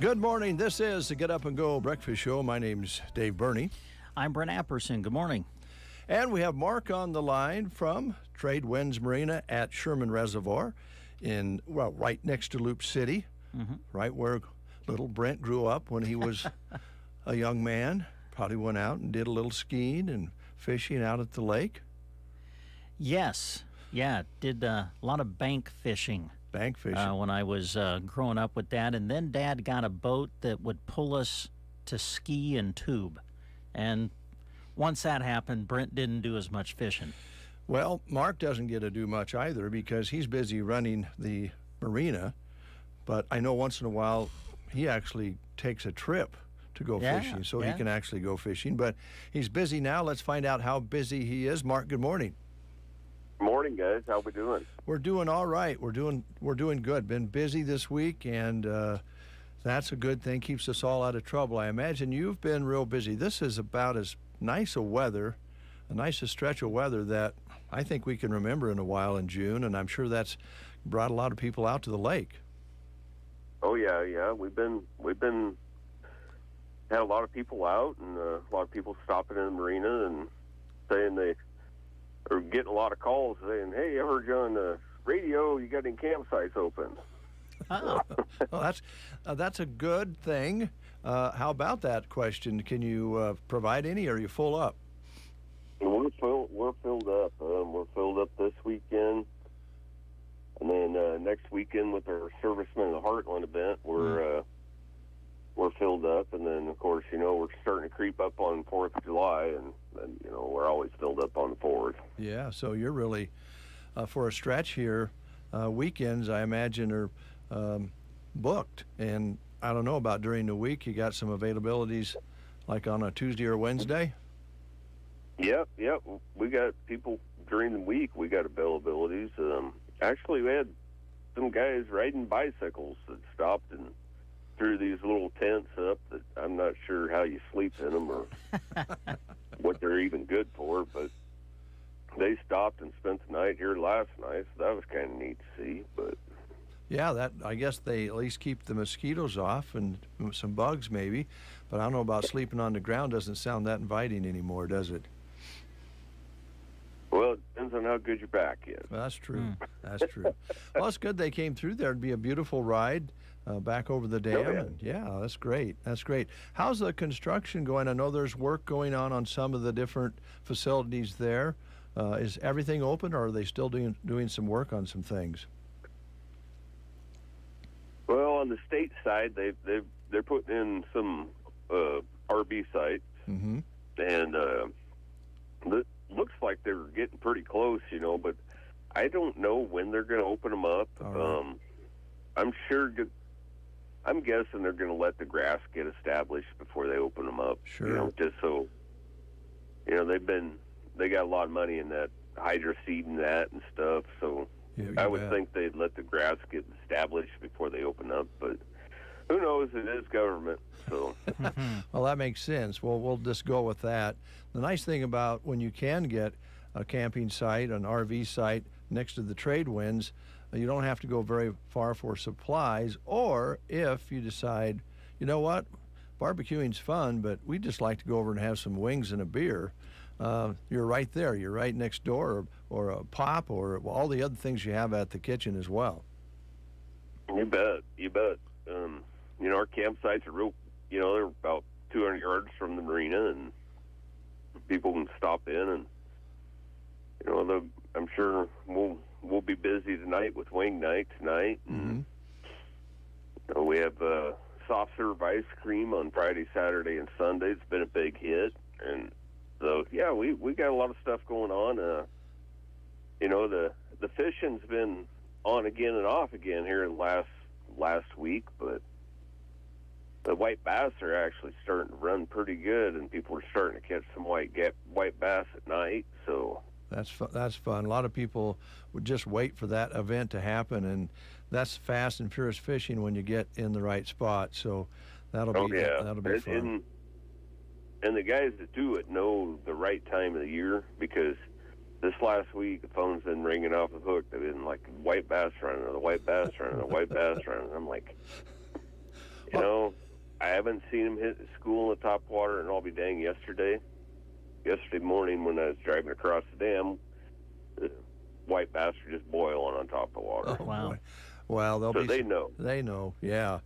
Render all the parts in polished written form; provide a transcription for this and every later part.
Good morning. This is the Get Up and Go Breakfast Show. My name's Dave Burney. I'm Brent Apperson. Good morning. And we have Mark on the line from Trade Winds Marina at Sherman Reservoir right next to Loop City, right where little Brent grew up when he was a young man. Probably went out and did a little skiing and fishing out at the lake. Yes. Yeah, did a lot of bank fishing. Bank fishing. When I was growing up with Dad. And then Dad got a boat that would pull us to ski and tube. And once that happened, Brent didn't do as much fishing. Well, Mark doesn't get to do much either because he's busy running the marina. But I know once in a while he actually takes a trip to go fishing so he can actually go fishing. But he's busy now. Let's find out how busy he is. Mark, good morning. Morning, guys. How we doing? We're doing all right. We're doing good. Been busy this week, and that's a good thing. Keeps us all out of trouble. I imagine you've been real busy. This is about as nice a nicest stretch of weather that I think we can remember in a while in June, and I'm sure that's brought a lot of people out to the lake. Oh yeah. We've been had a lot of people out, and a lot of people stopping in the marina and saying they are getting a lot of calls saying, "Hey, I heard you on the radio. You got any campsites open?" Oh, well, that's a good thing. How about that question? Can you provide any, or are you full up? We're filled up. We're filled up this weekend, and then next weekend with our Servicemen of the Heartland event, we're filled up, and then of course we're starting to creep up on 4th of July, and we're always filled up on the 4th. Yeah, so you're really for a stretch here. Weekends, I imagine, are booked, and I don't know about during the week. You got some availabilities, like on a Tuesday or Wednesday. Yep. We got people during the week. We got availabilities. Actually, we had some guys riding bicycles that stopped and threw these little tents up that I'm not sure how you sleep in them or what they're even good for, but they stopped and spent the night here last night, so that was kind of neat to see. But yeah, I guess they at least keep the mosquitoes off and some bugs maybe, but I don't know about sleeping on the ground. Doesn't sound that inviting anymore, does it? Well, it depends on how good your back is. Well, that's true. That's true. Well, it's good they came through there. It'd be a beautiful ride back over the dam. Oh, yeah. And yeah, that's great. That's great. How's the construction going? I know there's work going on some of the different facilities there. Is everything open, or are they still doing some work on some things? Well, on the state side, they're putting in some RV sites, and it looks like they're getting pretty close, but I don't know when they're going to open them up. Right. I'm guessing they're going to let the grass get established before they open them up. Sure. Just so they got a lot of money in that hydro seed and that and stuff, so I would think they'd let the grass get established before they open up, but who knows? It is government, so. Well, that makes sense. Well, we'll just go with that. The nice thing about when you can get a camping site, an RV site next to the trade winds, you don't have to go very far for supplies, or if you decide, you know what, barbecuing's fun, but we'd just like to go over and have some wings and a beer. You're right there. You're right next door, or a pop, or all the other things you have at the kitchen as well. You bet. Our campsites are real, they're about 200 yards from the marina, and people can stop in, and, I'm sure we'll be busy tonight with wing night tonight. And, we have soft serve ice cream on Friday, Saturday, and Sunday. It's been a big hit, and so, yeah, we got a lot of stuff going on. The fishing's been on again and off again here last week, but the white bass are actually starting to run pretty good, and people are starting to catch some white bass at night. So that's fun. A lot of people would just wait for that event to happen, and that's fast and furious fishing when you get in the right spot. So that'll be fun. And the guys that do it know the right time of the year, because this last week the phone's been ringing off the hook. They've been like white bass running, or the white bass running, the white bass running. I'm like, You know, I haven't seen him hit school in the top water, and I'll be dang, yesterday morning when I was driving across the dam, the white bass are just boiling on top of the water. Oh, Wow. boy. Well, So they know. They know, yeah.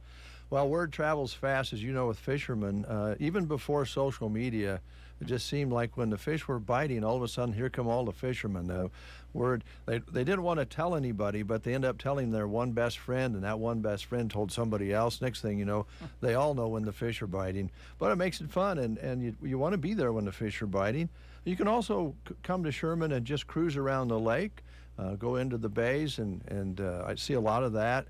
Well, word travels fast, as you know, with fishermen. Even before social media, it just seemed like when the fish were biting, all of a sudden, here come all the fishermen. They didn't want to tell anybody, but they end up telling their one best friend, and that one best friend told somebody else. Next thing you know, they all know when the fish are biting. But it makes it fun, and you want to be there when the fish are biting. You can also come to Sherman and just cruise around the lake, go into the bays, and I see a lot of that.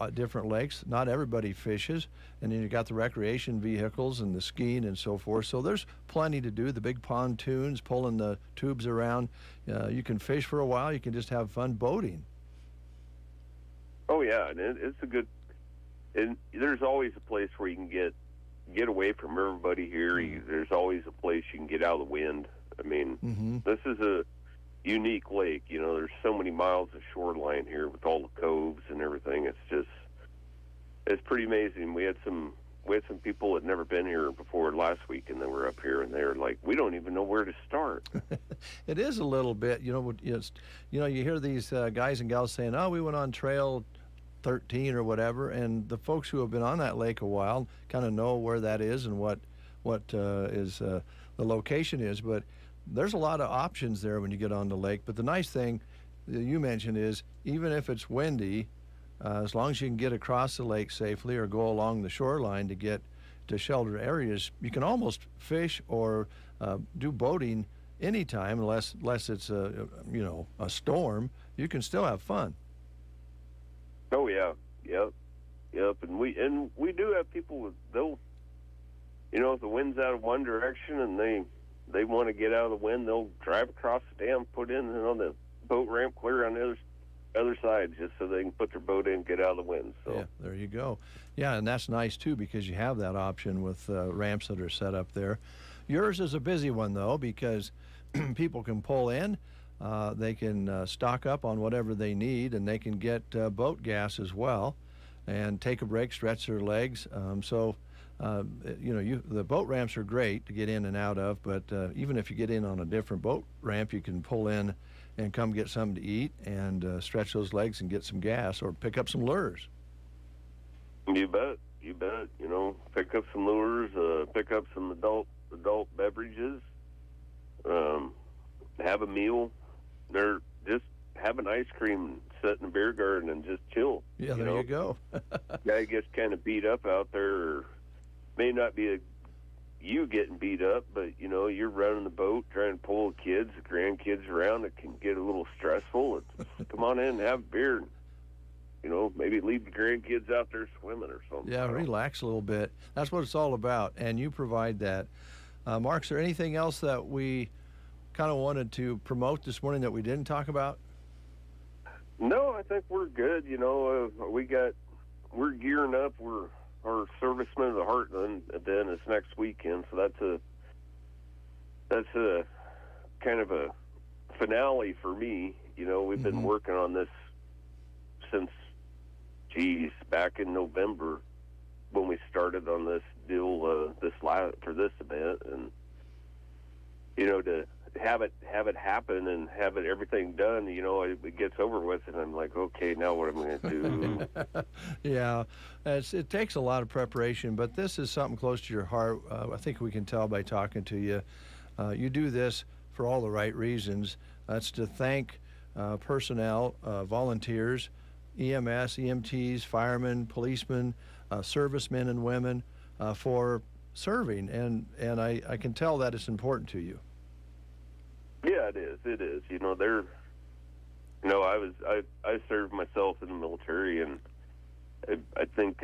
At different lakes. Not everybody fishes, and then you got the recreation vehicles and the skiing and so forth. So there's plenty to do. The big pontoons, pulling the tubes around. You can fish for a while. You can just have fun boating. Oh yeah, and it's a good. And there's always a place where you can get away from everybody here. There's always a place you can get out of the wind. I mean, this is a unique lake. You know, there's so many miles of shoreline here with all the coves and everything. It's pretty amazing. We had some people that had never been here before last week, and they were up here, and they were like, we don't even know where to start. It is a little bit, you hear these guys and gals saying, oh, we went on trail 13 or whatever, and the folks who have been on that lake a while kind of know where that is and what is the location is. But there's a lot of options there when you get on the lake. But the nice thing that you mentioned is, even if it's windy, as long as you can get across the lake safely or go along the shoreline to get to sheltered areas, you can almost fish or do boating anytime, unless it's a storm. You can still have fun. Oh yeah, yep. And we do have people they'll, if the wind's out of one direction and they want to get out of the wind, they'll drive across the dam, put in on the boat ramp, clear on the other side, just so they can put their boat in and get out of the wind. So yeah, there you go. Yeah, and that's nice too, because you have that option with ramps that are set up there. Yours is a busy one though, because people can pull in, they can stock up on whatever they need, and they can get boat gas as well, and take a break, stretch their legs. The boat ramps are great to get in and out of, but even if you get in on a different boat ramp, you can pull in and come get something to eat and stretch those legs and get some gas or pick up some lures. You bet. Pick up some lures, pick up some adult beverages, have a meal. They're just have an ice cream, sit in the beer garden and just chill. Yeah, there you go. Guy gets kind of beat up out there, or may not be you getting beat up, but you're running the boat trying to pull the kids, the grandkids around. It can get a little stressful. Come on in and have a beer. Maybe leave the grandkids out there swimming or something. Yeah, relax a little bit. That's what it's all about, and you provide that. Mark, is there anything else that we kind of wanted to promote this morning that we didn't talk about? No, I think we're good. We're gearing up. Our Servicemen of the Heart then is next weekend, so that's a kind of a finale for me. We've been working on this since, back in November when we started on this deal for this event, and to have it happen and have everything done, it gets over with, and I'm like, okay, now what am I going to do? Yeah, it takes a lot of preparation, but this is something close to your heart. I think we can tell by talking to you. You do this for all the right reasons. That's to thank personnel, volunteers, EMS, EMTs, firemen, policemen, servicemen and women for serving, and I can tell that it's important to you. Yeah, it is. I served myself in the military, and I think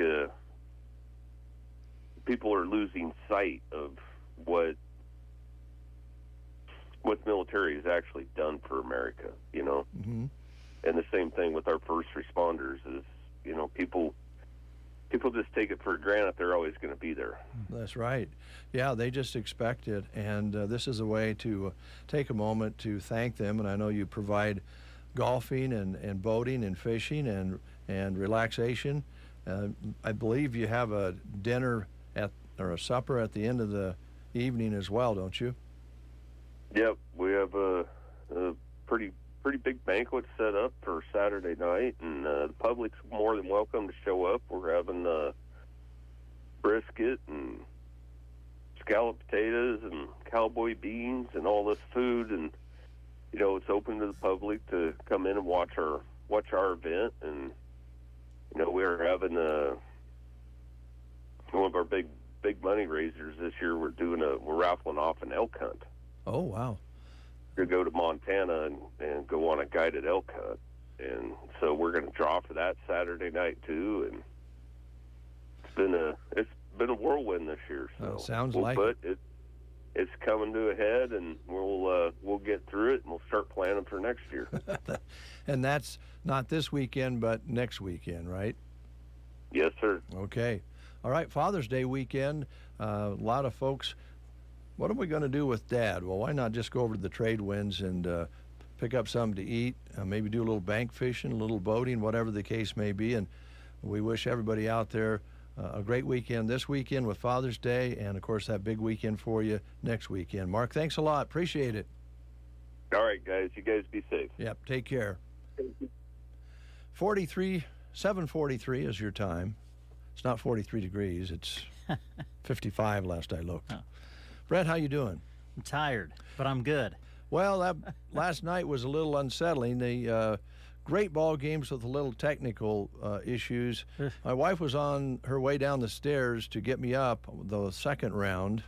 people are losing sight of what the military has actually done for America. And the same thing with our first responders is, people just take it for granted they're always going to be there. That's right. Yeah, they just expect it, and this is a way to take a moment to thank them. And I know you provide golfing and boating and fishing and relaxation I believe you have a dinner or a supper at the end of the evening as well, don't you? Yep, we have a pretty big banquet set up for Saturday night, and the public's more than welcome to show up. We're having brisket and scalloped potatoes and cowboy beans and all this food, and it's open to the public to come in and watch our event. And we're having one of our big money raisers this year. We're raffling off an elk hunt. Oh, wow. To go to Montana and go on a guided elk hunt, and so we're going to draw for that Saturday night too. And it's been a whirlwind this year. So sounds like but it's coming to a head, and we'll get through it, and we'll start planning for next year. And that's not this weekend, but next weekend, right? Yes, sir. Okay. All right, Father's Day weekend. A lot of folks. What are we going to do with Dad? Well, why not just go over to the trade winds and pick up something to eat, maybe do a little bank fishing, a little boating, whatever the case may be. And we wish everybody out there a great weekend this weekend with Father's Day, and, of course, that big weekend for you next weekend. Mark, thanks a lot. Appreciate it. All right, guys. You guys be safe. Yep, take care. 7:43 is your time. It's not 43 degrees. It's 55 last I looked. Oh. Brett, how you doing? I'm tired, but I'm good. Well, that last night was a little unsettling. The great ball games with a little technical issues. My wife was on her way down the stairs to get me up the second round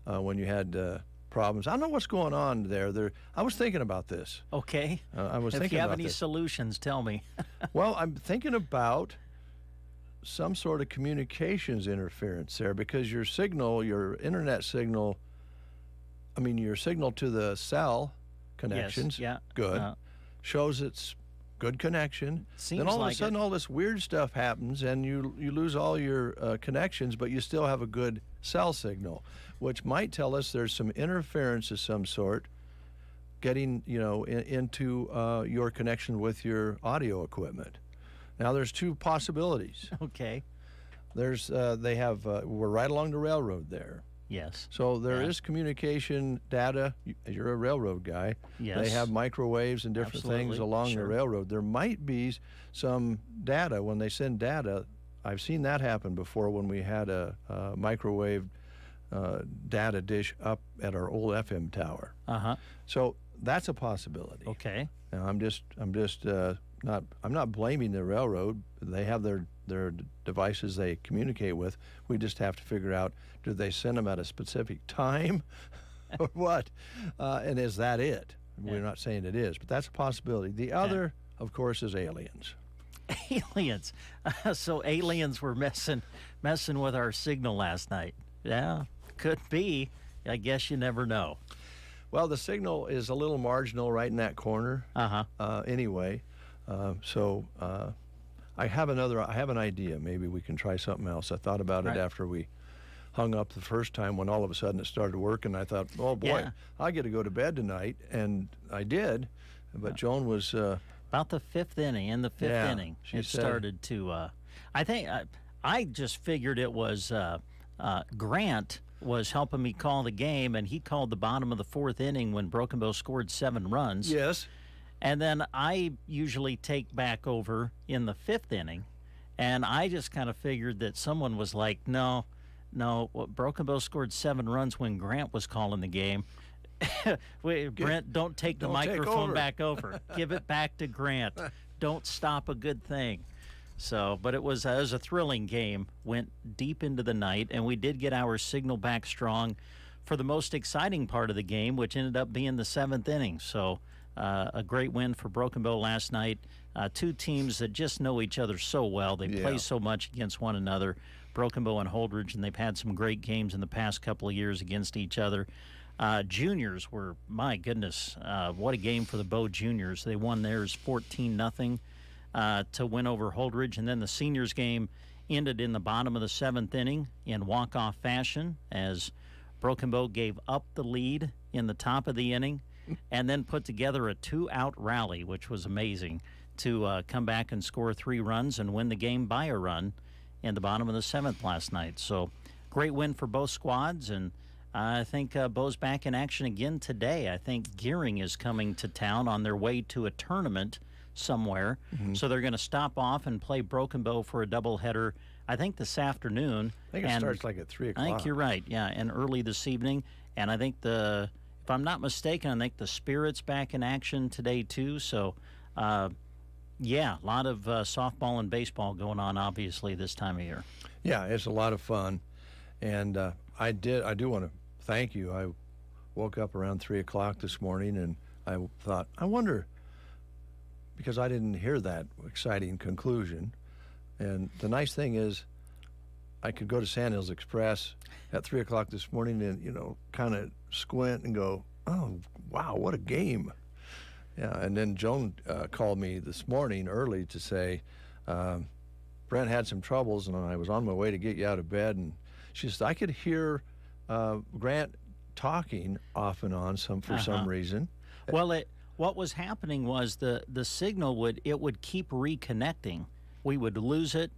when you had problems. I don't know what's going on there. I was thinking about this. Okay. I was if thinking you have about any this. solutions, tell me. Well, I'm thinking about some sort of communications interference there, because your internet signal, your signal to the cell connections, yes, yeah, good, shows it's good connection. Seems then all like of a sudden all this weird stuff happens and you lose all your connections, but you still have a good cell signal, which might tell us there's some interference of some sort getting into your connection with your audio equipment. Now, there's two possibilities. Okay. We're right along the railroad there. Yes. So there is communication data. You're a railroad guy. Yes. They have microwaves and different things along the railroad. There might be some data when they send data. I've seen that happen before when we had a microwave data dish up at our old FM tower. Uh-huh. So that's a possibility. Okay. Now, I'm not blaming the railroad. They have their devices they communicate with. We just have to figure out, do they send them at a specific time or what? And is that it? Yeah. We're not saying it is, but that's a possibility. The other, of course, is aliens. Aliens. So aliens were messing with our signal last night. Yeah, could be. I guess you never know. Well, the signal is a little marginal right in that corner. Anyway. So I have an idea. Maybe we can try something else. I thought about it after we hung up the first time, when all of a sudden it started working. I thought, oh boy, I get to go to bed tonight, and I did. But Joan was about the fifth inning. In the fifth inning, it started to. I think I just figured it was Grant was helping me call the game, and he called the bottom of the fourth inning when Broken Bow scored 7 runs. Yes. And then I usually take back over in the fifth inning, and I just kind of figured that someone was like, no, Broken Bow scored 7 runs when Grant was calling the game. Wait, Brent, don't take the microphone back over. Give it back to Grant. Don't stop a good thing. So, but it was a thrilling game. Went deep into the night, and we did get our signal back strong for the most exciting part of the game, which ended up being the 7th inning. So, a great win for Broken Bow last night. Two teams that just know each other so well. They play so much against one another, Broken Bow and Holdridge, and they've had some great games in the past couple of years against each other. Juniors were, my goodness, what a game for the Bow Juniors. They won theirs 14-0 to win over Holdridge. And then the seniors game ended in the bottom of the 7th inning in walk-off fashion, as Broken Bow gave up the lead in the top of the inning and then put together a 2-out rally, which was amazing, to come back and score 3 runs and win the game by a run in the bottom of the 7th last night. So great win for both squads, and I think Bo's back in action again today. I think Gearing is coming to town on their way to a tournament somewhere. So they're going to stop off and play Broken Bow for a doubleheader, I think, this afternoon. I think it starts like at 3 o'clock. I think you're right, yeah, and early this evening. And I think if I'm not mistaken, I think the Spirit's back in action today too. So, yeah, a lot of softball and baseball going on, obviously, this time of year. Yeah, it's a lot of fun. And I do want to thank you. I woke up around 3 o'clock this morning, and I thought, I wonder, because I didn't hear that exciting conclusion. And the nice thing is I could go to Sandhills Express at 3 o'clock this morning and, kind of squint and go, oh, wow, what a game. Yeah, and then Joan called me this morning early to say, Brent had some troubles, and I was on my way to get you out of bed. And she said, I could hear Grant talking off and on for some reason. Well, what was happening was the signal would keep reconnecting. We would lose it,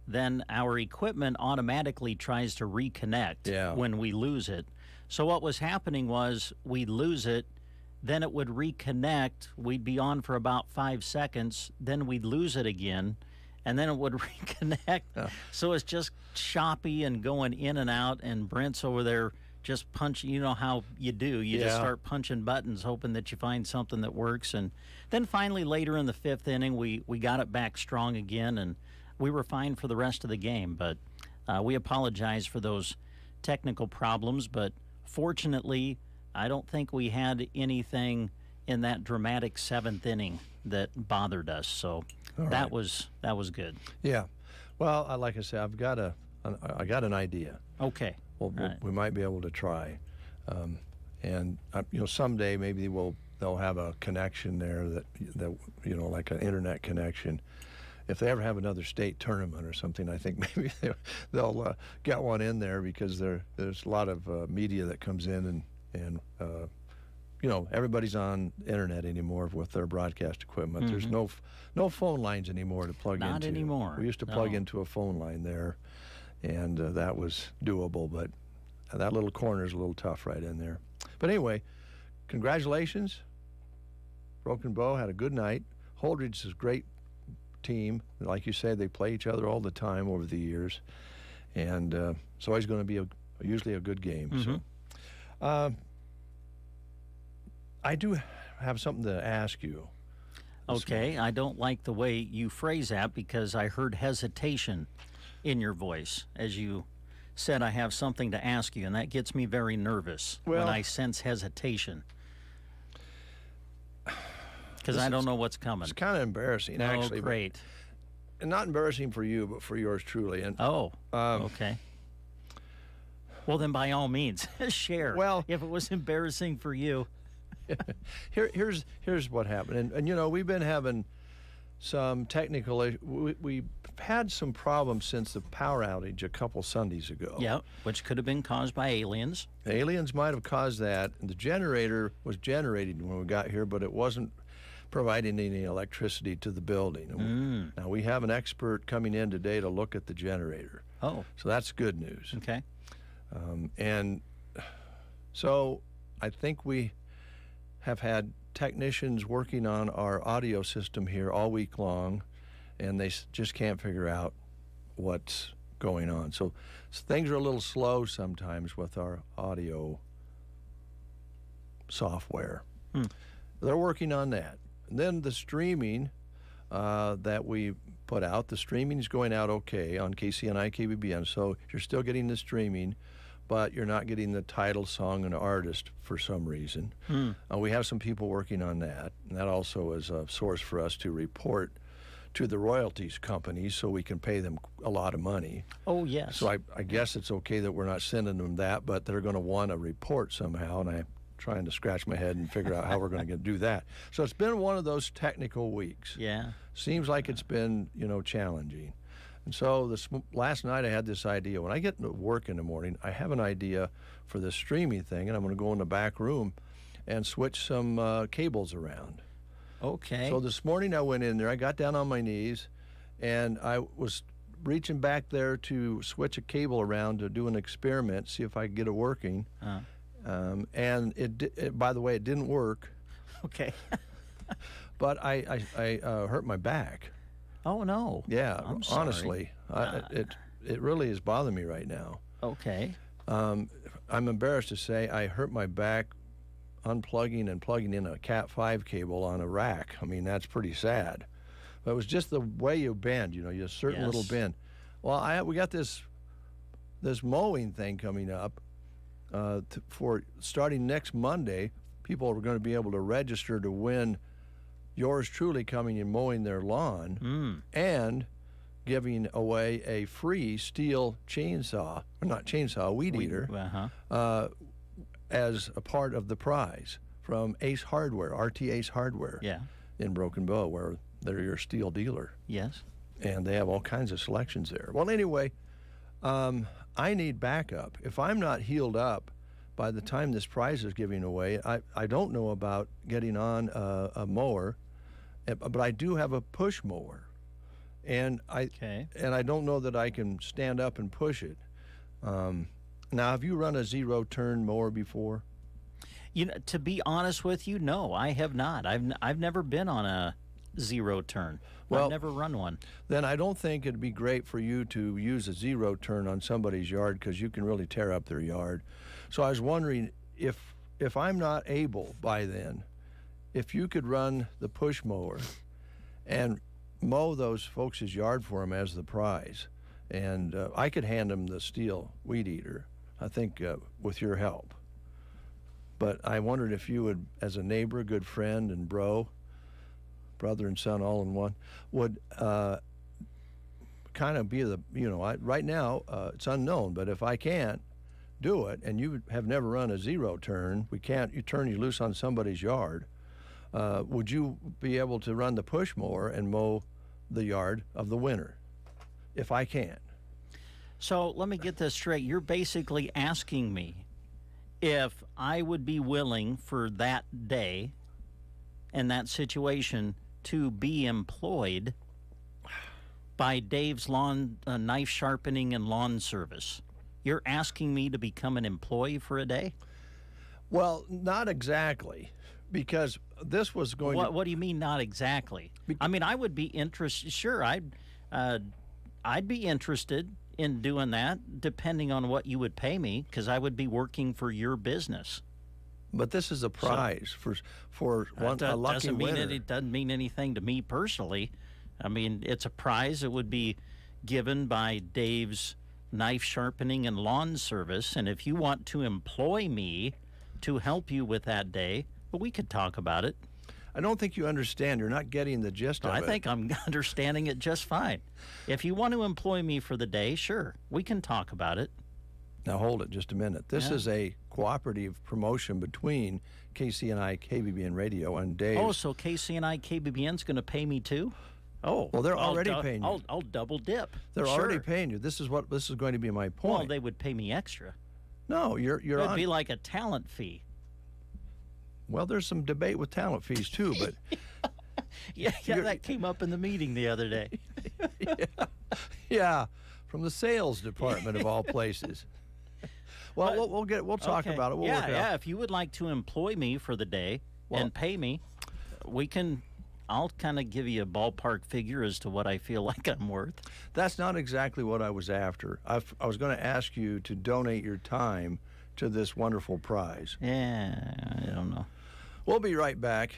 then our equipment automatically tries to reconnect when we lose it. So what was happening was we'd lose it, then it would reconnect. We'd be on for about 5 seconds, then we'd lose it again, and then it would reconnect. So it's just choppy and going in and out, and Brent's over there just punching. You know how you do. You just start punching buttons, hoping that you find something that works. And then finally, later in the 5th inning, we got it back strong again, and we were fine for the rest of the game. But we apologize for those technical problems. But fortunately, I don't think we had anything in that dramatic 7th inning that bothered us. So that was good. Yeah. Well, like I said, I got an idea. Okay. Well, we might be able to try, and someday maybe they'll have a connection there that like an internet connection. If they ever have another state tournament or something, I think maybe they'll get one in there, because there's a lot of media that comes in, and everybody's on internet anymore with their broadcast equipment. There's no phone lines anymore to plug into. Not anymore. We used to plug into a phone line there, and that was doable, but that little corner is a little tough right in there. But anyway, congratulations. Broken Bow had a good night. Holdridge is a great team. Like you said, they play each other all the time over the years, and it's always going to be usually a good game. So, I do have something to ask you. Okay, I don't like the way you phrase that, because I heard hesitation in your voice as you said, I have something to ask you, and that gets me very nervous when I sense hesitation, because I don't know what's coming. It's kind of embarrassing, actually. Oh, great. And not embarrassing for you, but for yours truly. And okay. Well, then by all means, share. Well, if it was embarrassing for you. Here's what happened. And we've been having some technical issues. We had some problems since the power outage a couple Sundays ago. Yeah, which could have been caused by aliens. The aliens might have caused that. And the generator was generating when we got here, but it wasn't providing any electricity to the building. Now, we have an expert coming in today to look at the generator. Oh. So that's good news. Okay. And so I think we have had technicians working on our audio system here all week long, and they just can't figure out what's going on. So things are a little slow sometimes with our audio software. They're working on that. And then the streaming that we put out, the streaming is going out okay on KCNI, KBBN. So you're still getting the streaming, but you're not getting the title, song, and artist for some reason. We have some people working on that, and that also is a source for us to report to the royalties companies so we can pay them a lot of money. Oh, yes. So I guess it's okay that we're not sending them that, but they're going to want a report somehow, and I'm trying to scratch my head and figure out how we're going to do that. So it's been one of those technical weeks. Yeah. Seems like it's been, challenging. And so last night I had this idea. When I get to work in the morning, I have an idea for this streaming thing, and I'm going to go in the back room and switch some cables around. Okay. So this morning I went in there, I got down on my knees, and I was reaching back there to switch a cable around to do an experiment, see if I could get it working. And by the way, it didn't work. Okay. But I hurt my back. Oh, no. Yeah, I'm sorry. honestly. It really is bothering me right now. Okay. I'm embarrassed to say I hurt my back unplugging and plugging in a Cat 5 cable on a rack. I mean, that's pretty sad. But it was just the way you bend, you a certain little bend. Well, we got this mowing thing coming up for starting next Monday. People are going to be able to register to win yours truly coming and mowing their lawn and giving away a free steel chainsaw, or not chainsaw, weed eater, as a part of the prize from Ace Hardware, RT Ace Hardware in Broken Bow, where they're your steel dealer. Yes. And they have all kinds of selections there. Well, anyway, I need backup. If I'm not healed up by the time this prize is giving away, I don't know about getting on a mower, but I do have a push mower. And I don't know that I can stand up and push it. Now, have you run a zero-turn mower before? To be honest with you, no, I have not. I've never been on a zero-turn. Well, I've never run one. Then I don't think it'd be great for you to use a zero-turn on somebody's yard, because you can really tear up their yard. So I was wondering if I'm not able by then, if you could run the push mower and mow those folks' yard for them as the prize. And I could hand them the steel weed eater, I think, with your help. But I wondered if you would, as a neighbor, good friend, and brother and son all in one, would kind of be the, right now it's unknown, but if I can't do it and you have never run a zero turn, you turn you loose on somebody's yard, would you be able to run the push mower and mow the yard of the winner if I can't? So let me get this straight. You're basically asking me if I would be willing for that day and that situation to be employed by Dave's lawn knife sharpening and lawn service. You're asking me to become an employee for a day? Well, not exactly, because this was going to... What do you mean, not exactly? I mean, I would be interested. Sure, I'd be interested in doing that, depending on what you would pay me, because I would be working for your business. But this is a prize for a lucky winner. It doesn't mean anything to me personally. I mean, it's a prize that would be given by Dave's Knife Sharpening and Lawn Service, and if you want to employ me to help you with that day, well, we could talk about it. I don't think you understand. You're not getting the gist of it. I think I'm understanding it just fine. If you want to employ me for the day, sure, we can talk about it. Now, hold it just a minute. This is a cooperative promotion between KCNI, KBBN Radio, and Dave. Oh, so KCNI, KBBN's going to pay me too? Oh, well, they're already paying you. I'll double dip. They're already paying you. This is going to be my point. Well, they would pay me extra. No, you're It'd be like a talent fee. Well, there's some debate with talent fees too, but yeah, that came up in the meeting the other day. yeah, from the sales department of all places. Well, we'll talk about it. We'll work it out. If you would like to employ me for the day and pay me, I'll kind of give you a ballpark figure as to what I feel like I'm worth. That's not exactly what I was after. I was going to ask you to donate your time to this wonderful prize. Yeah, I don't know. We'll be right back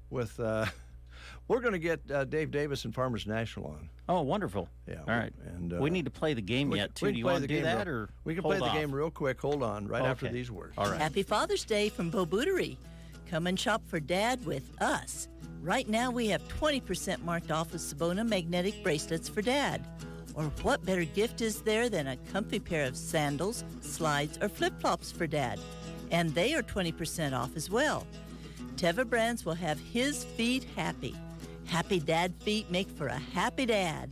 with, we're going to get Dave Davis and Farmers National on. Oh, wonderful. Yeah. All right. And we need to play the game yet, too. Do you want to do that? Or we can play the game real quick. Hold on, after these words. All right. Happy Father's Day from Bo Bootery. Come and shop for Dad with us. Right now we have 20% marked off of Sabona magnetic bracelets for Dad. Or what better gift is there than a comfy pair of sandals, slides, or flip-flops for Dad? And they are 20% off as well. Teva Brands will have his feet happy. Happy Dad feet make for a happy dad.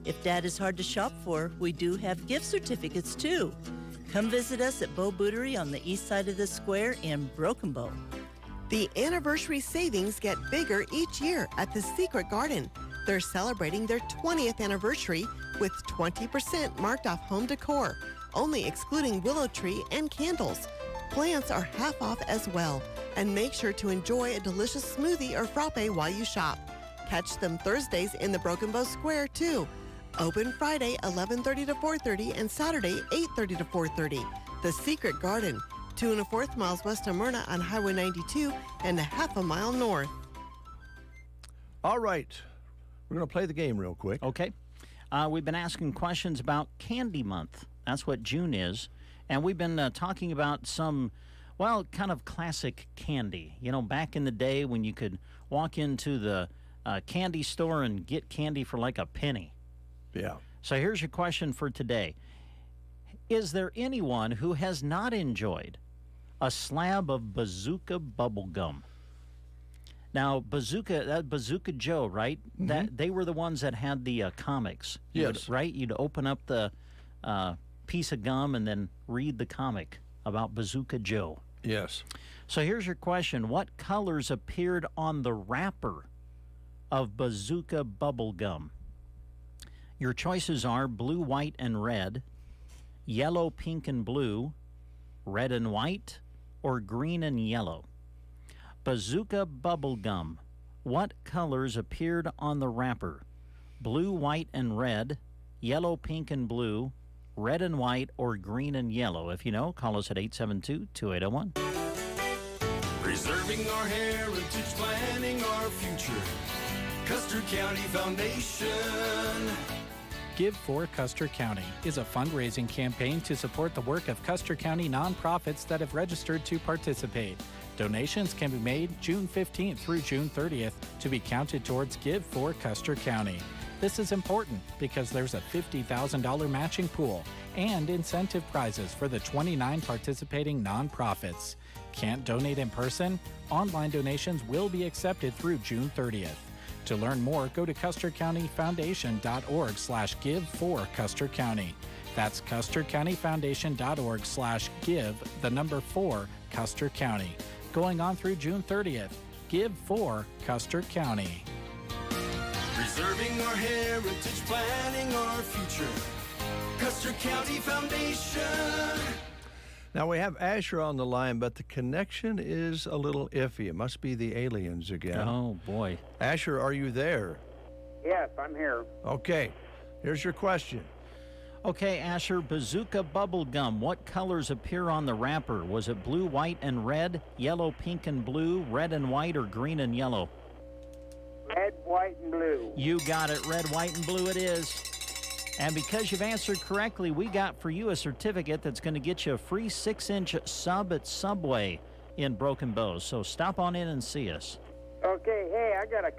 If Dad is hard to shop for, we do have gift certificates too. Come visit us at Bo Bootery on the east side of the square in Broken Bow. The anniversary savings get bigger each year at the Secret Garden. They're celebrating their 20th anniversary with 20% marked off home decor, only excluding willow tree and candles. Plants are half off as well. And make sure to enjoy a delicious smoothie or frappe while you shop. Catch them Thursdays in the Broken Bow Square, too. Open Friday 11:30 to 4:30 and Saturday 8:30 to 4:30. The Secret Garden, 2 1/4 miles west of Myrna on Highway 92 and a half a mile north. All right. We're going to play the game real quick. Okay. We've been asking questions about Candy Month. That's what June is. And we've been talking about some, well, kind of classic candy. You know, back in the day when you could walk into the candy store and get candy for like a penny. Yeah. So here's your question for today. Is there anyone who has not enjoyed a slab of Bazooka bubble gum? Now, Bazooka Joe, right? Mm-hmm. That they were the ones that had the comics. Yes. Right? You'd open up the piece of gum and then read the comic about Bazooka Joe. Yes. So here's your question. What colors appeared on the wrapper of Bazooka bubble gum? Your choices are blue, white, and red, yellow, pink, and blue, red and white, or green and yellow. Bazooka bubble gum. What colors appeared on the wrapper? Blue, white, and red, yellow, pink, and blue, red and white, or green and yellow. If you know, call us at 872-2801. Preserving our heritage, planning our future. Custer County Foundation. Give for Custer County is a fundraising campaign to support the work of Custer County nonprofits that have registered to participate. Donations can be made June 15th through June 30th to be counted towards Give for Custer County. This is important because there's a $50,000 matching pool and incentive prizes for the 29 participating nonprofits. Can't donate in person? Online donations will be accepted through June 30th. To learn more, go to custercountyfoundation.org/give for Custer County. That's custercountyfoundation.org/give 4 County. Going on through June 30th. Give for Custer County. Preserving our heritage, planning our future. Custer County Foundation. Now we have Asher on the line, but the connection is a little iffy. It must be the aliens again. Oh, boy. Asher, are you there? Yes, I'm here. Okay. Here's your question. Okay, Asher, Bazooka bubble gum. What colors appear on the wrapper? Was it blue, white, and red, yellow, pink, and blue, red and white, or green and yellow? Red, white, and blue. You got it. Red, white, and blue it is. And because you've answered correctly, we got for you a certificate that's going to get you a free 6-inch sub at Subway in Broken Bow. So stop on in and see us. Okay, hey, I got a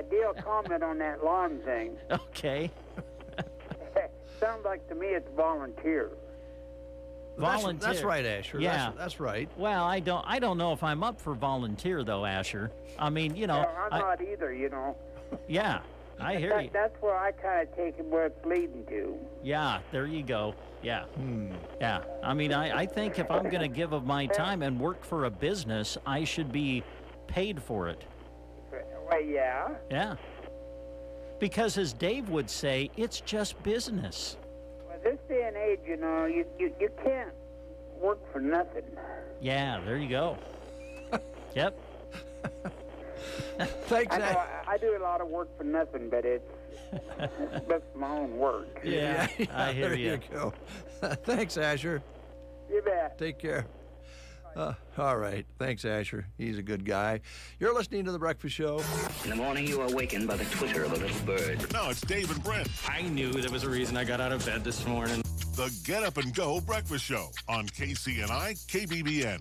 deal comment on that lawn thing. Okay. Sounds like to me it's volunteer. Volunteer. That's right, Asher. Yeah. That's right. Well, I don't know if I'm up for volunteer, though, Asher. I mean, you know. No, I'm not either, you know. Yeah, I hear you. That's where I kind of take it where it's leading to. Yeah, there you go. Yeah. Yeah. I mean, I think if I'm going to give of my time and work for a business, I should be paid for it. Well, yeah. Yeah. Because as Dave would say, it's just business. Well, this day and age, you know, you can't work for nothing. Yeah, there you go. Yep. Thanks, I know I do a lot of work for nothing, but that's my own work. Yeah, I hear there you. you go. Thanks, Asher. You bet. Take care. All right. Thanks, Asher. He's a good guy. You're listening to The Breakfast Show. In the morning, you are awakened by the twitter of a little bird. Now it's Dave and Brent. I knew there was a reason I got out of bed this morning. The Get Up and Go Breakfast Show on KCNI KBBN.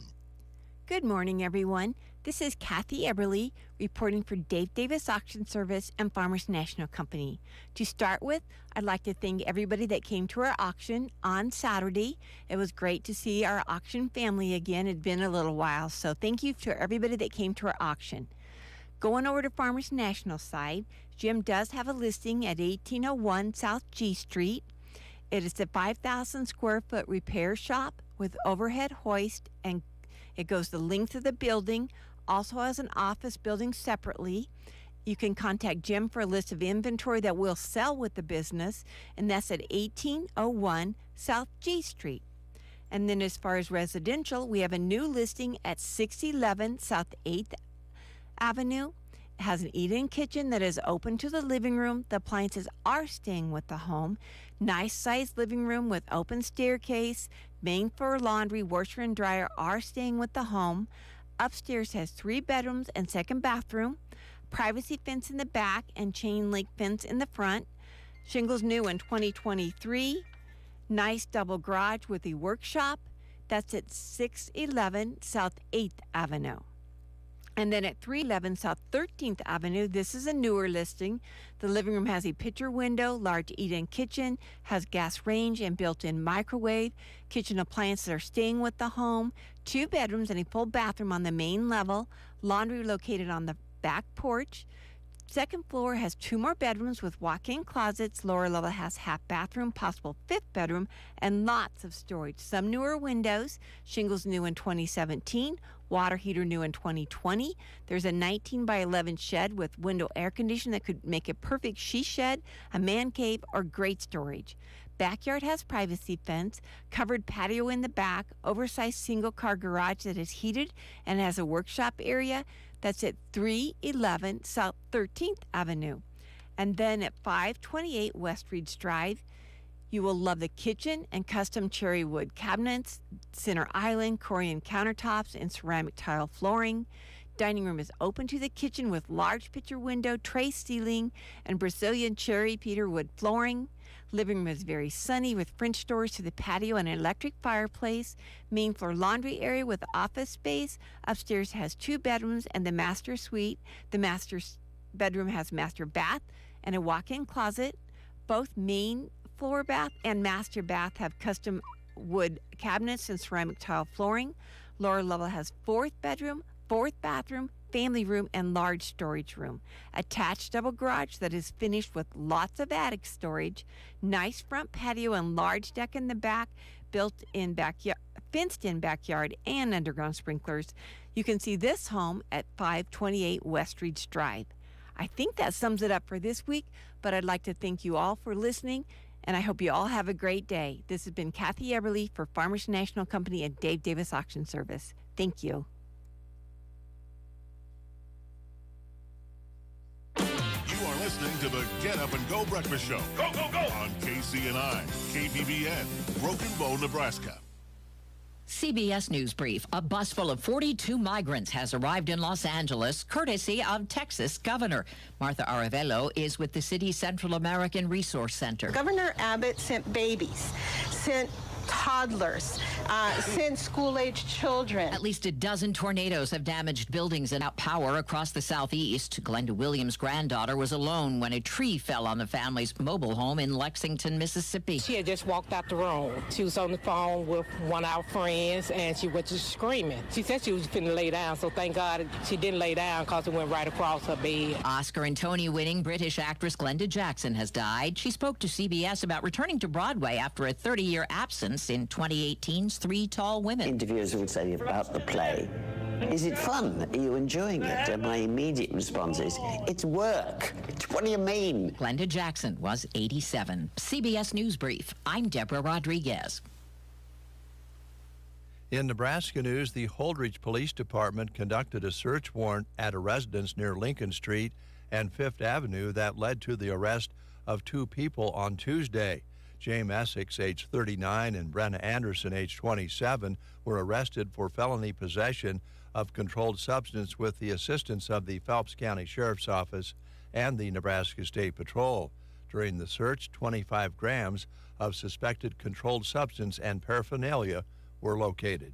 Good morning, everyone. This is Kathy Eberly reporting for Dave Davis Auction Service and Farmers National Company. To start with, I'd like to thank everybody that came to our auction on Saturday. It was great to see our auction family again. It'd been a little while, so thank you to everybody that came to our auction. Going over to Farmers National side, Jim does have a listing at 1801 South G Street. It is a 5,000 square foot repair shop with overhead hoist, and it goes the length of the building. Also has an office building separately. You can contact Jim for a list of inventory that will sell with the business, and that's at 1801 South G Street. And then as far as residential, we have a new listing at 611 South 8th Avenue. It has an eat-in kitchen that is open to the living room. The appliances are staying with the home. Nice sized living room with open staircase. Main floor laundry, washer and dryer are staying with the home. Upstairs has 3 bedrooms and 2nd bathroom. Privacy fence in the back and chain link fence in the front. Shingles new in 2023. Nice double garage with a workshop. That's at 611 South 8th Avenue. And then at 311 South 13th Avenue, this is a newer listing. The living room has a picture window, large eat-in kitchen, has gas range and built-in microwave. Kitchen appliances are staying with the home. 2 bedrooms and a full bathroom on the main level. Laundry located on the back porch. 2nd floor has 2 more bedrooms with walk-in closets. Lower level has half bathroom, possible 5th bedroom, and lots of storage. Some newer windows. Shingles new in 2017. Water heater new in 2020. There's a 19 by 11 shed with window air conditioning that could make a perfect she shed, a man cave, or great storage. Backyard has privacy fence, covered patio in the back, oversized single car garage that is heated and has a workshop area. That's at 311 South 13th Avenue. And then at 528 West Ridge Drive, you will love the kitchen and custom cherry wood cabinets, center island, Korean countertops, and ceramic tile flooring. Dining room is open to the kitchen with large picture window, tray ceiling, and Brazilian cherry Peter wood flooring. Living room is very sunny with French doors to the patio and an electric fireplace. Main floor laundry area with office space. Upstairs has 2 bedrooms and the master suite. The master bedroom has master bath and a walk-in closet. Both main floor bath and master bath have custom wood cabinets and ceramic tile flooring. Lower level has 4th bedroom, 4th bathroom, family room, and large storage room. Attached double garage that is finished with lots of attic storage. Nice front patio and large deck in the back, built-in backyard, fenced-in backyard, and underground sprinklers. You can see this home at 528 West Ridge Drive. I think that sums it up for this week, but I'd like to thank you all for listening, and I hope you all have a great day. This has been Kathy Eberly for Farmers National Company and Dave Davis Auction Service. Thank you. Listening to the Get Up and Go Breakfast Show. Go, go, go! On KCNI, KBBN, Broken Bow, Nebraska. CBS News Brief. A bus full of 42 migrants has arrived in Los Angeles, courtesy of Texas Governor. Martha Aravelo is with the city's Central American Resource Center. Governor Abbott sent babies, sent toddlers, sent school-aged children. At least a dozen tornadoes have damaged buildings and out power across the southeast. Glenda Williams' granddaughter was alone when a tree fell on the family's mobile home in Lexington, Mississippi. She had just walked out the room. She was on the phone with one of our friends, and she was just screaming. She said she was finna lay down, so thank God she didn't lay down because it went right across her bed. Oscar and Tony-winning British actress Glenda Jackson has died. She spoke to CBS about returning to Broadway after a 30-year absence in 2018's Three Tall Women. Interviewers would say about the play, is it fun? Are you enjoying it? And my immediate response is, it's work. What do you mean? Glenda Jackson was 87. CBS News Brief. I'm Deborah Rodriguez. In Nebraska news, the Holdridge Police Department conducted a search warrant at a residence near Lincoln Street and 5th Avenue that led to the arrest of 2 people on Tuesday. James Essex, age 39, and Brenna Anderson, age 27, were arrested for felony possession of controlled substance with the assistance of the Phelps County Sheriff's Office and the Nebraska State Patrol. During the search, 25 grams of suspected controlled substance and paraphernalia were located.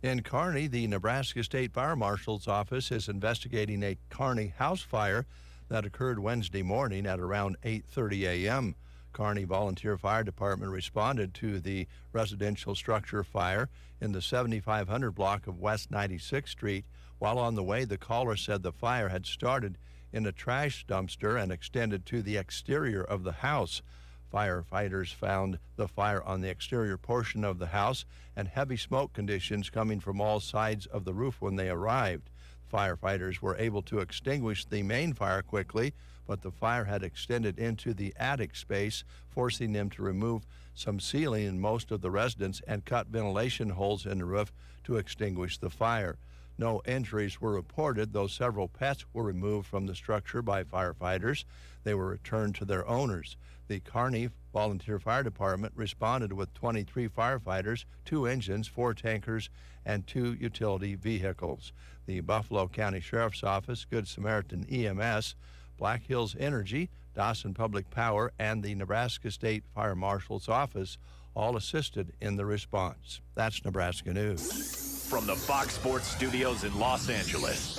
In Kearney, the Nebraska State Fire Marshal's Office is investigating a Kearney house fire that occurred Wednesday morning at around 8:30 a.m. Kearney Volunteer Fire Department responded to the residential structure fire in the 7500 block of West 96th Street. While on the way, the caller said the fire had started in a trash dumpster and extended to the exterior of the house. Firefighters found the fire on the exterior portion of the house and heavy smoke conditions coming from all sides of the roof when they arrived. Firefighters were able to extinguish the main fire quickly, but the fire had extended into the attic space, forcing them to remove some ceiling in most of the residents and cut ventilation holes in the roof to extinguish the fire. No injuries were reported, though several pets were removed from the structure by firefighters. They were returned to their owners. The Kearney Volunteer Fire Department responded with 23 firefighters, 2 engines, 4 tankers, and 2 utility vehicles. The Buffalo County Sheriff's Office, Good Samaritan EMS, Black Hills Energy, Dawson Public Power, and the Nebraska State Fire Marshal's Office all assisted in the response. That's Nebraska News. From the Fox Sports Studios in Los Angeles,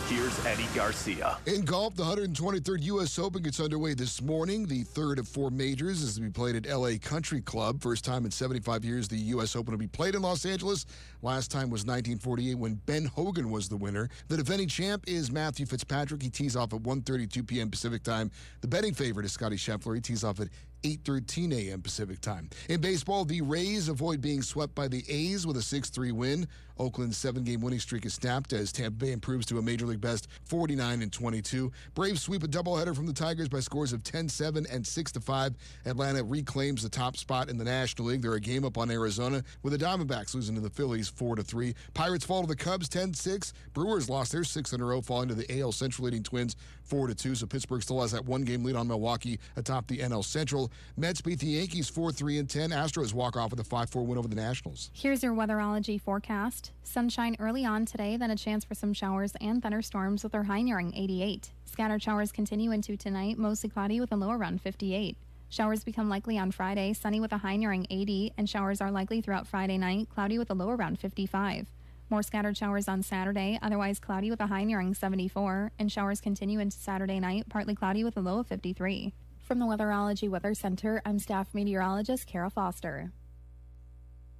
here's Eddie Garcia. In golf, the 123rd U.S. Open gets underway this morning. The third of 4 majors is to be played at L.A. Country Club. First time in 75 years the U.S. Open will be played in Los Angeles. Last time was 1948 when Ben Hogan was the winner. The defending champ is Matthew Fitzpatrick. He tees off at 1:32 p.m. Pacific time. The betting favorite is Scotty Scheffler. He tees off at 8:13 a.m. Pacific time. In baseball, the Rays avoid being swept by the A's with a 6-3 win. Oakland's 7-game winning streak is snapped as Tampa Bay improves to a Major League best 49-22. Braves sweep a doubleheader from the Tigers by scores of 10-7 and 6-5. Atlanta reclaims the top spot in the National League. They're a game up on Arizona, with the Diamondbacks losing to the Phillies 4-3. Pirates fall to the Cubs 10-6. Brewers lost their 6th in a row, falling to the AL Central leading Twins 4-2. So Pittsburgh still has that 1-game lead on Milwaukee atop the NL Central. Mets beat the Yankees 4-3-10. Astros walk off with a 5-4 win over the Nationals. Here's your weatherology forecast. Sunshine early on today, then a chance for some showers and thunderstorms with our high nearing 88. Scattered showers continue into tonight, mostly cloudy with a low around 58. Showers become likely on Friday, sunny with a high nearing 80, and showers are likely throughout Friday night, cloudy with a low around 55. More scattered showers on Saturday, otherwise cloudy with a high nearing 74, and showers continue into Saturday night, partly cloudy with a low of 53. From the Weatherology Weather Center, I'm staff meteorologist Kara Foster.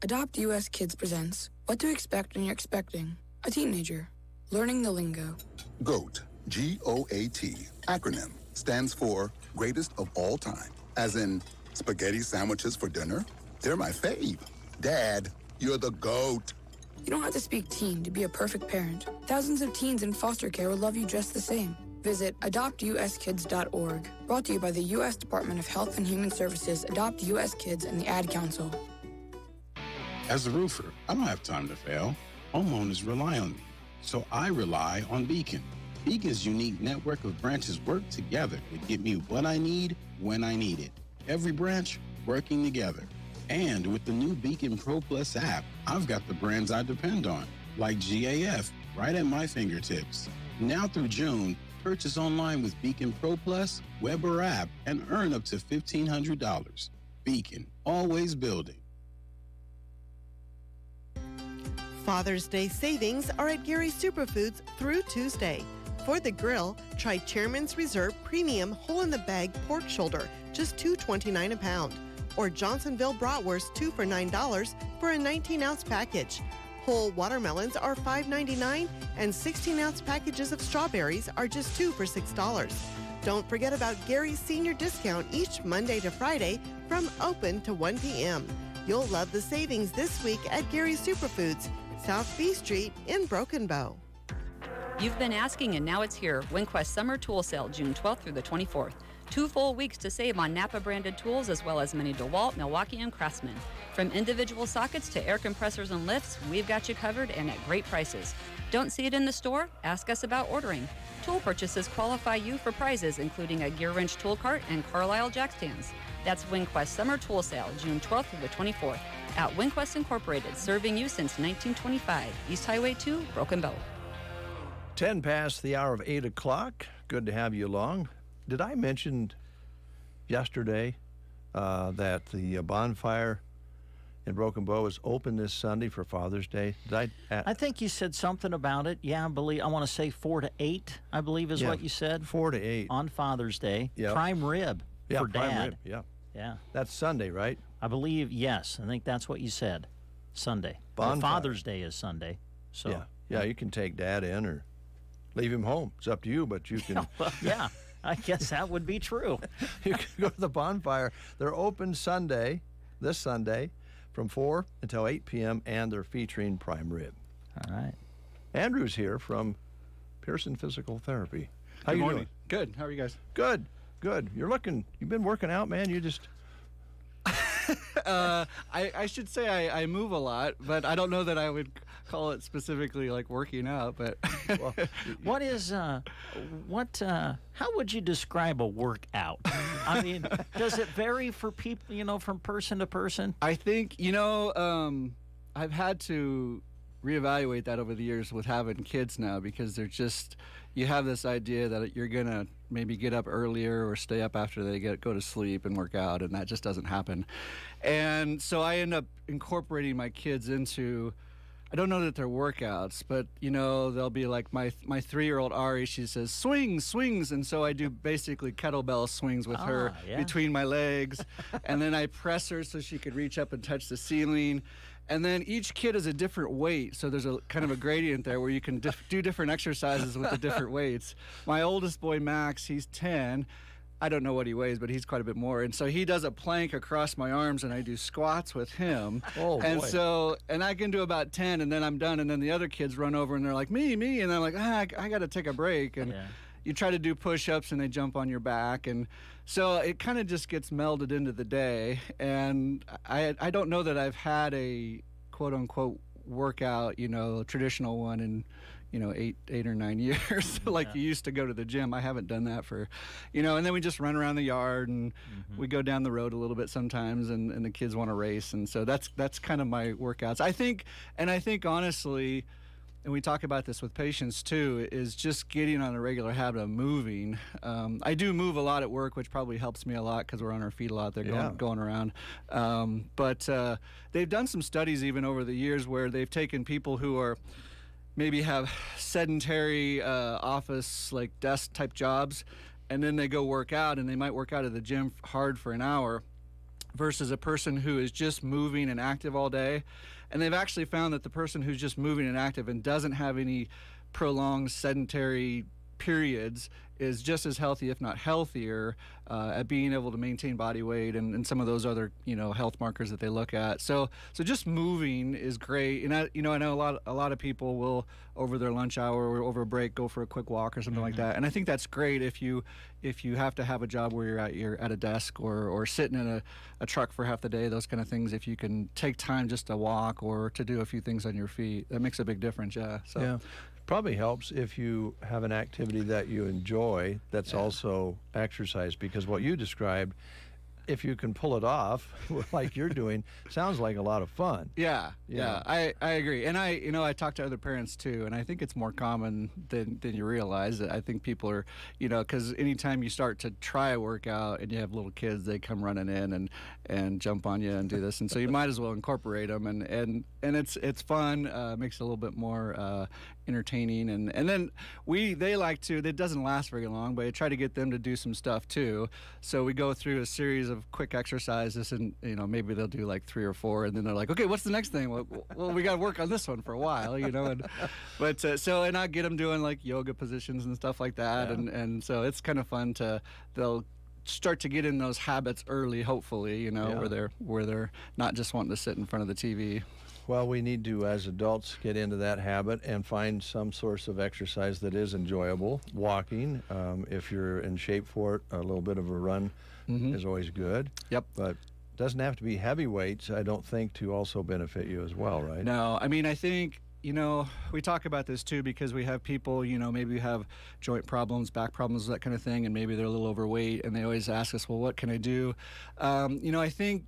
Adopt US Kids presents What to Expect When You're Expecting a Teenager. Learning the lingo. GOAT, G-O-A-T, acronym, stands for Greatest of All Time. As in, spaghetti sandwiches for dinner? They're my fave. Dad, you're the GOAT. You don't have to speak teen to be a perfect parent. Thousands of teens in foster care will love you just the same. Visit adoptuskids.org. Brought to you by the U.S. Department of Health and Human Services, Adopt U.S. Kids, and the Ad Council. As a roofer, I don't have time to fail. Homeowners rely on me, so I rely on Beacon. Beacon's unique network of branches work together to get me what I need when I need it. Every branch working together. And with the new Beacon Pro Plus app, I've got the brands I depend on, like GAF, right at my fingertips. Now through June, purchase online with Beacon Pro Plus, web or app, and earn up to $1,500. Beacon, always building. Father's Day savings are at Gary Superfoods through Tuesday. For the grill, try Chairman's Reserve Premium Hole-in-the-Bag Pork Shoulder, just $2.29 a pound. Or Johnsonville Bratwurst, 2 for $9 for a 19-ounce package. Whole watermelons are $5.99, and 16-ounce packages of strawberries are just 2 for $6. Don't forget about Gary's senior discount each Monday to Friday from open to 1 p.m. You'll love the savings this week at Gary's Superfoods, South B Street in Broken Bow. You've been asking, and now it's here. WinQuest Summer Tool Sale, June 12th through the 24th. 2 full weeks to save on Napa-branded tools, as well as many DeWalt, Milwaukee, and Craftsman. From individual sockets to air compressors and lifts, we've got you covered and at great prices. Don't see it in the store? Ask us about ordering. Tool purchases qualify you for prizes, including a gear wrench tool cart and Carlisle jack stands. That's WinQuest Summer Tool Sale, June 12th through the 24th. At WinQuest Incorporated, serving you since 1925. East Highway 2, Broken Bow. 10 past the hour of 8 o'clock. Good to have you along. Did I mention yesterday that the bonfire in Broken Bow is open this Sunday for Father's Day? Did I think you said something about it. Yeah, I want to say 4 to 8, I believe is what you said. 4 to 8. On Father's Day. Yep. Prime rib for prime Dad. Rib. Yeah. Yeah. That's Sunday, right? I believe, yes. I think that's what you said. Sunday. Bonfire. Father's Day is Sunday. So Yeah, you can take Dad in or leave him home. It's up to you, but you can. Well, yeah, I guess that would be true. You can go to the bonfire. They're open this Sunday, from 4 until 8 p.m., and they're featuring prime rib. All right. Andrew's here from Pearson Physical Therapy. How Good you morning. doing? Good. How are you guys? Good. You've been working out, man. You just... I should say I move a lot, but I don't know that I would call it specifically like working out. But What is how would you describe a workout? I mean, does it vary for people, from person to person? I think I've had to reevaluate that over the years with having kids now, because they're just, you have this idea that you're gonna maybe get up earlier or stay up after they go to sleep and work out, and that just doesn't happen. And so I end up incorporating my kids into, I don't know that they're workouts, but they'll be like my 3-year-old Ari, she says swings, and so I do basically kettlebell swings with her between my legs, and then I press her so she could reach up and touch the ceiling. And then each kid is a different weight, so there's a kind of a gradient there where you can do different exercises with the different weights. My oldest boy, Max, he's 10. I don't know what he weighs, but he's quite a bit more. And so he does a plank across my arms, and I do squats with him. Oh, and boy. so, and I can do about 10, and then I'm done. And then the other kids run over, and they're like, me. And I'm like, I got to take a break. And you try to do push-ups, and they jump on your back. And so it kind of just gets melded into the day. And I don't know that I've had a quote-unquote workout, traditional one in 8 or 9 years. Like you used to go to the gym. I haven't done that for, and then we just run around the yard, and we go down the road a little bit sometimes, and the kids want to race. And so that's kind of my workouts. I think honestly, and we talk about this with patients too, is just getting on a regular habit of moving. I do move a lot at work, which probably helps me a lot because we're on our feet a lot. They're going around. But they've done some studies even over the years where they've taken people who are maybe have sedentary office, like desk type jobs, and then they go work out, and they might work out at the gym hard for an hour, versus a person who is just moving and active all day. And they've actually found that the person who's just moving and active and doesn't have any prolonged sedentary periods is just as healthy, if not healthier, at being able to maintain body weight and some of those other health markers that they look at. So just moving is great. And I know a lot of people will, over their lunch hour or over a break, go for a quick walk or something like that. And I think that's great if you have to have a job where you're at a desk or sitting in a truck for half the day, those kind of things. If you can take time just to walk or to do a few things on your feet, that makes a big difference. So probably helps if you have an activity that you enjoy that's also exercise, because what you described, if you can pull it off like you're doing, sounds like a lot of fun. Yeah. I agree. And I talk to other parents too, and I think it's more common than you realize. I think people are, because anytime you start to try a workout and you have little kids, they come running in and jump on you and do this, and so you might as well incorporate them, and it's fun, makes it a little bit more entertaining, and then they like to, it doesn't last very long, but I try to get them to do some stuff too. So we go through a series of quick exercises, and maybe they'll do like 3 or 4, and then they're like, okay, what's the next thing? Well, we got to work on this one for a while, and I get them doing like yoga positions and stuff like that, and so it's kind of fun they'll start to get in those habits early, hopefully, where they're not just wanting to sit in front of the TV. Well, we need to, as adults, get into that habit and find some source of exercise that is enjoyable. Walking, if you're in shape for it, a little bit of a run is always good. Yep. But doesn't have to be heavy weights, I don't think, to also benefit you as well, right? No, I mean, I think, we talk about this too because we have people, maybe have joint problems, back problems, that kind of thing, and maybe they're a little overweight, and they always ask us, well, what can I do? I think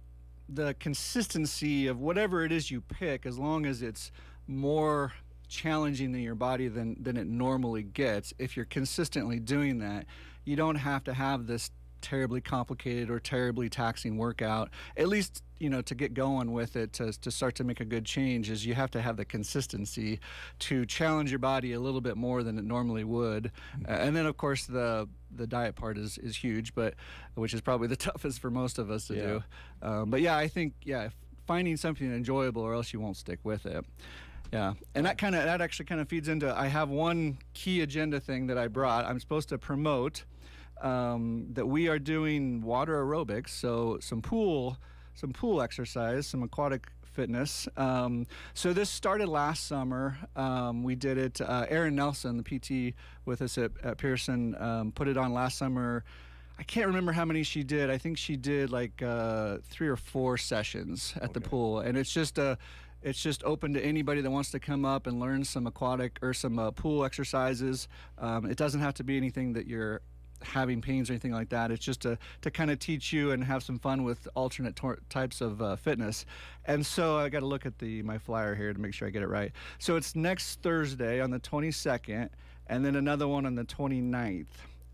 the consistency of whatever it is you pick, as long as it's more challenging in your body than it normally gets, if you're consistently doing that, you don't have to have this terribly complicated or terribly taxing workout. At least, to get going with it, to start to make a good change, is you have to have the consistency to challenge your body a little bit more than it normally would. And then, of course, the diet part is huge, but which is probably the toughest for most of us to do. But I think finding something enjoyable, or else you won't stick with it. Yeah, and that actually kind of feeds into, I have one key agenda thing that I brought. I'm supposed to promote that we are doing water aerobics, so some pool exercise, some aquatic fitness. So this started last summer. We did it. Erin Nelson, the PT with us at Pearson, put it on last summer. I can't remember how many she did. I think she did like 3 or 4 sessions at the pool, and it's just open to anybody that wants to come up and learn some aquatic or some pool exercises. It doesn't have to be anything that you're having pains or anything like that. It's just to kind of teach you and have some fun with alternate types of fitness. And so I got to look at my flyer here to make sure I get it right. So it's next Thursday on the 22nd, and then another one on the 29th.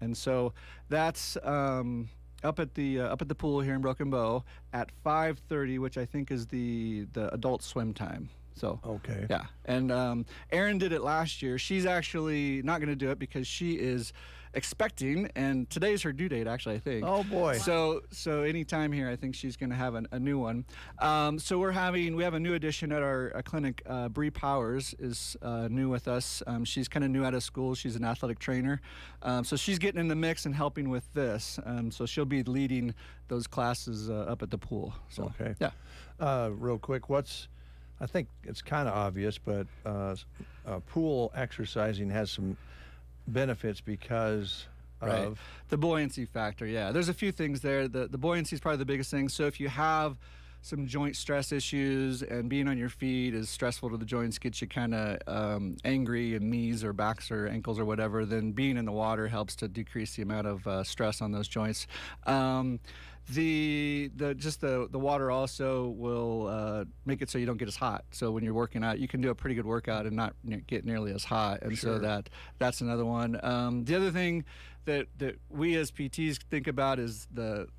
And so that's up at the pool here in Broken Bow at 5:30, which I think is the adult swim time. So okay, yeah. And Erin did it last year. She's actually not going to do it because she is expecting, and today's her due date, actually, I think. Oh boy. So anytime here, I think she's going to have a new one. So we have a new addition at our clinic. Bree Powers is new with us. She's kind of new out of school. She's an athletic trainer. So she's getting in the mix and helping with this. So she'll be leading those classes up at the pool. So okay. Yeah. Real quick, I think it's kind of obvious, but pool exercising has some benefits because of the buoyancy factor. Yeah, there's a few things there. The buoyancy is probably the biggest thing. So if you have some joint stress issues and being on your feet is stressful to the joints, gets you kind of angry in knees or backs or ankles or whatever, then being in the water helps to decrease the amount of stress on those joints. The water also will make it so you don't get as hot. So when you're working out, you can do a pretty good workout and not get nearly as hot. And Sure. so that's another one. The other thing that we as PTs think about is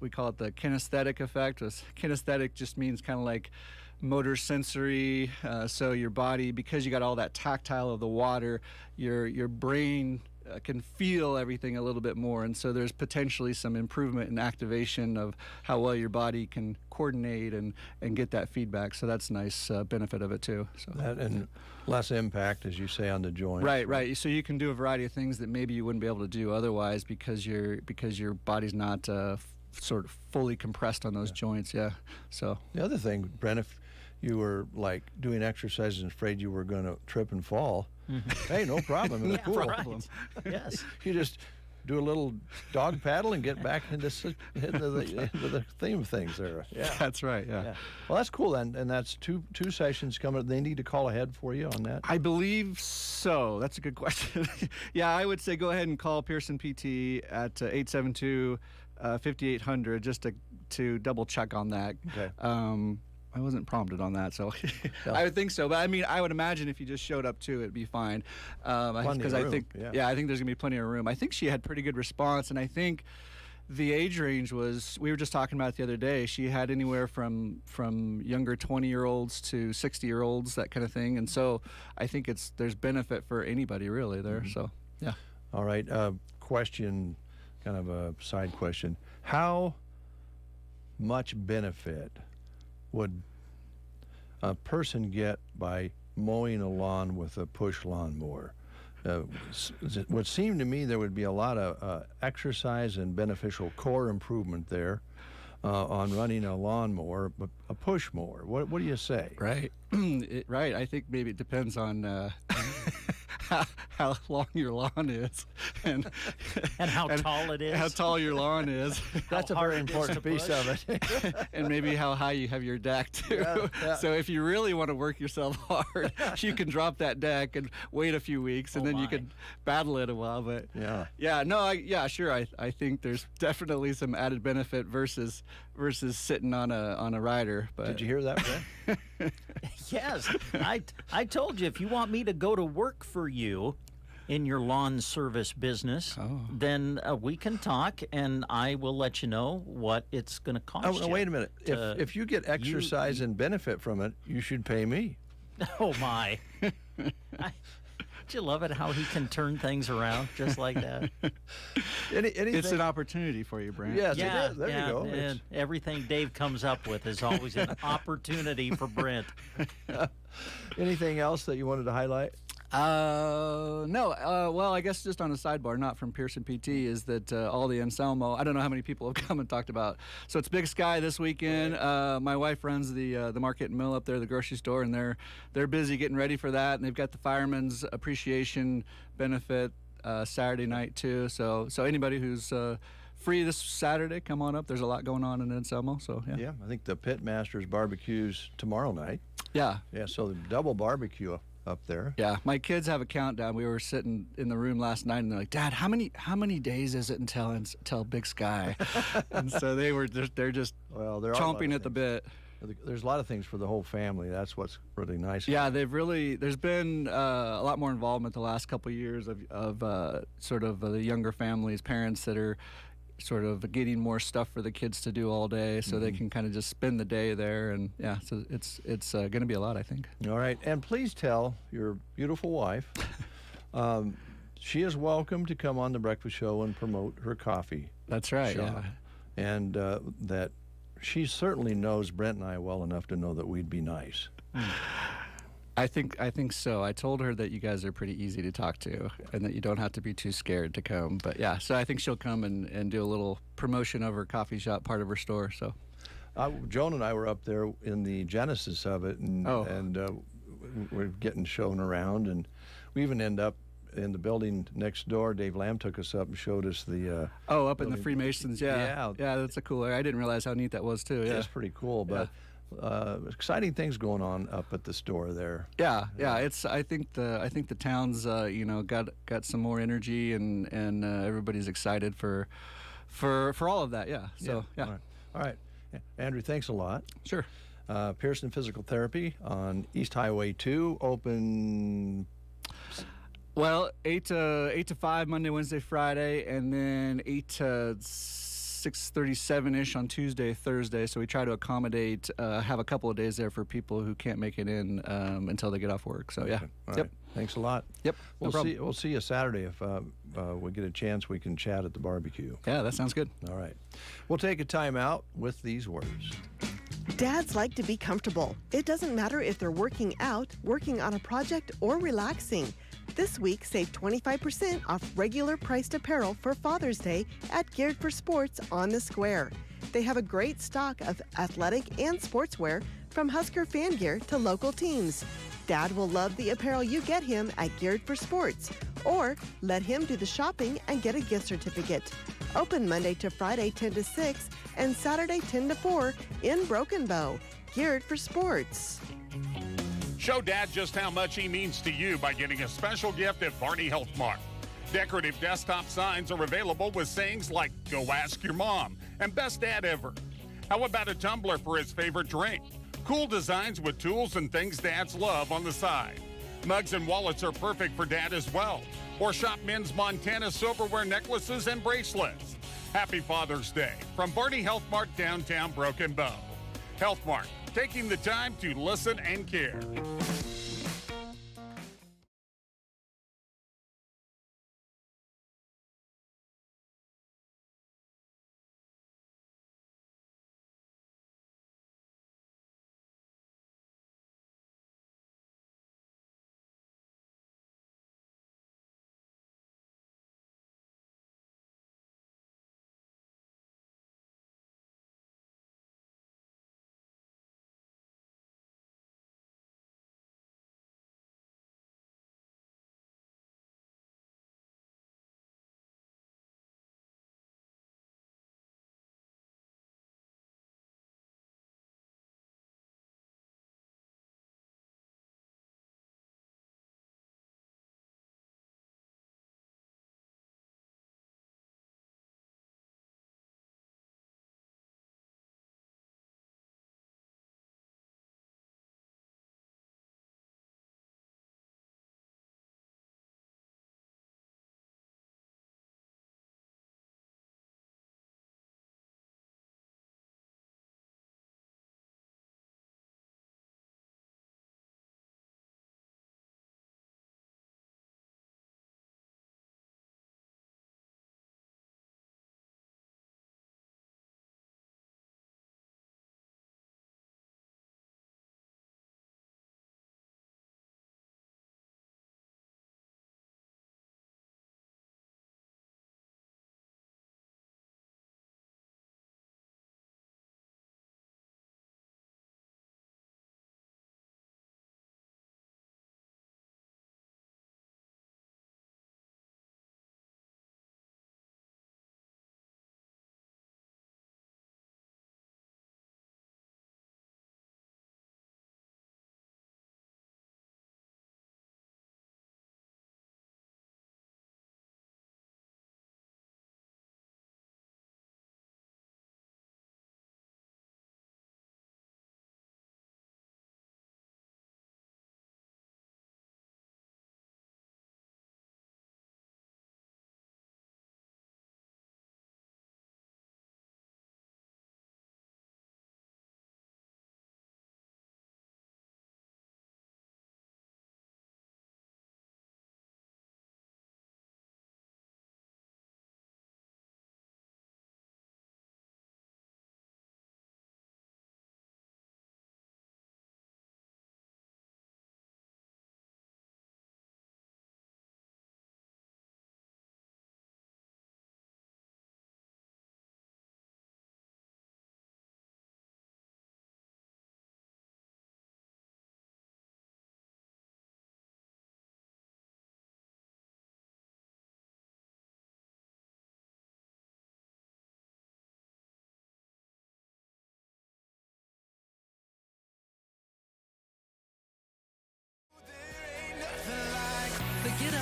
we call it the kinesthetic effect. Kinesthetic just means kind of like motor sensory. So your body, because you got all that tactile of the water, your brain can feel everything a little bit more, and so there's potentially some improvement in activation of how well your body can coordinate and get that feedback. So that's a nice benefit of it too. So that, and less impact, as you say, on the joints. Right. So you can do a variety of things that maybe you wouldn't be able to do otherwise because your body's not sort of fully compressed on those joints. Yeah. So the other thing, Brent, if you were like doing exercises and afraid you were going to trip and fall, hey, no problem in the pool. Right. Yes. You just do a little dog paddle and get back into the theme of things there. Yeah, that's right. Yeah. Well, that's cool. And that's two sessions coming. They need to call ahead for you on that. I believe so. That's a good question. Yeah, I would say go ahead and call Pearson PT at 872-5800 just to double check on that. Okay. I wasn't prompted on that, so I would think so. But I mean, I would imagine if you just showed up too, it'd be fine. Because I think, I think there's gonna be plenty of room. I think she had pretty good response, and I think the age range was, we were just talking about it the other day. She had anywhere from younger 20-year-olds to 60-year-olds, that kind of thing. And so I think there's benefit for anybody really there. Mm-hmm. So yeah. All right. Question, kind of a side question. How much benefit would a person get by mowing a lawn with a push lawnmower? It would seem to me there would be a lot of exercise and beneficial core improvement there on running a lawnmower, but a push mower. What do you say? Right. Right. I think maybe it depends on how long your lawn is and how tall it is. How tall your lawn is. That's a very important piece of it. And maybe how high you have your deck too. Yeah. So if you really want to work yourself hard, you can drop that deck and wait a few weeks, and then you can battle it a while. But sure. I think there's definitely some added benefit versus sitting on a rider. But did you hear that, Brent? Yes, I told you, if you want me to go to work for you in your lawn service business, then we can talk, and I will let you know what it's going to cost you. Wait a minute. If you get exercise and benefit from it, you should pay me. Oh, my. Don't you love it how he can turn things around just like that? It's an opportunity for you, Brent. Yes, it is. There you go. And everything Dave comes up with is always an opportunity for Brent. Anything else that you wanted to highlight? No. Well, I guess just on a sidebar, not from Pearson PT, is that all the Anselmo, I don't know how many people have come and talked about. So it's Big Sky this weekend. My wife runs the Market and Mill up there, the grocery store, and they're busy getting ready for that. And they've got the Fireman's Appreciation Benefit Saturday night too. So anybody who's free this Saturday, come on up. There's a lot going on in Anselmo. So yeah. Yeah, I think the Pit Masters barbecues tomorrow night. Yeah. Yeah. So the double barbecue up there. Yeah, my kids have a countdown. We were sitting in the room last night, and they're like, "Dad, how many days is it until Big Sky?" And so they're just chomping at the bit. There's a lot of things for the whole family. That's what's really nice. Yeah, there's been a lot more involvement the last couple of years of sort of the younger families, parents that are sort of getting more stuff for the kids to do all day, so they can kind of just spend the day there. And yeah, so it's going to be a lot, I think. All right, and please tell your beautiful wife she is welcome to come on the Breakfast Show and promote her coffee. That's right. shop. Yeah. And that she certainly knows Brent and I well enough to know that we'd be nice. I think so. I told her that you guys are pretty easy to talk to and that you don't have to be too scared to come. But yeah, so I think she'll come and do a little promotion of her coffee shop, part of her store. So Joan and I were up there in the genesis of it, and we're getting shown around, and we even end up in the building next door. Dave Lamb took us up and showed us the up in the Freemasons. Yeah, that's a cool area. I didn't realize how neat that was too. Yeah, it's pretty cool. But exciting things going on up at the store there. Yeah. It's I think the town's got some more energy, and everybody's excited for all of that. Yeah. So yeah. All right. Andrew, thanks a lot. Sure. Pearson Physical Therapy on East Highway 2, open. Well, 8 to 5 Monday, Wednesday, Friday, and then 8 to 6:37-ish on Tuesday, Thursday. So we try to accommodate, have a couple of days there for people who can't make it in until they get off work. So yeah. All right. Thanks a lot. Yep. We'll see you Saturday if we get a chance. We can chat at the barbecue. Yeah, that sounds good. All right. We'll take a time out with these words. Dads like to be comfortable. It doesn't matter if they're working out, working on a project, or relaxing. This week, save 25% off regular priced apparel for Father's Day at Geared for Sports on the Square. They have a great stock of athletic and sportswear, from Husker fan gear to local teams. Dad will love the apparel you get him at Geared for Sports, or let him do the shopping and get a gift certificate. Open Monday to Friday 10 to 6 and Saturday 10 to 4 in Broken Bow. Geared for Sports. Show Dad just how much he means to you by getting a special gift at Barney Health Mart. Decorative desktop signs are available with sayings like, "Go ask your mom," and "Best Dad ever." How about a tumbler for his favorite drink? Cool designs with tools and things dads love on the side. Mugs and wallets are perfect for Dad as well. Or shop men's Montana silverware necklaces and bracelets. Happy Father's Day from Barney Health Mart, downtown Broken Bow. Health Mart, taking the time to listen and care.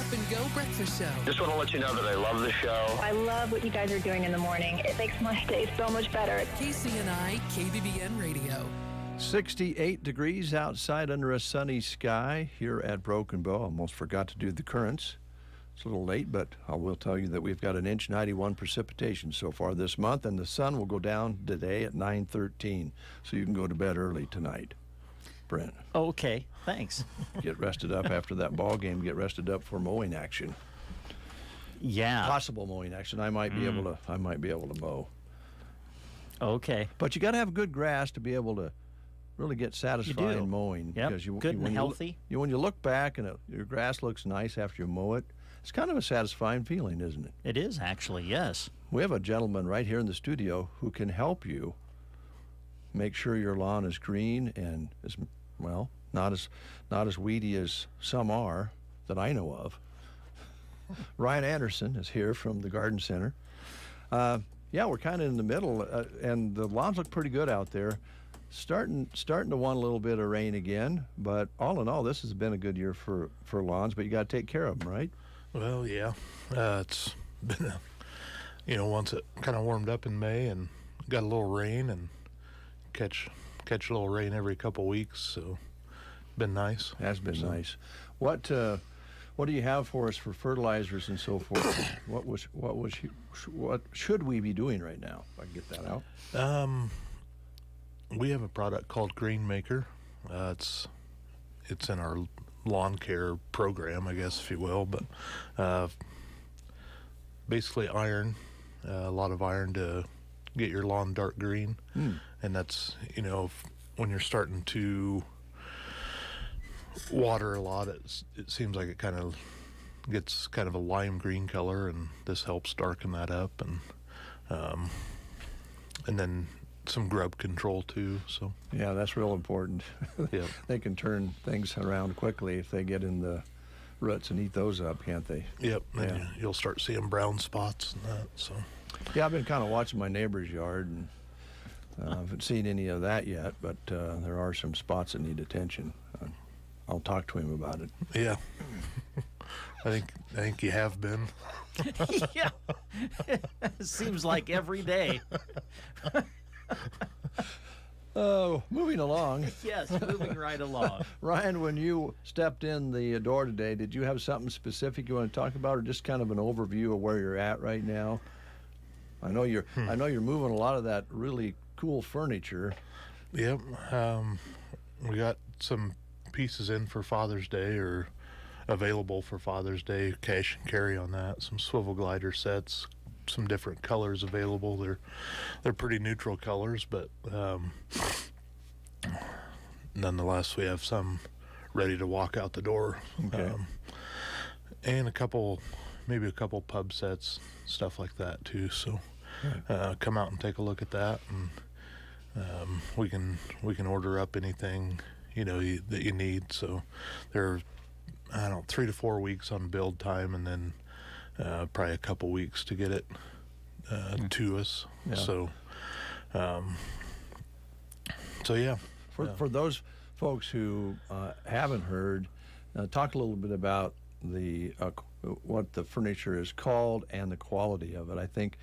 Up and Go breakfast show. Just want to let you know that I love the show. I love what you guys are doing in the morning. It makes my day so much better. KCNI, KBBN Radio. 68 degrees outside under a sunny sky here at Broken Bow. Almost forgot to do the currents. It's a little late, but I will tell you that we've got an inch 91 precipitation so far this month, and the sun will go down today at 9:13, so you can go to bed early tonight. Brent. Okay, thanks. Get rested up after that ball game. Get rested up for mowing action. Yeah. Possible mowing action. I might be able to mow. Okay. But you got to have good grass to be able to really get satisfying mowing. Yep. Because Good and healthy. When you look back and your grass looks nice after you mow it, it's kind of a satisfying feeling, isn't it? It is actually, yes. We have a gentleman right here in the studio who can help you make sure your lawn is green and is, well, not as weedy as some are that I know of. Ryan Anderson is here from the Garden Center. Yeah, we're kind of in the middle, and the lawns look pretty good out there. Starting to want a little bit of rain again, but all in all, this has been a good year for lawns. But you got to take care of them, right? Well, yeah, it's been, once it kind of warmed up in May and got a little rain and catch a little rain every couple weeks, so been nice. Has been nice. What do you have for us for fertilizers and so forth? What should we be doing right now? If I can get that out. We have a product called Green Maker. It's in our lawn care program, I guess, if you will, but basically iron, a lot of iron to get your lawn dark green. And that's, when you're starting to water a lot, it seems like it kind of gets kind of a lime green color, and this helps darken that up, and then some grub control too. So yeah, that's real important. Yeah. They can turn things around quickly if they get in the roots and eat those up, can't they? Yep. And you'll start seeing brown spots and that. So yeah, I've been kind of watching my neighbor's yard, and I haven't seen any of that yet, but there are some spots that need attention. I'll talk to him about it. Yeah. I think you have been. Yeah. Seems like every day. Oh, moving along. Yes, moving right along. Ryan, when you stepped in the door today, did you have something specific you want to talk about, or just kind of an overview of where you're at right now? I know you're moving a lot of that really cool furniture. Yep. We got some pieces in for Father's Day, or available for Father's Day, cash and carry on that. Some swivel glider sets, some different colors available. They're pretty neutral colors, but nonetheless, we have some ready to walk out the door. Okay. And maybe a couple pub sets, stuff like that too. So come out and take a look at that, and we can order up anything that you need. So they're 3 to 4 weeks on build time, and then probably a couple weeks to get it to us. Yeah. So yeah. For those folks who haven't heard, talk a little bit about what the furniture is called and the quality of it. I think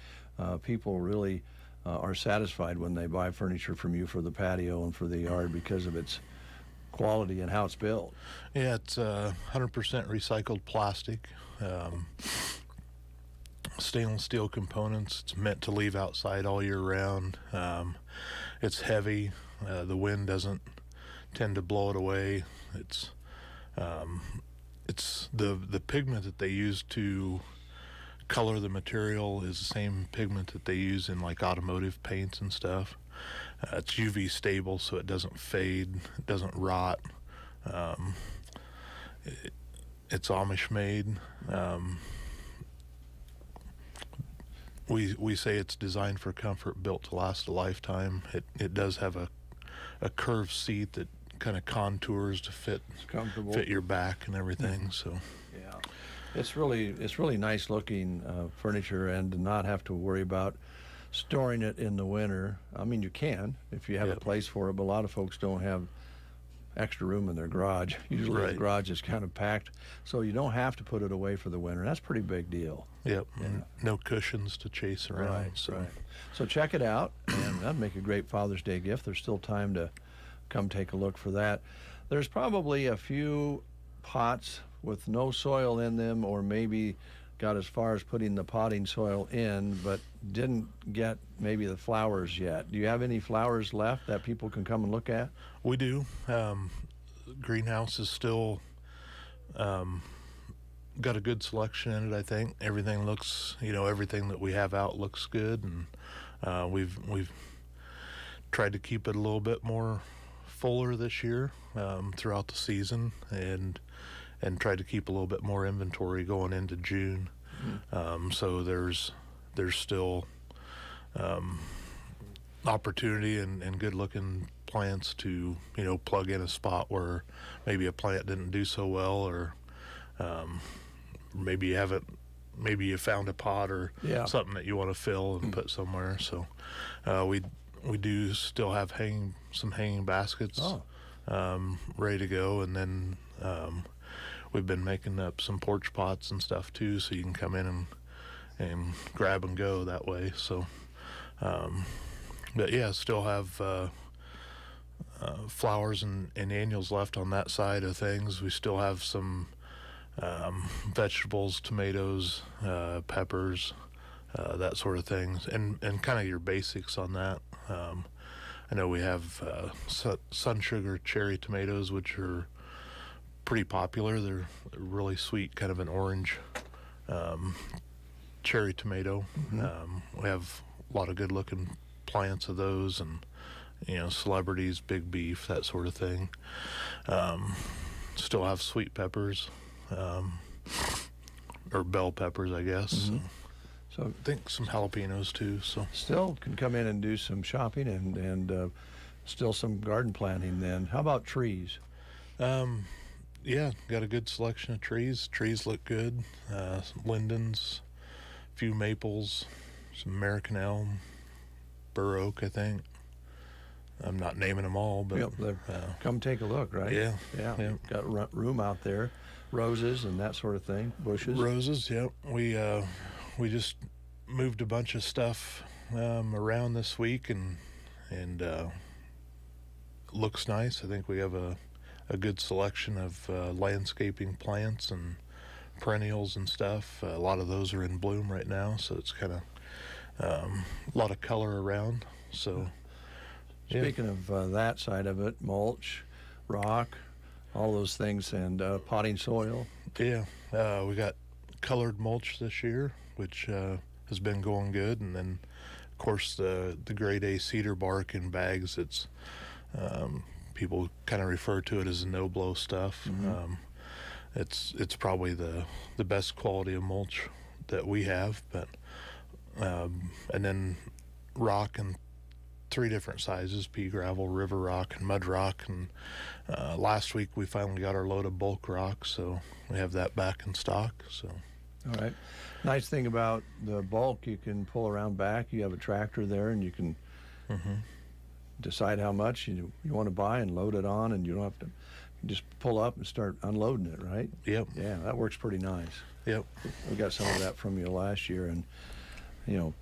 people really are satisfied when they buy furniture from you for the patio and for the yard because of its quality and how it's built. Yeah, it's 100% recycled plastic, stainless steel components. It's meant to leave outside all year round. It's heavy. The wind doesn't tend to blow it away. It's the pigment that they use to color the material is the same pigment that they use in like automotive paints and stuff. It's UV stable, so it doesn't fade, it doesn't rot. It's Amish made. We say it's designed for comfort, built to last a lifetime. It does have a curved seat that kind of contours to fit your back and everything. So yeah, it's really nice looking furniture, and to not have to worry about storing it in the winter. I mean, you can if you have a place for it, but a lot of folks don't have extra room in their garage. Usually the garage is kind of packed, so you don't have to put it away for the winter. That's a pretty big deal. Yep. And no cushions to chase around. So check it out, and that'd make a great Father's Day gift. There's still time to come take a look for that. There's probably a few pots with no soil in them, or maybe got as far as putting the potting soil in, but didn't get maybe the flowers yet. Do you have any flowers left that people can come and look at? We do. Greenhouse is still got a good selection in it, I think. Everything looks, everything that we have out looks good, and we've tried to keep it a little bit more fuller this year throughout the season, and tried to keep a little bit more inventory going into June. So there's still opportunity and good looking plants to plug in a spot where maybe a plant didn't do so well, or maybe you found a pot or something that you want to fill and put somewhere. So we do still have some hanging baskets ready to go, and then we've been making up some porch pots and stuff too, so you can come in and grab and go that way. So but yeah, still have flowers and annuals left on that side of things. We still have some vegetables, tomatoes, peppers, that sort of things, and kind of your basics on that. I know we have sun sugar cherry tomatoes, which are pretty popular. They're really sweet, kind of an orange cherry tomato. We have a lot of good looking plants of those, and celebrities, big beef, that sort of thing. Still have sweet peppers, or bell peppers, I guess. So I think some jalapenos too. So still can come in and do some shopping and still some garden planting then. How about trees? Yeah, got a good selection of trees. Trees look good. Lindens, a few maples, some American elm, bur oak, I think. I'm not naming them all, but come take a look, right? Yeah. Got room out there. Roses and that sort of thing. Bushes. Roses, yep. We just moved a bunch of stuff around this week, and looks nice. I think we have a good selection of landscaping plants and perennials and stuff. A lot of those are in bloom right now, so it's kind of a lot of color around. So speaking of that side of it, mulch, rock, all those things, and potting soil. Yeah, we got colored mulch this year, which has been going good, and then of course the grade A cedar bark in bags. It's people kind of refer to it as no-blow stuff. It's probably the best quality of mulch that we have, but and then rock in 3 different sizes: pea gravel, river rock, and mud rock. And last week we finally got our load of bulk rock, so we have that back in stock. So all right. Nice thing about the bulk, you can pull around back. You have a tractor there, and you can decide how much you want to buy and load it on, and you don't have to just pull up and start unloading it, right? Yep. Yeah, that works pretty nice. Yep. We got some of that from you last year, and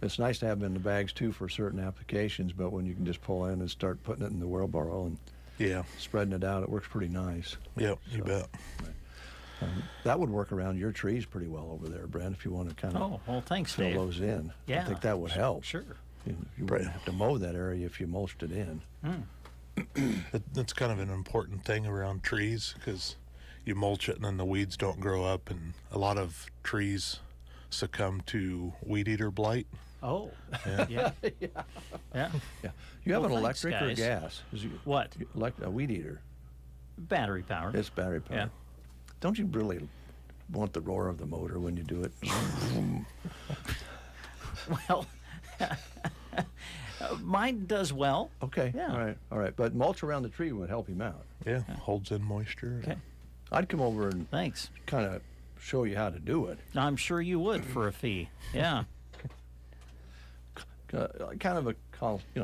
it's nice to have them in the bags too for certain applications, but when you can just pull in and start putting it in the wheelbarrow and spreading it out, it works pretty nice. Yep, you bet. That would work around your trees pretty well over there, Brent, if you want to kind of thanks, fill Dave. those in. Yeah. I think that would help. Sure. You wouldn't have to mow that area if you mulched it in. That's kind of an important thing around trees, because you mulch it and then the weeds don't grow up, and a lot of trees succumb to weed eater blight. Oh, yeah. You have an electric or guys. gas? What? A weed eater. Battery powered. It's battery powered. Yeah. Don't you really want the roar of the motor when you do it? Well, mine does well. Okay. Yeah. All right. But mulch around the tree would help him out. Yeah. Holds in moisture. Okay. I'd come over and thanks. Kind of show you how to do it. I'm sure you would for a fee. Yeah. Kind of a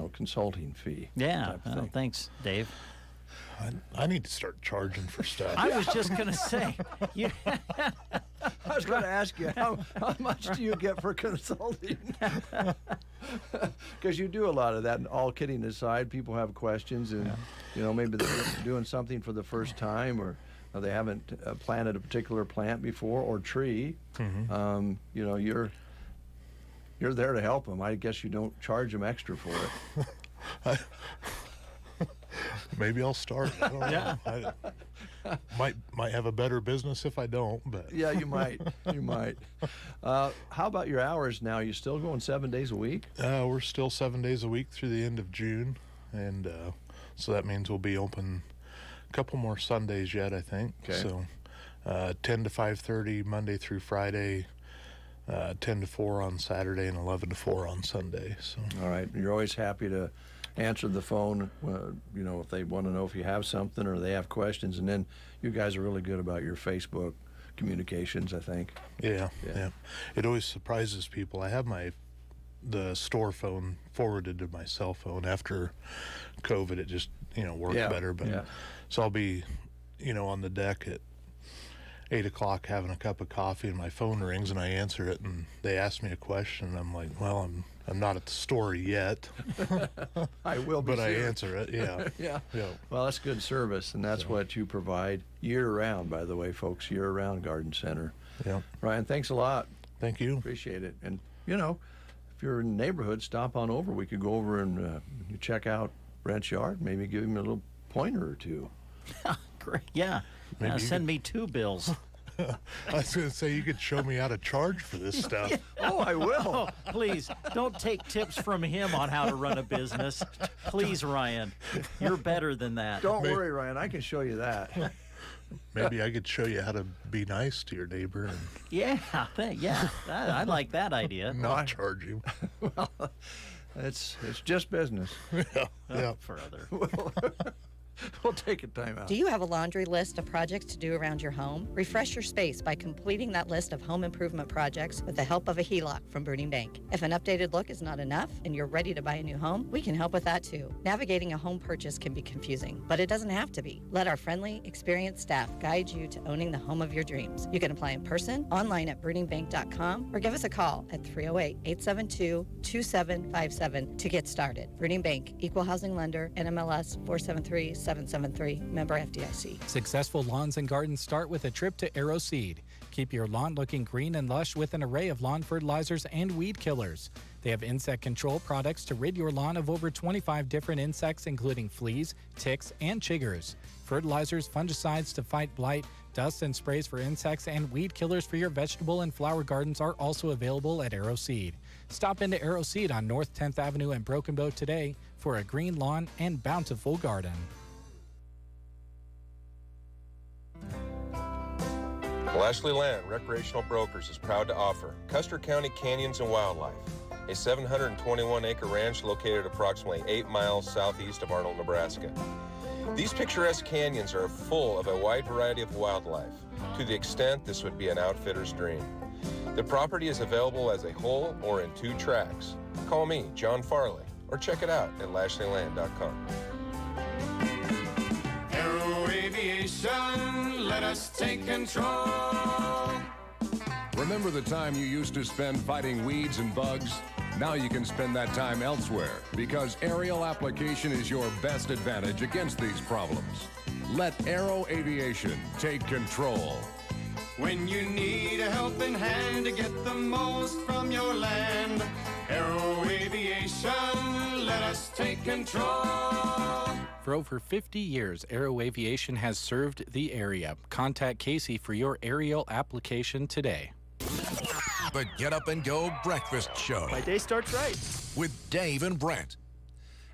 consulting fee. Yeah. Thanks, Dave. I need to start charging for stuff. I was just going to say. I was going to ask you, how much do you get for consulting? Because you do a lot of that, and all kidding aside, people have questions, and maybe they're doing something for the first time, or they haven't planted a particular plant before or tree. Mm-hmm. You're there to help them. I guess you don't charge them extra for it. Maybe I'll start. I don't know. I might have a better business if I don't. But yeah, you might. You might. How about your hours now? You still going 7 days a week? We're still 7 days a week through the end of June, and so that means we'll be open a couple more Sundays yet, I think. Okay. So 10 to 5:30 Monday through Friday, 10 to 4 on Saturday, and 11 to 4 on Sunday. So. All right. You're always happy to answer the phone, if they want to know if you have something or they have questions. And then you guys are really good about your Facebook communications, I think. Yeah. It always surprises people. I have the store phone forwarded to my cell phone. After COVID, it just, worked better. But so I'll be, on the deck at 8 o'clock having a cup of coffee, and my phone rings and I answer it, and they ask me a question, and I'm like, well, I'm not at the store yet. I will be but soon. I answer it. Yeah. Well, that's good service, and that's what you provide year-round, by the way, folks. Year-round Garden Center. Yeah. Ryan, thanks a lot. Thank you. Appreciate it. And if you're in the neighborhood, stop on over. We could go over and check out Brent's yard. Maybe give him a little pointer or two. Great. Yeah. Send me 2 bills. I was going to say, you could show me how to charge for this stuff. Oh, I will. Oh, please, don't take tips from him on how to run a business. Please, Ryan. You're better than that. Don't worry, Ryan. I can show you that. Maybe I could show you how to be nice to your neighbor. And yeah. I like that idea. Not charge him. Well, it's just business. Yeah. For other. We'll take a time out. Do you have a laundry list of projects to do around your home? Refresh your space by completing that list of home improvement projects with the help of a HELOC from Burning Bank. If an updated look is not enough and you're ready to buy a new home, we can help with that too. Navigating a home purchase can be confusing, but it doesn't have to be. Let our friendly, experienced staff guide you to owning the home of your dreams. You can apply in person, online at burningbank.com, or give us a call at 308-872-2757 to get started. Burning Bank, Equal Housing Lender, NMLS 473773, member FDIC. Successful lawns and gardens start with a trip to Arrow Seed. Keep your lawn looking green and lush with an array of lawn fertilizers and weed killers. They have insect control products to rid your lawn of over 25 different insects, including fleas, ticks, and chiggers. Fertilizers, fungicides to fight blight, dust and sprays for insects, and weed killers for your vegetable and flower gardens are also available at Arrow Seed. Stop into Arrow Seed on North 10th Avenue in Broken Bow today for a green lawn and bountiful garden. Lashley Land Recreational Brokers is proud to offer Custer County Canyons and Wildlife, a 721-acre ranch located approximately 8 miles southeast of Arnold, Nebraska. These picturesque canyons are full of a wide variety of wildlife, to the extent this would be an outfitter's dream. The property is available as a whole or in 2 tracks. Call me, John Farley, or check it out at lashleyland.com. Aero Aviation, let us take control. Remember the time you used to spend fighting weeds and bugs? Now you can spend that time elsewhere because aerial application is your best advantage against these problems. Let Aero Aviation take control. When you need a helping hand to get the most from your land, Aero Aviation, let us take control. For over 50 years, Aero Aviation has served the area. Contact Casey for your aerial application today. The Get Up and Go Breakfast Show. My day starts right. With Dave and Brent.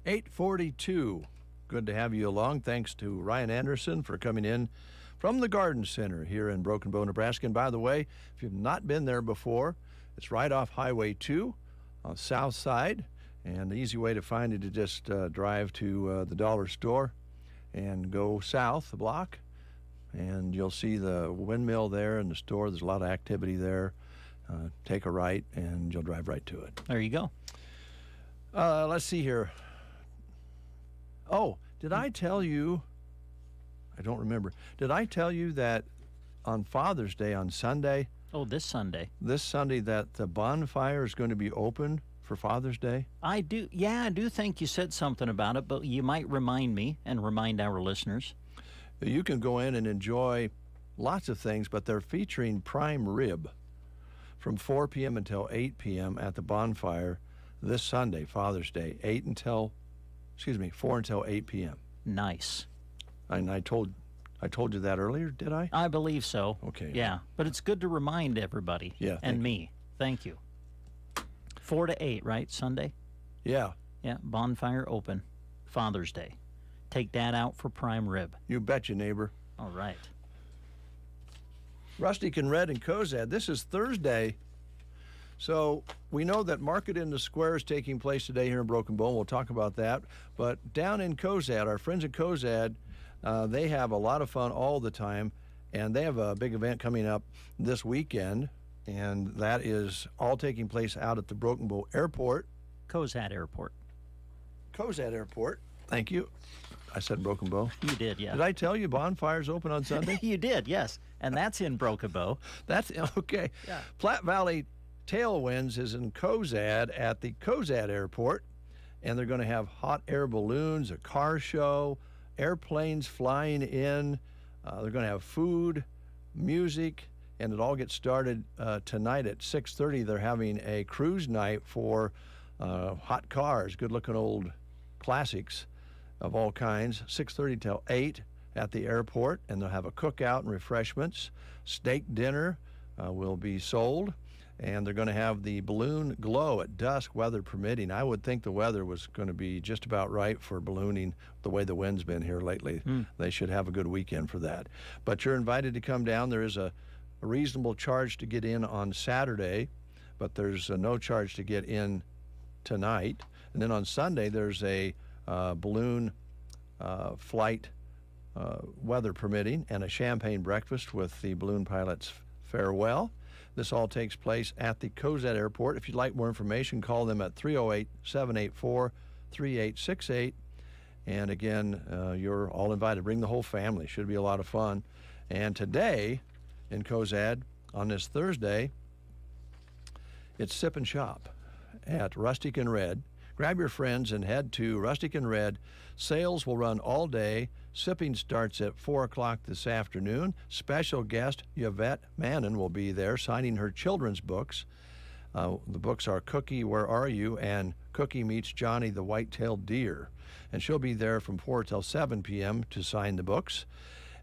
8:42. Good to have you along. Thanks to Ryan Anderson for coming in from the Garden Center here in Broken Bow, Nebraska. And by the way, if you've not been there before, it's right off Highway 2 on the south side. And the easy way to find it is just drive to the dollar store and go south a block. And you'll see the windmill there and the store. There's a lot of activity there. Take a right, and you'll drive right to it. There you go. Let's see here. Oh, did I tell you I don't remember. Did I tell you that on Father's Day on Sunday? Oh, this Sunday. This Sunday that the bonfire is going to be open for Father's Day? I do think you said something about it, but you might remind me and remind our listeners. You can go in and enjoy lots of things, but they're featuring prime rib from 4 p.m. until 8 p.m. at the bonfire this Sunday, Father's Day, 4 until 8 p.m. Nice. And I told you that earlier, did I? I believe so. Okay. Yeah, but it's good to remind everybody. Yeah. And me. Thank you. 4 to 8, right? Sunday? Yeah. Yeah, bonfire open. Father's Day. Take Dad out for prime rib. You betcha, neighbor. All right. Rustic and Red and Cozad. This is Thursday. So we know that Market in the Square is taking place today here in Broken Bow. We'll talk about that. But down in Cozad, our friends at Cozad, they have a lot of fun all the time. And they have a big event coming up this weekend. And that is all taking place out at the Broken Bow Airport. Cozad Airport. Cozad Airport. Thank you. I said Broken Bow. You did, yeah. Did I tell you bonfires open on Sunday? You did, yes. And that's in Broken Bow. That's okay. Yeah. Platte Valley Tailwinds is in Cozad at the Cozad Airport, and they're going to have hot air balloons, a car show, airplanes flying in. They're going to have food, music, and it all gets started tonight at 6:30. They're having a cruise night for hot cars, good-looking old classics of all kinds, 6:30 till 8 at the airport, and they'll have a cookout and refreshments. Steak dinner will be sold, and they're going to have the balloon glow at dusk, weather permitting. I would think the weather was going to be just about right for ballooning the way the wind's been here lately. They should have a good weekend for that. But you're invited to come down. There is a reasonable charge to get in on Saturday, but there's no charge to get in tonight. And then on Sunday, there's a balloon flight, weather permitting, and a champagne breakfast with the balloon pilot's farewell. This all takes place at the Cozad Airport. If you'd like more information, call them at 308-784-3868. And again, you're all invited. Bring the whole family. Should be a lot of fun. And today in Cozad, on this Thursday, it's Sip and Shop at Rustic and Red. Grab your friends and head to Rustic and Red. Sales will run all day. Sipping starts at 4 o'clock this afternoon. Special guest Yvette Mannon will be there signing her children's books. The books are Cookie, Where Are You? And Cookie Meets Johnny the White-Tailed Deer. And she'll be there from 4 till 7 p.m. to sign the books.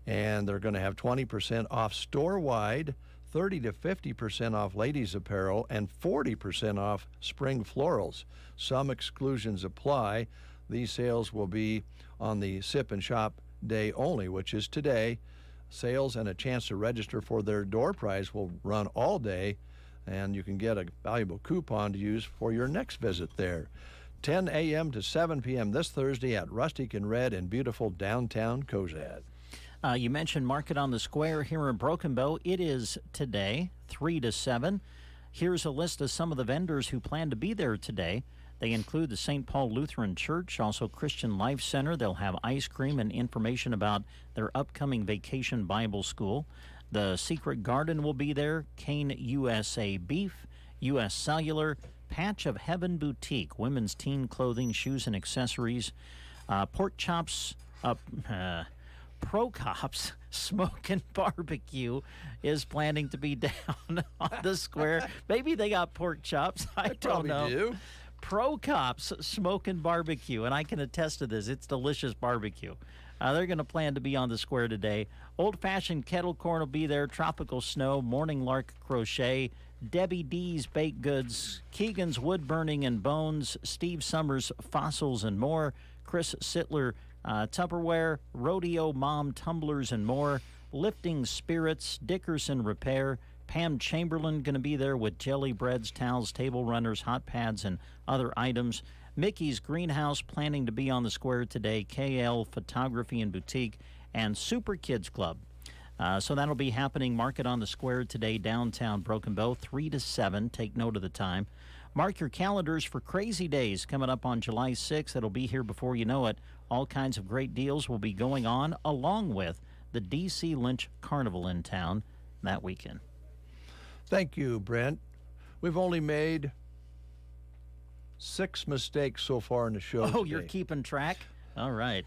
And they're going to have 20% off store-wide, 30 to 50% off ladies' apparel, and 40% off spring florals. Some exclusions apply. These sales will be on the Sip and Shop day only, which is today. Sales and a chance to register for their door prize will run all day, and you can get a valuable coupon to use for your next visit there. 10 a.m. to 7 p.m. this Thursday at Rustic and Red in beautiful downtown Cozad. You mentioned Market on the Square here in Broken Bow. It is today, 3 to 7. Here's a list of some of the vendors who plan to be there today. They include the St. Paul Lutheran Church, also Christian Life Center. They'll have ice cream and information about their upcoming Vacation Bible School. The Secret Garden will be there, Kane USA Beef, U.S. Cellular, Patch of Heaven Boutique, women's teen clothing, shoes, and accessories. Pork Chops, Pro Cops Smoking Barbecue is planning to be down on the square. Maybe they got pork chops. I don't know. Do. Pro Cops Smoking Barbecue, and I can attest to this. It's delicious barbecue. They're going to plan to be on the square today. Old-fashioned kettle corn will be there. Tropical Snow, Morning Lark Crochet, Debbie D's Baked Goods, Keegan's Wood Burning and Bones, Steve Summers Fossils and more, Chris Sittler Tupperware, Rodeo Mom Tumblers and more, Lifting Spirits, Dickerson Repair, Pam Chamberlain going to be there with jelly breads, towels, table runners, hot pads, and other items. Mickey's Greenhouse planning to be on the square today, KL Photography and Boutique, and Super Kids Club. So that'll be happening, Market on the Square today, downtown Broken Bow, 3 to 7. Take note of the time. Mark your calendars for Crazy Days coming up on July 6th. It'll be here before you know it. All kinds of great deals will be going on, along with the D.C. Lynch Carnival in town that weekend. Thank you, Brent. We've only made 6 mistakes so far in the show. Oh, today. you're keeping track? All right.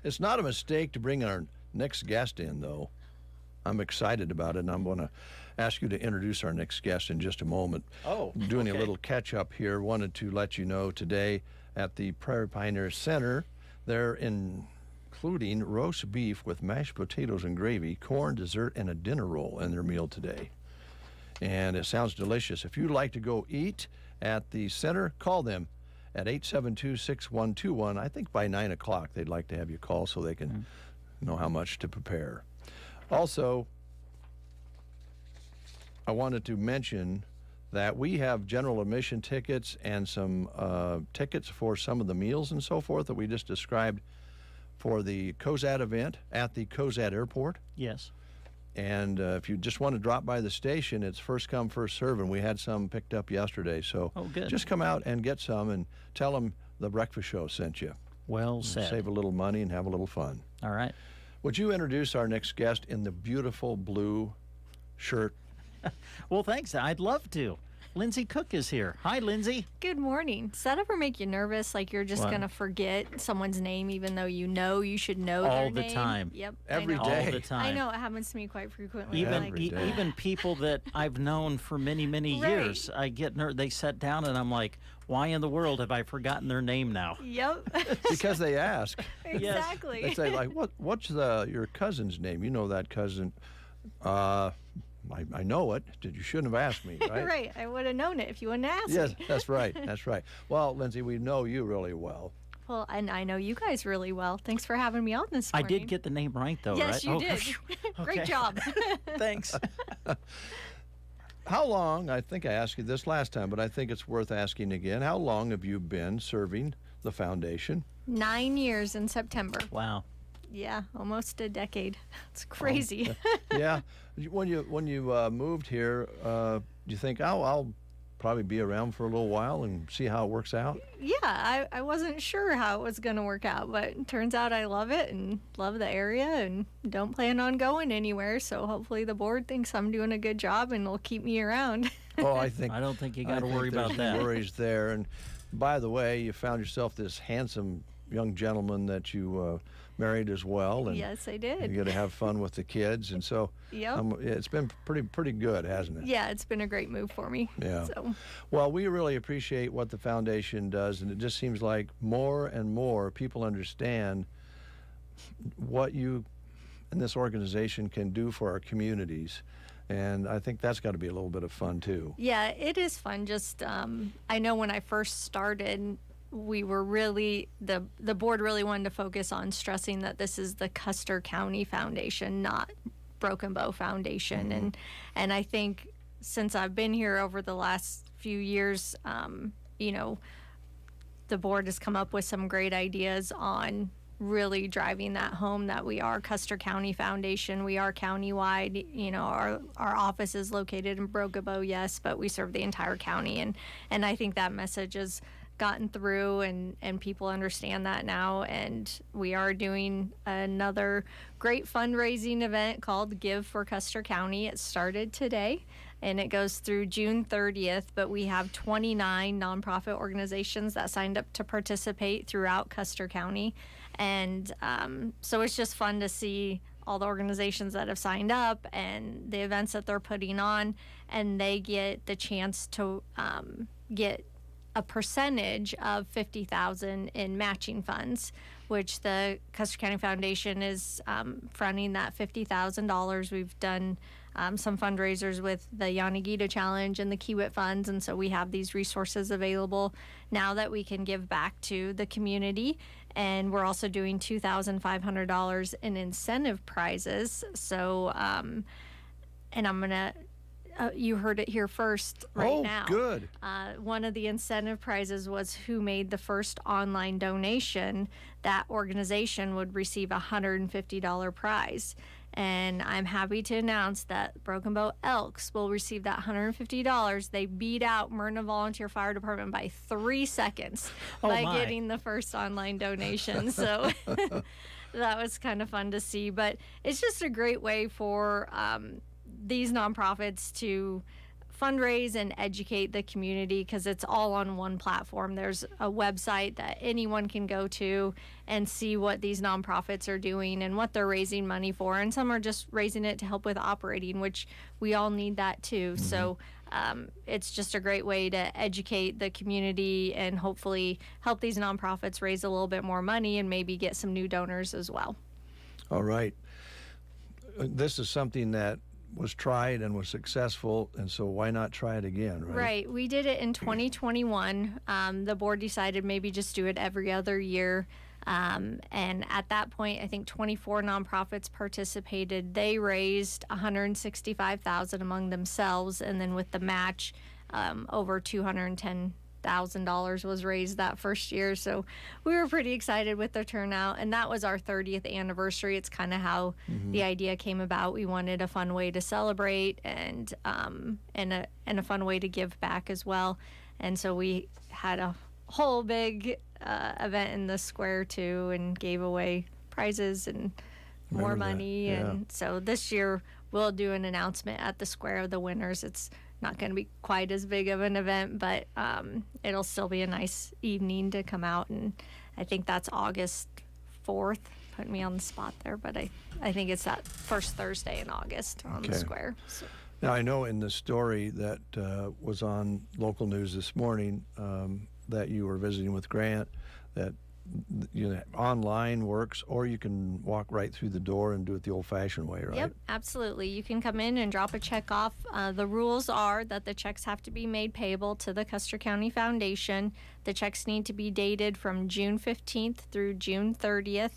It's not a mistake to bring our next guest in, though. I'm excited about it, and I'm going to ask you to introduce our next guest in just a moment. Oh, doing okay. a little catch-up here. Wanted to let you know today at the Prairie Pioneer Center, they're including roast beef with mashed potatoes and gravy, corn, dessert, and a dinner roll in their meal today. And it sounds delicious. If you'd like to go eat at the center, call them at 872-6121. I think by 9 o'clock they'd like to have you call so they can know how much to prepare. Also, I wanted to mention that we have general admission tickets and some tickets for some of the meals and so forth that we just described for the COSAT event at the COSAT airport. Yes. And if you just want to drop by the station, it's first come, first serve, and we had some picked up yesterday. So good. Just come out and get some and tell them the breakfast show sent you. Well said. Save a little money and have a little fun. All right. Would you introduce our next guest in the beautiful blue shirt? Well, thanks. I'd love to. Lindsay Cook is here. Hi, Lindsay. Good morning. Does that ever make you nervous? Like you're just going to forget someone's name even though you know you should know their name? All the time. Yep. Every day. All the time. I know. It happens to me quite frequently. Even people that I've known for many, many years, I get they sit down and I'm like, why in the world have I forgotten their name now? Yep. Because they ask. Exactly. They say, like, what's your cousin's name? You know that cousin. I know it. You shouldn't have asked me, right? Right. I would have known it if you wouldn't ask me. Yes, that's right. That's right. Well, Lindsay, we know you really well. Well, and I know you guys really well. Thanks for having me on this morning. I did get the name right, though, yes, right? Yes, you did. Great job. Thanks. How long, I think I asked you this last time, but I think it's worth asking again, how long have you been serving the foundation? 9 years in September. Wow. Yeah, almost a decade. It's crazy. Yeah. When you moved here, do you think, I'll probably be around for a little while and see how it works out? Yeah, I wasn't sure how it was going to work out, but it turns out I love it and love the area and don't plan on going anywhere. So hopefully the board thinks I'm doing a good job and will keep me around. Oh, I don't think you got to worry about that. Worries there. And by the way, you found yourself this handsome young gentleman that you married as well. And yes, I did. You got to have fun with the kids, and so it's been pretty good, hasn't it? Yeah, it's been a great move for me. Yeah. So. Well, we really appreciate what the foundation does, and it just seems like more and more people understand what you and this organization can do for our communities. And I think that's got to be a little bit of fun too. Yeah, it is fun. Just I know when I first started, we were really the board really wanted to focus on stressing that this is the Custer County Foundation, not Broken Bow Foundation. Mm-hmm. And I think since I've been here over the last few years, the board has come up with some great ideas on really driving that home that we are Custer County Foundation. We are countywide. Our office is located in Broken Bow, yes, but we serve the entire county, and I think that message is gotten through and people understand that now. And we are doing another great fundraising event called Give for Custer County. It started today and it goes through June 30th, but we have 29 nonprofit organizations that signed up to participate throughout Custer County. And so it's just fun to see all the organizations that have signed up and the events that they're putting on, and they get the chance to get a percentage of $50,000 in matching funds, which the Custer County Foundation is fronting that $50,000. We've done some fundraisers with the Yanagita Challenge and the Kiewit Funds, and so we have these resources available now that we can give back to the community. And we're also doing $2,500 in incentive prizes. So, and I'm gonna. You heard it here first now. Oh, good. One of the incentive prizes was who made the first online donation. That organization would receive a $150 prize. And I'm happy to announce that Broken Bow Elks will receive that $150. They beat out Myrna Volunteer Fire Department by 3 seconds by getting the first online donation. So that was kind of fun to see. But it's just a great way for these nonprofits to fundraise and educate the community, because it's all on one platform. There's a website that anyone can go to and see what these nonprofits are doing and what they're raising money for, and some are just raising it to help with operating, which we all need that too. So it's just a great way to educate the community and hopefully help these nonprofits raise a little bit more money and maybe get some new donors as well. All right. This is something that was tried and was successful, and so why not try it again, right? Right. We did it in 2021. The board decided maybe just do it every other year. And at that point, I think 24 nonprofits participated. They raised $165,000 among themselves, and then with the match, over $210,000 was raised that first year. So we were pretty excited with the turnout, and that was our 30th anniversary. It's kind of how the idea came about. We wanted a fun way to celebrate and a fun way to give back as well. And so we had a whole big event in the square too, and gave away prizes and more money. And so this year we'll do an announcement at the square of the winners. It's not going to be quite as big of an event, but it'll still be a nice evening to come out. And I think that's August 4th. Putting me on the spot there, but I think it's that first Thursday in August on the square. So. Now, I know in the story that was on local news this morning that you were visiting with Grant, that online works, or you can walk right through the door and do it the old-fashioned way, right? Yep, absolutely. You can come in and drop a check off. The rules are that the checks have to be made payable to the Custer County Foundation. The checks need to be dated from June 15th through June 30th.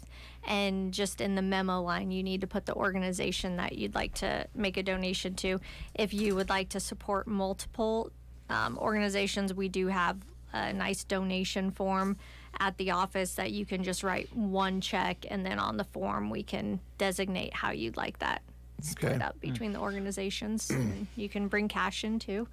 And just in the memo line, you need to put the organization that you'd like to make a donation to. If you would like to support multiple organizations, we do have a nice donation form at the office that you can just write one check, and then on the form we can designate how you'd like that split up between the organizations. And you can bring cash in too,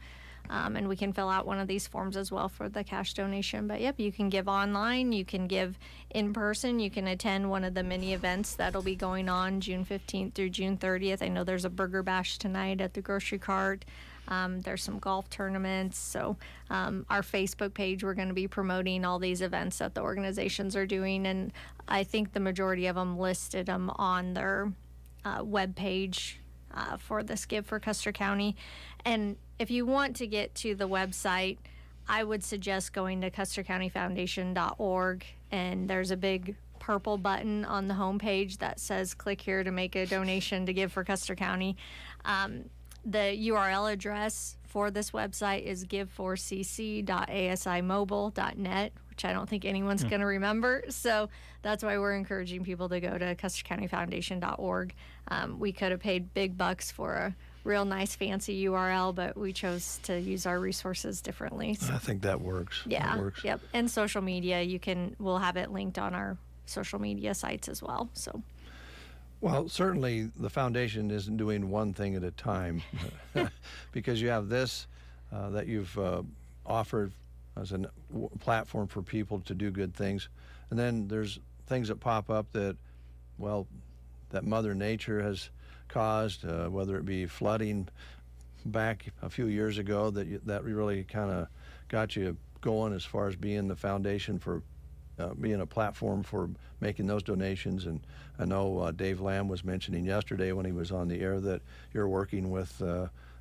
and we can fill out one of these forms as well for the cash donation. But yep, you can give online, you can give in person, you can attend one of the many events that'll be going on June 15th through June 30th. I know there's a burger bash tonight at the grocery cart. There's some golf tournaments. So our Facebook page, we're going to be promoting all these events that the organizations are doing. And I think the majority of them listed them on their web page for this Give for Custer County. And if you want to get to the website, I would suggest going to CusterCountyFoundation.org. And there's a big purple button on the homepage that says click here to make a donation to Give for Custer County. The URL address for this website is give4cc.asimobile.net, which I don't think anyone's going to remember. So that's why we're encouraging people to go to CusterCountyFoundation.org. We could have paid big bucks for a real nice fancy URL, but we chose to use our resources differently. So. I think that works. Yeah. That works. Yep. And social media, we'll have it linked on our social media sites as well. So. Well, certainly the foundation isn't doing one thing at a time because you have this that you've offered as a platform for people to do good things. And then there's things that pop up that, well, that Mother Nature has caused, whether it be flooding back a few years ago that really kind of got you going as far as being the foundation for being a platform for making those donations. And I know Dave Lamb was mentioning yesterday when he was on the air that you're working with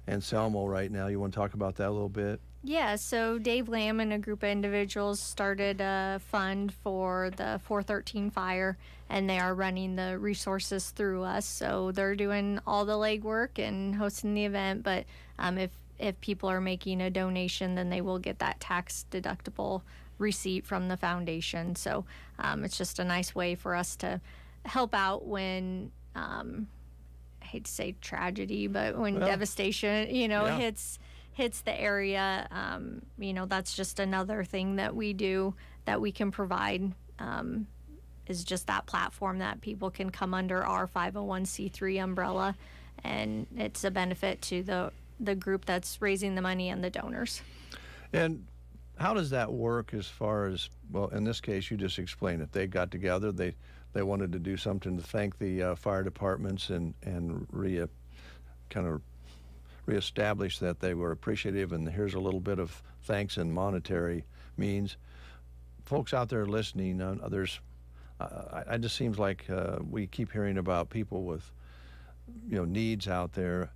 Anselmo right now. You want to talk about that a little bit? Yeah, so Dave Lamb and a group of individuals started a fund for the 413 fire, and they are running the resources through us. So they're doing all the legwork and hosting the event, but if people are making a donation, then they will get that tax deductible receipt from the foundation. So it's just a nice way for us to help out when I hate to say tragedy, but when devastation hits the area. That's just another thing that we do that we can provide, is just that platform that people can come under our 501c3 umbrella, and it's a benefit to the group that's raising the money and the donors. And how does that work as far as, well, in this case, you just explained it. They got together, they they wanted to do something to thank the fire departments and kind of reestablish that they were appreciative, and here's a little bit of thanks in monetary means. Folks out there listening, there's, it just seems like we keep hearing about people with, needs out there.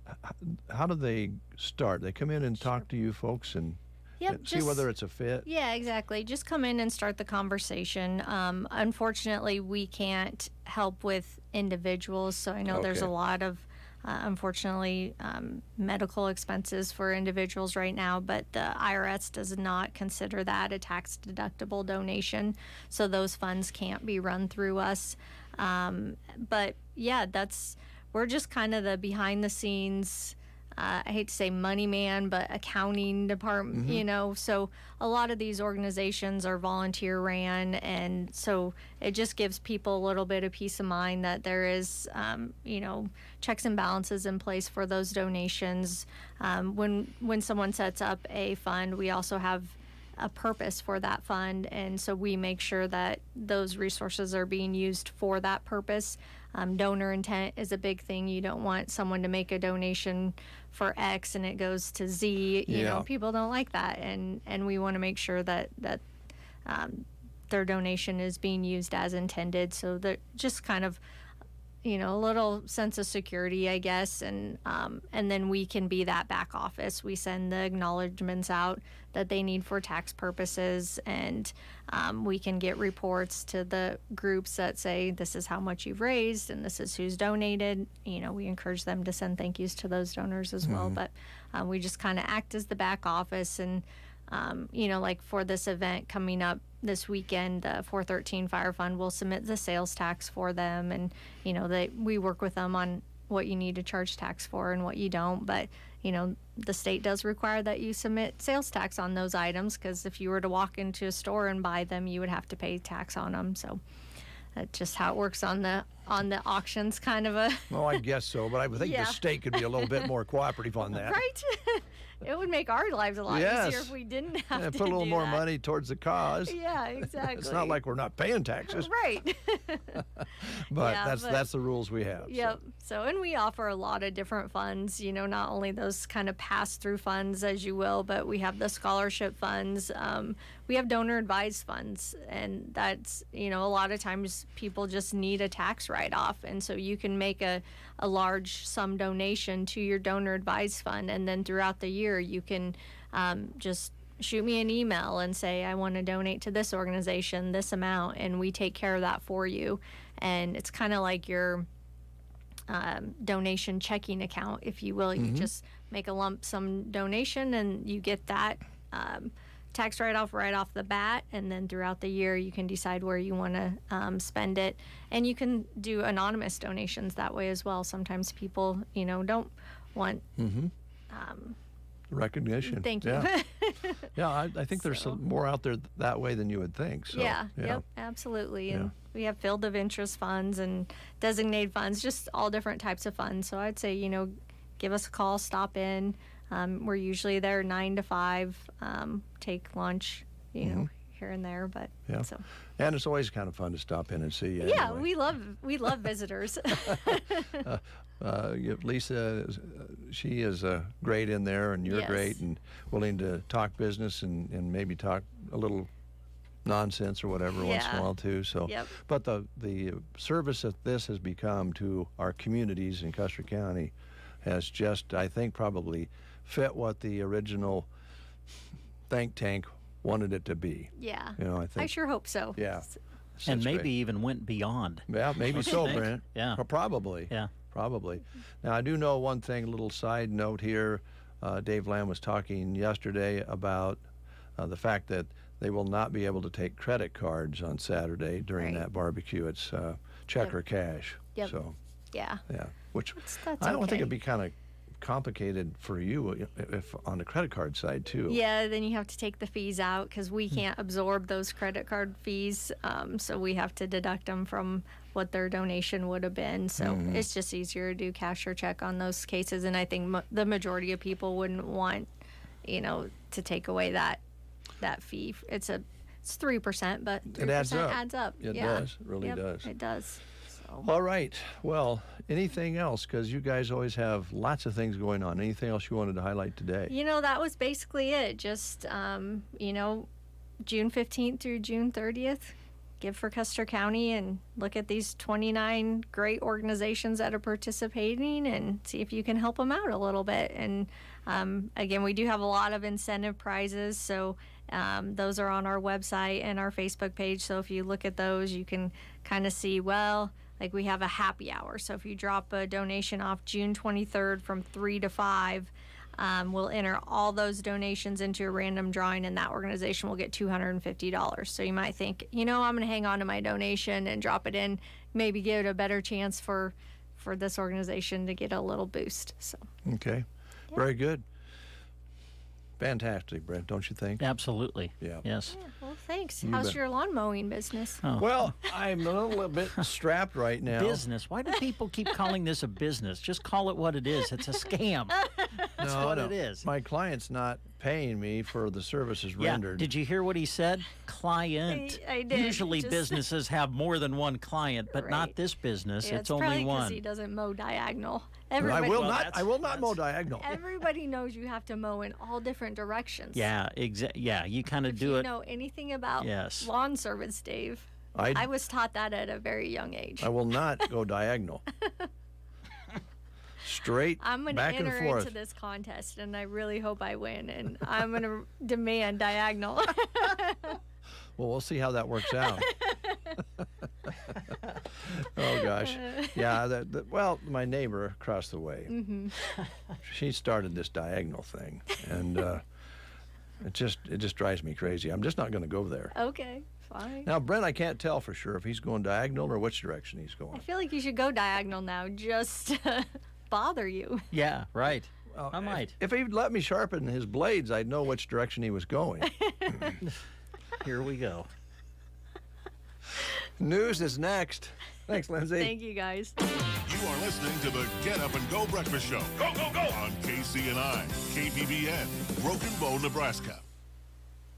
How do they start? They come in and talk to you folks and see whether it's a fit? Yeah, exactly. Just come in and start the conversation. Unfortunately, we can't help with individuals, so I know there's a lot of unfortunately, medical expenses for individuals right now, but the IRS does not consider that a tax-deductible donation, so those funds can't be run through us. But yeah, we're just kind of the behind-the-scenes, I hate to say money man, but accounting department, so a lot of these organizations are volunteer ran, and so it just gives people a little bit of peace of mind that there is, checks and balances in place for those donations. When someone sets up a fund, we also have a purpose for that fund, and so we make sure that those resources are being used for that purpose. Donor intent is a big thing. You don't want someone to make a donation for X and it goes to Z. You know, people don't like that, and we want to make sure that their donation is being used as intended. So that just kind of, a little sense of security, I guess, and then we can be that back office. We send the acknowledgments out that they need for tax purposes, and we can get reports to the groups that say this is how much you've raised and this is who's donated. We encourage them to send thank yous to those donors as well, but we just kind of act as the back office. And like for this event coming up this weekend, the 413 Fire Fund will submit the sales tax for them, and we work with them on what you need to charge tax for and what you don't. But the state does require that you submit sales tax on those items, because if you were to walk into a store and buy them, you would have to pay tax on them. So that's just how it works on the auctions, kind of a. Well, I guess so, but I would think the state could be a little bit more cooperative on that. Right. It would make our lives a lot easier if we didn't have to put a little more that. money towards the cause. Yeah, exactly. It's not like we're not paying taxes. Right. But that's the rules we have. Yep. So, and we offer a lot of different funds, not only those kind of pass-through funds, as you will, but we have the scholarship funds. We have donor-advised funds, and that's, a lot of times people just need a tax write-off, and so you can make a large sum donation to your donor-advised fund, and then throughout the year you can just shoot me an email and say, I want to donate to this organization this amount, and we take care of that for you. And it's kind of like your donation checking account, if you will. You just make a lump sum donation and you get that tax write-off right off the bat, and then throughout the year you can decide where you want to spend it. And you can do anonymous donations that way as well. Sometimes people don't want recognition. Thank you. Yeah, I think there's some more out there that way than you would think. So, Yep, absolutely. And we have field of interest funds and designated funds, just all different types of funds. So I'd say, give us a call, stop in. We're usually there 9 to 5, take lunch, here and there, but so. And it's always kind of fun to stop in and see you. Yeah, anyway. we love visitors. Lisa, she is great in there, and you're great and willing to talk business and maybe talk a little nonsense or whatever once in a while too. So, but the service that this has become to our communities in Custer County has just, I think, probably fit what the original think tank wanted it to be. Yeah. I think. I sure hope so. Yeah. And maybe even went beyond. Yeah, maybe so, Brent. Yeah. Probably. Yeah. Probably. Now, I do know one thing, a little side note here. Dave Lamb was talking yesterday about the fact that they will not be able to take credit cards on Saturday during that barbecue. It's check or cash. Yep. So. Yeah. Yeah. Which that's I don't think it'd be kind of complicated for you if on the credit card side too. Yeah, then you have to take the fees out because we can't absorb those credit card fees, so we have to deduct them from what their donation would have been. So it's just easier to do cash or check on those cases, and I think the majority of people wouldn't want, to take away that fee. It's It's 3%, but 3% adds up. It does. It really does. It does. So. All right. Well, anything else? Because you guys always have lots of things going on. Anything else you wanted to highlight today? That was basically it. Just, June 15th through June 30th, give for Custer County and look at these 29 great organizations that are participating and see if you can help them out a little bit. And again, we do have a lot of incentive prizes, so those are on our website and our Facebook page. So if you look at those, you can kind of see, like we have a happy hour. So if you drop a donation off June 23rd from 3 to 5, we'll enter all those donations into a random drawing, and that organization will get $250. So you might think, I'm going to hang on to my donation and drop it in, maybe give it a better chance for this organization to get a little boost. So okay, very good. Fantastic, Brent, don't you think? Absolutely. Yeah. Yes. Yeah, well, thanks. You How's bet. your lawn mowing business? Oh. Well, I'm a little bit strapped right now. Business. Why do people keep calling this a business? Just call it what it is. It's a scam. That's what it is. My client's not paying me for the services rendered. Did you hear what he said? Client. I did. Usually businesses have more than one client, but not this business. Yeah, it's only probably one. because he doesn't mow diagonal. I will not mow diagonal. Everybody knows you have to mow in all different directions. Yeah, Yeah, you kind of do you it. know anything about Yes. lawn service, Dave? I was taught that at a very young age. I will not go diagonal. Straight I'm going to back and enter forth. into this contest, and I really hope I win, and I'm going to demand diagonal. Well, we'll see how that works out. Oh, gosh. Yeah, well, my neighbor across the way, she started this diagonal thing, and it just drives me crazy. I'm just not going to go there. Okay, fine. Now, Brent, I can't tell for sure if he's going diagonal or which direction he's I going. feel like you should go diagonal now, just to bother you. Yeah, right. I might. If he'd let me sharpen his blades, I'd know which direction he was going. Here we go. News is next. Thanks, Lindsay. Thank you, guys. You are listening to the Get Up and Go Breakfast Show. Go, go, go! On KCNI, KBBN, Broken Bow, Nebraska.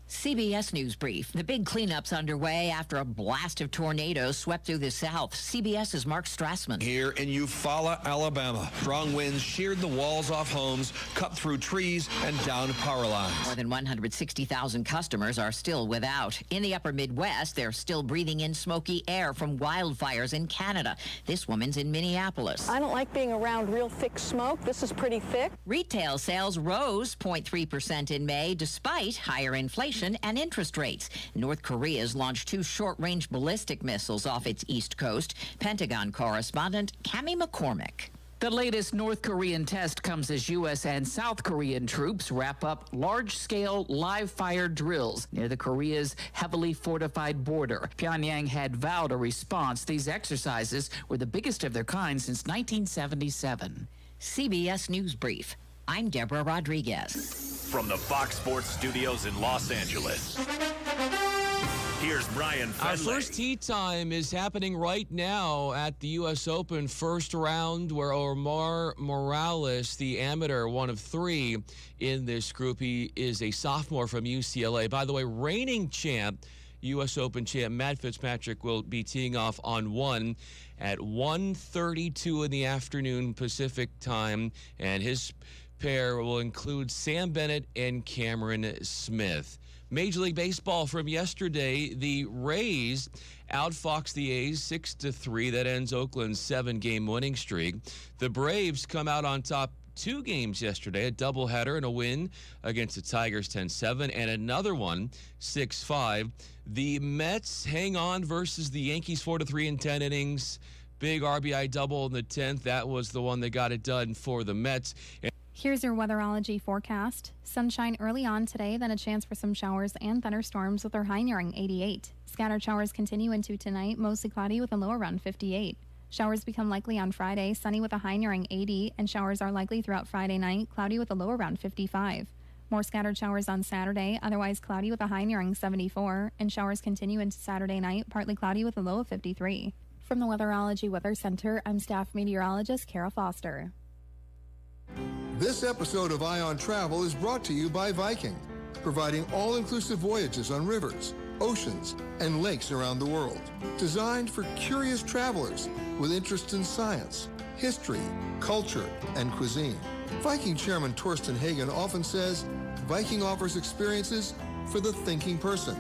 CBS News Brief. The big cleanup's underway after a blast of tornadoes swept through the South. CBS's Mark Strassman. Here in Eufaula, Alabama, strong winds sheared the walls off homes, cut through trees, and downed power lines. More than 160,000 customers are still without. In the upper Midwest, they're still breathing in smoky air from wildfires in Canada. This woman's in Minneapolis. I don't like being around real thick smoke. This is pretty thick. Retail sales rose 0.3% in May despite higher inflation and interest rates. North Korea's launched 2 short-range ballistic missiles off its east coast. Pentagon correspondent Cammie McCormick. The latest North Korean test comes as U.S. and South Korean troops wrap up large-scale live-fire drills near the Korea's heavily fortified border. Pyongyang had vowed a response. These exercises were the biggest of their kind since 1977. CBS News Brief. I'm Deborah Rodriguez. From the Fox Sports Studios in Los Angeles, here's Brian Fenley. Our first tee time is happening right now at the U.S. Open first round, where Omar Morales, the amateur, one of 3 in this group. He is a sophomore from UCLA. By the way, reigning champ, U.S. Open champ Matt Fitzpatrick will be teeing off on 1 at 1:32 in the afternoon Pacific time, and his pair will include Sam Bennett and Cameron Smith. Major League Baseball from yesterday, the Rays outfoxed the A's 6-3. That ends Oakland's 7-game winning streak. The Braves come out on top 2 games yesterday, a doubleheader and a win against the Tigers 10-7 and another one 6-5. The Mets hang on versus the Yankees 4-3 in 10 innings. Big RBI double in the 10th. That was the one that got it done for the Mets. Here's your weatherology forecast. Sunshine early on today, then a chance for some showers and thunderstorms with our high nearing 88. Scattered showers continue into tonight, mostly cloudy with a low around 58. Showers become likely on Friday, sunny with a high nearing 80, and showers are likely throughout Friday night, cloudy with a low around 55. More scattered showers on Saturday, otherwise cloudy with a high nearing 74, and showers continue into Saturday night, partly cloudy with a low of 53. From the Weatherology Weather Center, I'm staff meteorologist Kara Foster. This episode of Eye on Travel is brought to you by Viking, providing all-inclusive voyages on rivers, oceans, and lakes around the world. Designed for curious travelers with interest in science, history, culture, and cuisine. Viking Chairman Torsten Hagen often says, Viking offers experiences for the thinking person,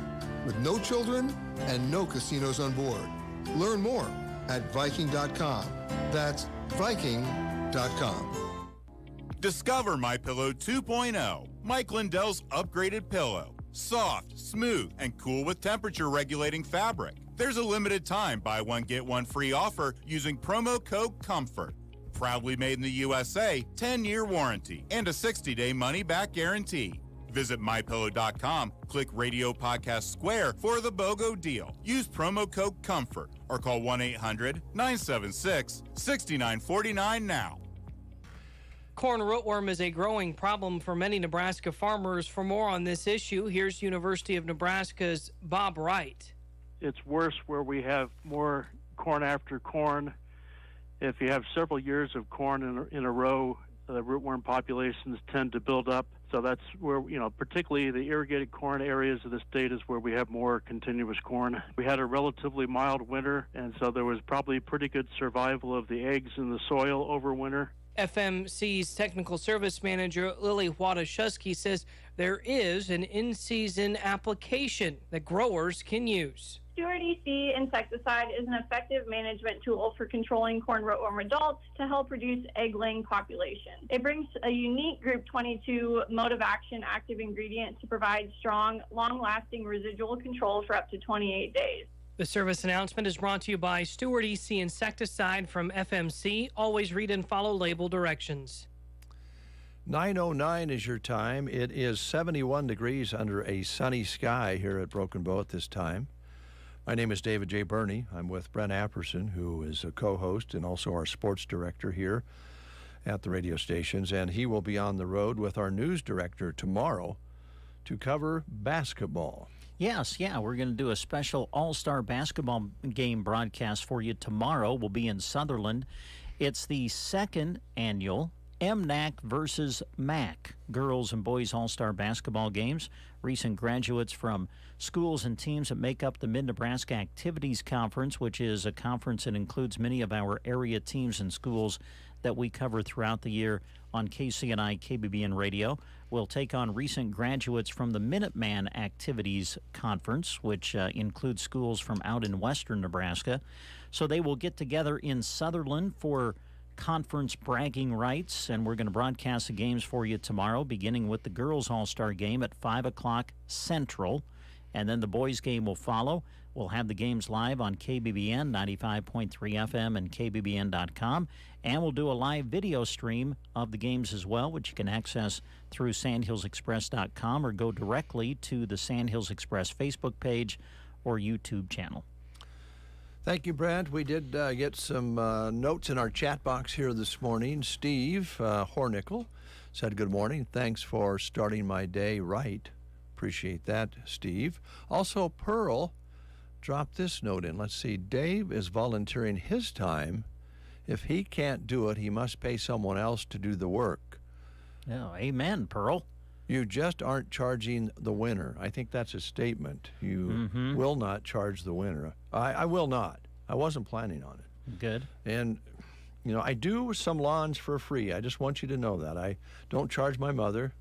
with no children and no casinos on board. Learn more at Viking.com. That's Viking.com. Discover MyPillow 2.0, Mike Lindell's upgraded pillow. Soft, smooth, and cool with temperature-regulating fabric. There's a limited time buy one, get one free offer using promo code COMFORT. Proudly made in the USA, 10-year warranty, and a 60-day money-back guarantee. Visit MyPillow.com, click Radio Podcast Square for the BOGO deal. Use promo code COMFORT or call 1-800-976-6949 now. Corn rootworm is a growing problem for many Nebraska farmers. For more on this issue, here's University of Nebraska's Bob Wright. It's worse where we have more corn after corn. If you have several years of corn in a row, the rootworm populations tend to build up. So that's where, particularly the irrigated corn areas of the state is where we have more continuous corn. We had a relatively mild winter, and so there was probably pretty good survival of the eggs in the soil over winter. FMC's technical service manager, Lily Wadashusky, says there is an in-season application that growers can use. Stewart EC insecticide is an effective management tool for controlling corn rootworm adults to help reduce egg-laying population. It brings a unique Group 22 mode of action active ingredient to provide strong, long-lasting residual control for up to 28 days. The service announcement is brought to you by Stewart EC Insecticide from FMC. Always read and follow label directions. 9:09 is your time. It is 71 degrees under a sunny sky here at Broken Bow at this time. My name is David J. Burney. I'm with Brent Apperson, who is a co-host and also our sports director here at the radio stations, and he will be on the road with our news director tomorrow to cover basketball. Yes, we're going to do a special all-star basketball game broadcast for you tomorrow. We'll be in Sutherland. It's the second annual MNAC versus MAC girls and boys all-star basketball games. Recent graduates from schools and teams that make up the Mid-Nebraska Activities Conference, which is a conference that includes many of our area teams and schools that we cover throughout the year on KCNI KBBN Radio. We'll take on recent graduates from the Minuteman Activities Conference, which includes schools from out in western Nebraska. So they will get together in Sutherland for conference bragging rights, and we're going to broadcast the games for you tomorrow, beginning with the girls all-star game at 5 o'clock Central, and then the boys game will follow. We'll have the games live on KBBN 95.3 FM and KBBN.com, and we'll do a live video stream of the games as well, which you can access through sandhillsexpress.com or go directly to the Sandhills Express Facebook page or YouTube channel. Thank you, Brent. We did get some notes in our chat box here this morning. Steve Hornickel said, good morning. Thanks for starting my day right. Appreciate that, Steve. Also, Pearl dropped this note in. Let's see. Dave is volunteering his time. If he can't do it, he must pay someone else to do the work. Oh, amen, Pearl. You just aren't charging the winner. I think that's a statement. You will not charge the winner. I will not. I wasn't planning on it. Good. And, I do some lawns for free. I just want you to know that. I don't charge my mother.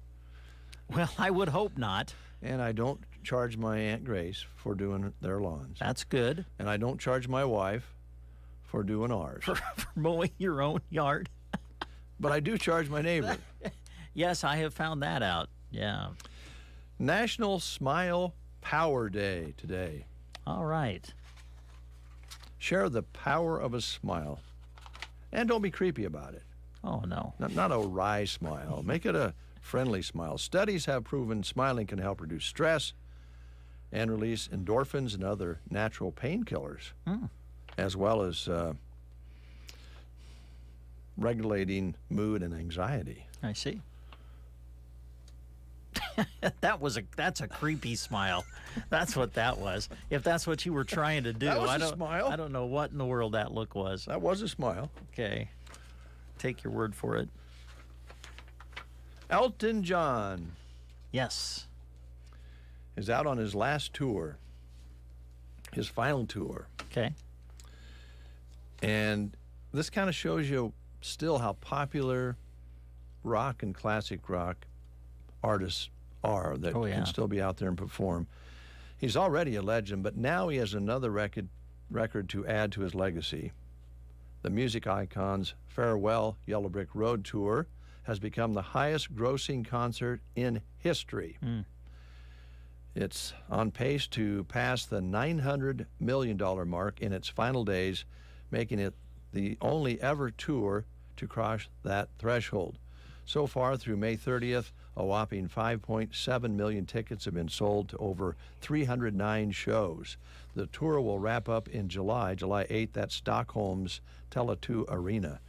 Well, I would hope not. And I don't charge my Aunt Grace for doing their lawns. That's good. And I don't charge my wife for doing ours. For mowing your own yard. But I do charge my neighbor. Yes, I have found that out. Yeah. National Smile Power Day today. All right. Share the power of a smile. And don't be creepy about it. Oh, no. Not a wry smile. Make it a friendly smile. Studies have proven smiling can help reduce stress and release endorphins and other natural painkillers, as well as regulating mood and anxiety. I see. That's a creepy smile. That's what that was. If that's what you were trying to do. That was a smile. I don't know what in the world that look was. That was a smile. Okay. Take your word for it. Elton John. Yes. Is out on his last tour. his final tour. Okay. And this kind of shows you still how popular rock and classic rock artists are that can still be out there and perform. He's already a legend, but now he has another record to add to his legacy. The music icon's Farewell Yellow Brick Road tour has become the highest grossing concert in history. It's on pace to pass the $900 million mark in its final days, making it the only ever tour to cross that threshold. So far, through May 30th, a whopping 5.7 million tickets have been sold to over 309 shows. The tour will wrap up in July 8th at Stockholm's Tele2 Arena.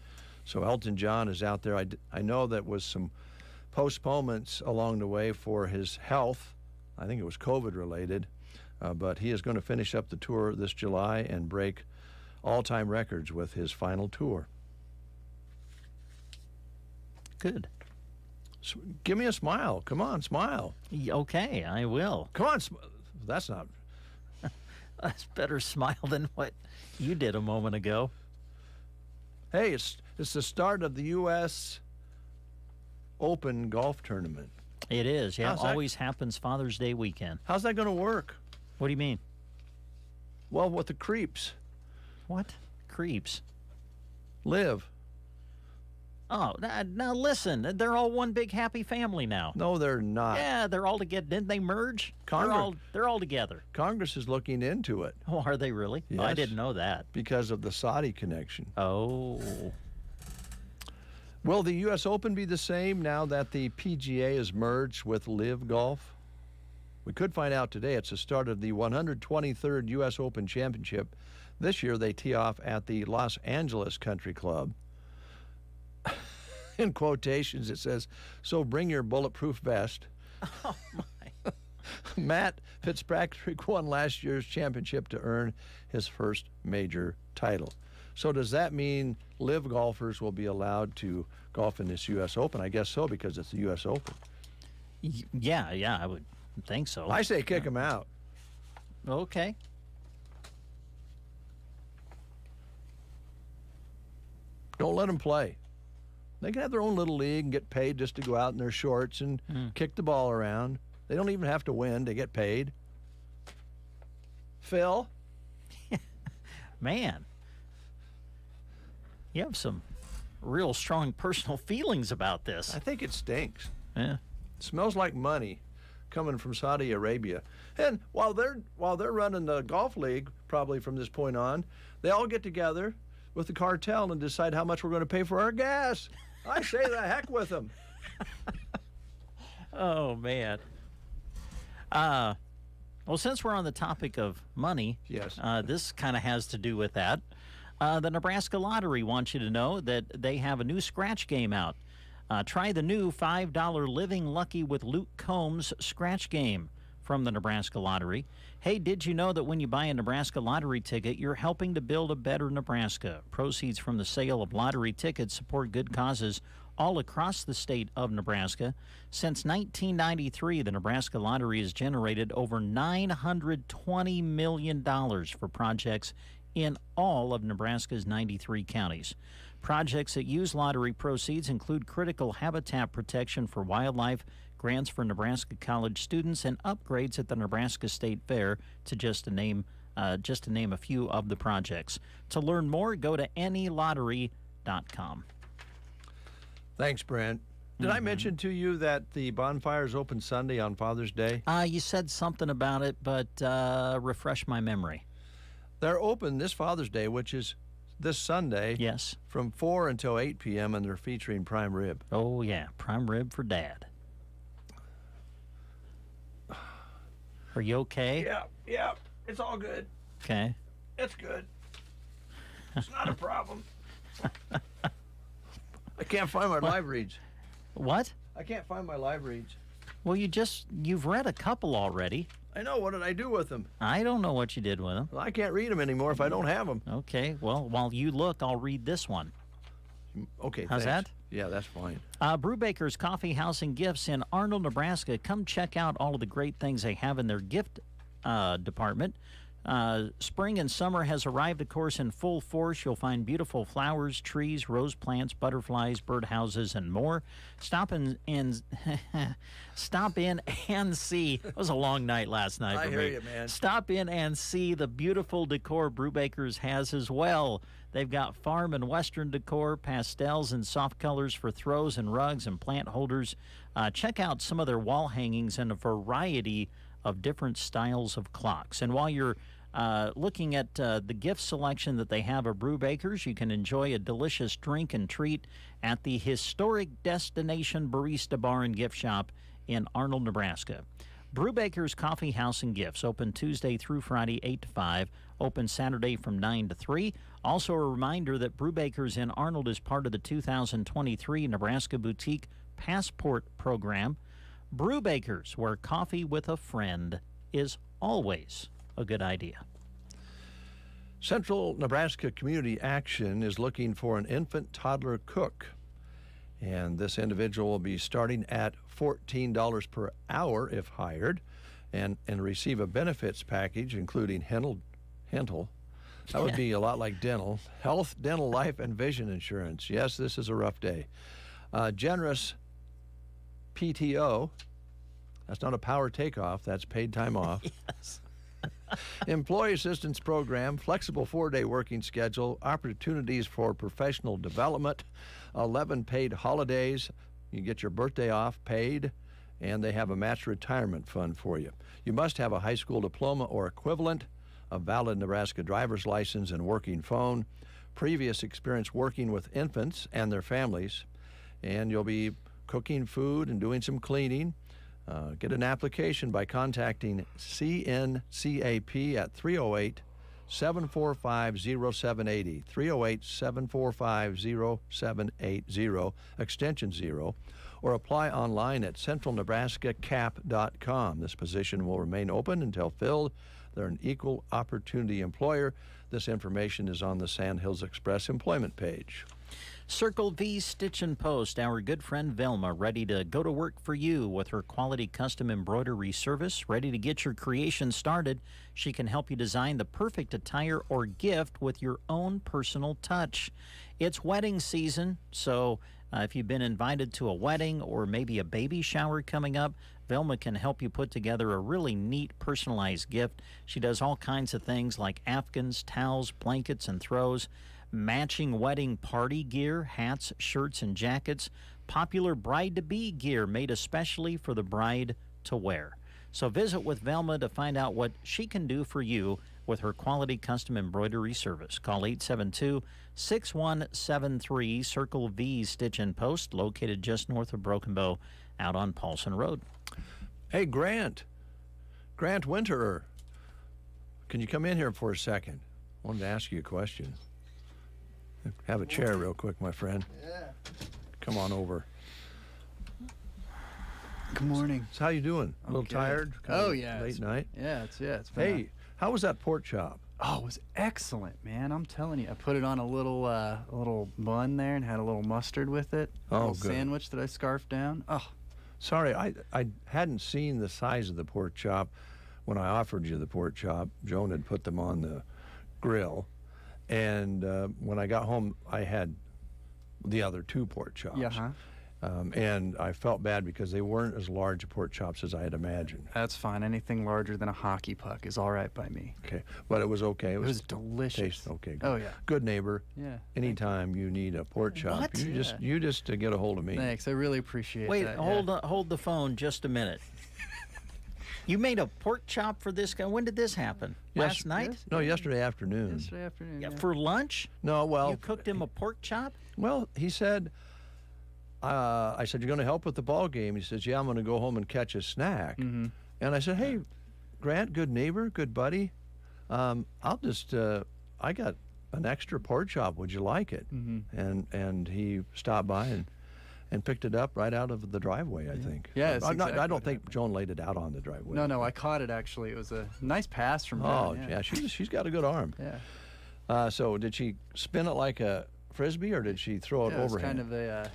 So Elton John is out there. I know that was some postponements along the way for his health. I think it was COVID related, but he is going to finish up the tour this July and break all-time records with his final tour. Good. So give me a smile. Come on, smile. Okay, I will. Come on. That's not... That's better smile than what you did a moment ago. Hey, it's the start of the U.S. Open golf tournament. It is, yeah. Always happens Father's Day weekend. How's that going to work? What do you mean? Well, with the creeps. What? Creeps? Live. Oh, now listen. They're all one big happy family now. No, they're not. Yeah, they're all together. Didn't they merge? They're all together. Congress is looking into it. Oh, are they really? Yes. Oh, I didn't know that. Because of the Saudi connection. Oh. Will the U.S. Open be the same now that the PGA is merged with Live Golf? We could find out today. It's the start of the 123rd U.S. Open Championship. This year they tee off at the Los Angeles Country Club. In quotations, it says, "So bring your bulletproof vest." Oh, my. Matt Fitzpatrick won last year's championship to earn his first major title. So does that mean Live golfers will be allowed to golf in this U.S. Open? I guess so, because it's the U.S. Open. Yeah, I would think so. I say kick them out. Okay. Don't let them play. They can have their own little league and get paid just to go out in their shorts and kick the ball around. They don't even have to win. They get paid. Phil? Man. You have some real strong personal feelings about this. I think it stinks. Yeah. It smells like money coming from Saudi Arabia. And while they're running the golf league, probably from this point on, they all get together with the cartel and decide how much we're going to pay for our gas. I say the heck with them. Oh, man. Well, since we're on the topic of money, yes, this kind of has to do with that. The Nebraska Lottery wants you to know that they have a new scratch game out. Try the new $5 Living Lucky with Luke Combs scratch game from the Nebraska Lottery. Hey, did you know that when you buy a Nebraska Lottery ticket, you're helping to build a better Nebraska? Proceeds from the sale of lottery tickets support good causes all across the state of Nebraska. Since 1993, the Nebraska Lottery has generated over $920 million for projects in all of Nebraska's 93 counties. Projects that use lottery proceeds include critical habitat protection for wildlife, grants for Nebraska college students, and upgrades at the Nebraska State Fair, to just to name a few of the projects. To learn more, go to anylottery.com. Thanks, Brent. Did I mention to you that the bonfires open Sunday on Father's Day? You said something about it, but refresh my memory. They're open this Father's Day, which is this Sunday. Yes. From 4 until 8 p.m., and they're featuring prime rib. Oh, yeah. Prime rib for Dad. Are you okay? Yeah. It's all good. Okay. It's good. It's not a problem. I can't find my live reads. What? I can't find my live reads. Well, you've read a couple already. I know. What did I do with them? I don't know what you did with them. Well, I can't read them anymore if I don't have them. Okay. Well, while you look, I'll read this one. Okay. How's thanks. that? Yeah, that's fine. Brubaker's Coffee House and Gifts in Arnold, Nebraska. Come check out all of the great things they have in their gift department. Spring and summer has arrived, of course, in full force. You'll find beautiful flowers, trees, rose plants, butterflies, birdhouses, and more. Stop in and see. It was a long night last night for me. I hear you, man. Stop in and see the beautiful decor Brewbaker's has as well. They've got farm and western decor, pastels and soft colors for throws and rugs and plant holders. Check out some of their wall hangings and a variety of different styles of clocks. And while you're looking at the gift selection that they have of Brewbakers, you can enjoy a delicious drink and treat at the historic Destination Barista Bar and Gift Shop in Arnold, Nebraska. Brewbaker's Coffee House and Gifts, open Tuesday through Friday, 8 to 5, open Saturday from 9 to 3. Also a reminder that Brewbaker's in Arnold is part of the 2023 Nebraska Boutique Passport Program. Brewbaker's, where coffee with a friend is always a good idea. Central Nebraska Community Action is looking for an infant toddler cook. And this individual will be starting at $14 per hour if hired and receive a benefits package including dental. That would be a lot like dental. Health, dental, life, and vision insurance. Yes, this is a rough day. Generous PTO. That's not a power takeoff. That's paid time off. Yes. Employee assistance program, flexible 4-day working schedule, opportunities for professional development, 11 paid holidays. You get your birthday off paid, and they have a matched retirement fund for you. You must have a high school diploma or equivalent, a valid Nebraska driver's license and working phone, previous experience working with infants and their families, and you'll be cooking food and doing some cleaning. Get an application by contacting CNCAP at 308-745-0780, 308-745-0780, extension 0, or apply online at centralnebraskacap.com. This position will remain open until filled. They're an equal opportunity employer. This information is on the Sand Hills Express employment page. Circle V Stitch and Post, our good friend Velma, ready to go to work for you with her quality custom embroidery service, ready to get your creation started. She can help you design the perfect attire or gift with your own personal touch. It's wedding season, so if you've been invited to a wedding or maybe a baby shower coming up, Velma can help you put together a really neat personalized gift. She does all kinds of things like afghans, towels, blankets, and throws, matching wedding party gear, hats, shirts, and jackets, popular bride-to-be gear made especially for the bride to wear. So visit with Velma to find out what she can do for you with her quality custom embroidery service. Call 872-6173, Circle V Stitch and Post, located just north of Broken Bow out on Paulson Road. Hey, Grant Winterer, can you come in here for a second? I wanted to ask you a question. Have a chair real quick, my friend. Yeah. Come on over. Good morning. So how you doing? A little tired? Oh, yeah. Late night? Yeah, it's been Hey, how was that pork chop? Oh, it was excellent, man. I'm telling you. I put it on a little bun there and had a little mustard with it. A little good. sandwich that I scarfed down. Oh. Sorry, I hadn't seen the size of the pork chop when I offered you the pork chop. Joan had put them on the grill. And when I got home, I had the other 2 pork chops. Yeah, and I felt bad because they weren't as large pork chops as I had imagined. That's fine. Anything larger than a hockey puck is all right by me. Okay, but it was okay. It was delicious. Okay. Good. Oh yeah. Good neighbor. Yeah. Anytime you need a pork chop, What? you just get a hold of me. Thanks. I really appreciate Wait, that. hold the phone just a minute. You made a pork chop for this guy. When did this happen? Last night? No, yesterday afternoon. Yesterday afternoon. Yeah, for lunch? No, well. You cooked him a pork chop? Well, he said, I said, you're going to help with the ball game? He says, yeah, I'm going to go home and catch a snack. Mm-hmm. And I said, hey, Grant, good neighbor, good buddy. I'll just, I got an extra pork chop. Would you like it? Mm-hmm. And he stopped by and picked it up right out of the driveway, I think. Yeah, that's exactly I don't what think Joan laid it out on the driveway. No, I caught it actually. It was a nice pass from Oh, Joan, yeah, she's got a good arm. Yeah. So did she spin it like a Frisbee, or did she throw it Yeah, it was overhand? kind of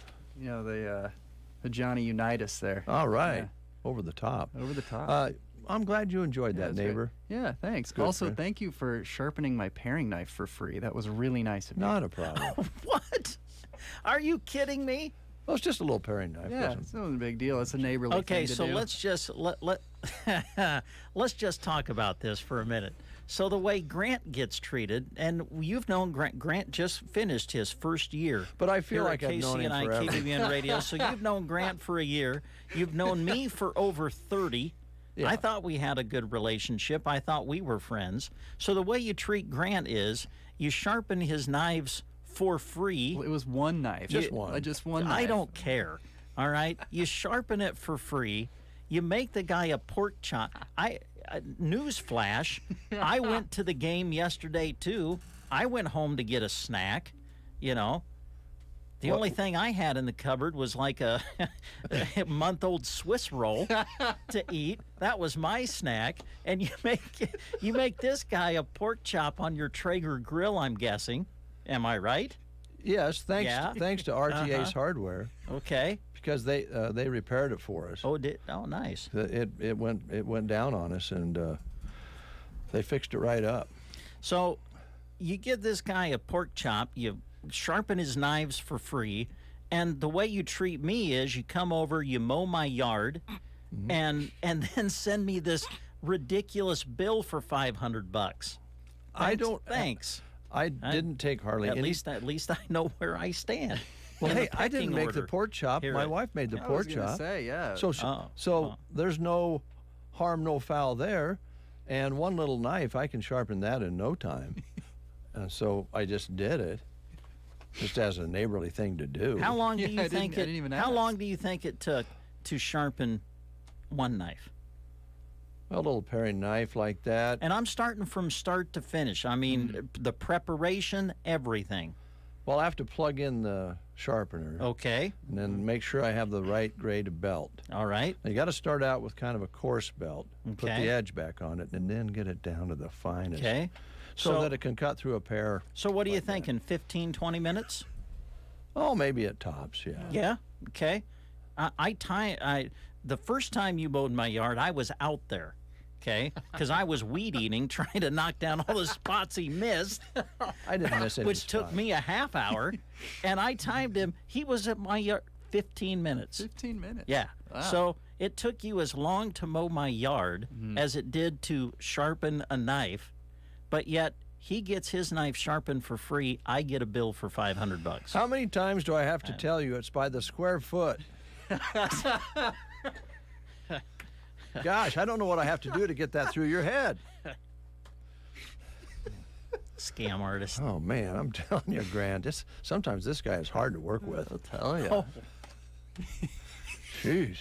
the Johnny Unitas there. All right. Yeah. Over the top. Over the top. I'm glad you enjoyed that, that's great. neighbor. Yeah, thanks. Good, also, good. thank you for sharpening my paring knife for free. That was really nice of you. Not a problem. What? Are you kidding me? Well, it's just a little paring knife. Yeah, wasn't it? it's not a big deal. It's a neighborly Okay, thing to so do. let's just let's just talk about this for a minute. So the way Grant gets treated, and you've known Grant. Grant just finished his first year. But I feel here like at I've known him KCNI forever. KBBN Radio. So you've known Grant for a year. You've known me for over 30. Yeah. I thought we had a good relationship. I thought we were friends. So the way you treat Grant is you sharpen his knives for free. Well, it was one knife. Just one. Just one knife. I don't care. All right, you sharpen it for free. You make the guy a pork chop. Newsflash, I went to the game yesterday too. I went home to get a snack. You know, the only thing I had in the cupboard was like a month-old Swiss roll to eat. That was my snack. And you make this guy a pork chop on your Traeger grill. I'm guessing. Am I right? Yes, thanks to RTA's Hardware. Okay. Because they repaired it for us. Oh, nice. It went down on us, and they fixed it right up. So you give this guy a pork chop, you sharpen his knives for free, and the way you treat me is you come over, you mow my yard, and then send me this ridiculous bill for $500. Thanks. I didn't take hardly at any. At least I know where I stand. Well, in hey, the I didn't pecking make the order. pork chop. Here My it- wife made the I pork was gonna chop. say, yeah. So there's no harm, no foul there, and one little knife, I can sharpen that in no time. So I just did it, just as a neighborly thing to do. How long do Yeah, you I think didn't even How ask. long do you think it took to sharpen one knife? A little paring knife like that. And I'm starting from start to finish. I mean, the preparation, everything. Well, I have to plug in the sharpener. Okay. And then make sure I have the right grade of belt. All right. Now, you got to start out with kind of a coarse belt. Put Okay. the edge back on it, and then get it down to the finest. Okay. So that it can cut through a pear. So what do you think, in 15, 20 minutes? Oh, maybe at tops, yeah. Yeah. Okay. The first time you mowed my yard, I was out there. Okay, because I was weed eating, trying to knock down all the spots he missed. I didn't miss any Which took spots. me a half hour, and I timed him. He was at my yard 15 minutes. 15 minutes. Yeah. Wow. So it took you as long to mow my yard as it did to sharpen a knife, but yet he gets his knife sharpened for free. I get a bill for $500. How many times do I have to tell you it's by the square foot? Gosh, I don't know what I have to do to get that through your head. Scam artist. Oh, man, I'm telling you, Grant, sometimes this guy is hard to work with. I'll tell you. Oh, Jeez.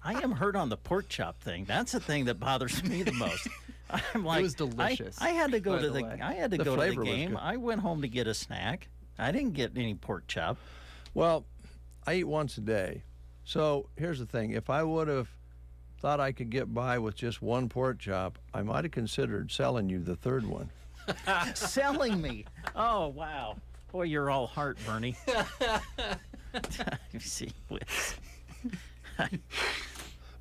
I am hurt on the pork chop thing. That's the thing that bothers me the most. I'm like, was delicious, I had to go by to the way. I had to The go to the flavor was game. good. I went home to get a snack. I didn't get any pork chop. Well, I eat once a day. So here's the thing. If I would have thought I could get by with just one pork chop, I might have considered selling you the third one. Selling me. Oh, wow. Boy, you're all heart, Bernie. You see,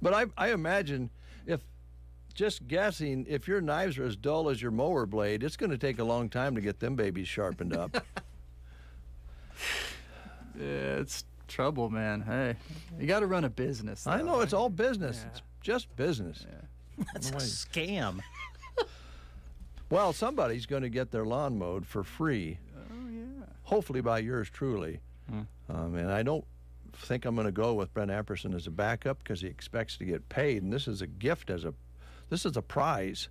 But I imagine just guessing, if your knives are as dull as your mower blade, it's going to take a long time to get them babies sharpened up. Yeah, it's trouble, man. Hey, you got to run a business. I though. know, it's all business. It's just business. that's a scam. Well, somebody's going to get their lawn mowed for free. Oh, yeah. Hopefully by yours truly. And I don't think I'm going to go with Brent Apperson as a backup because he expects to get paid, and this is a gift this is a prize.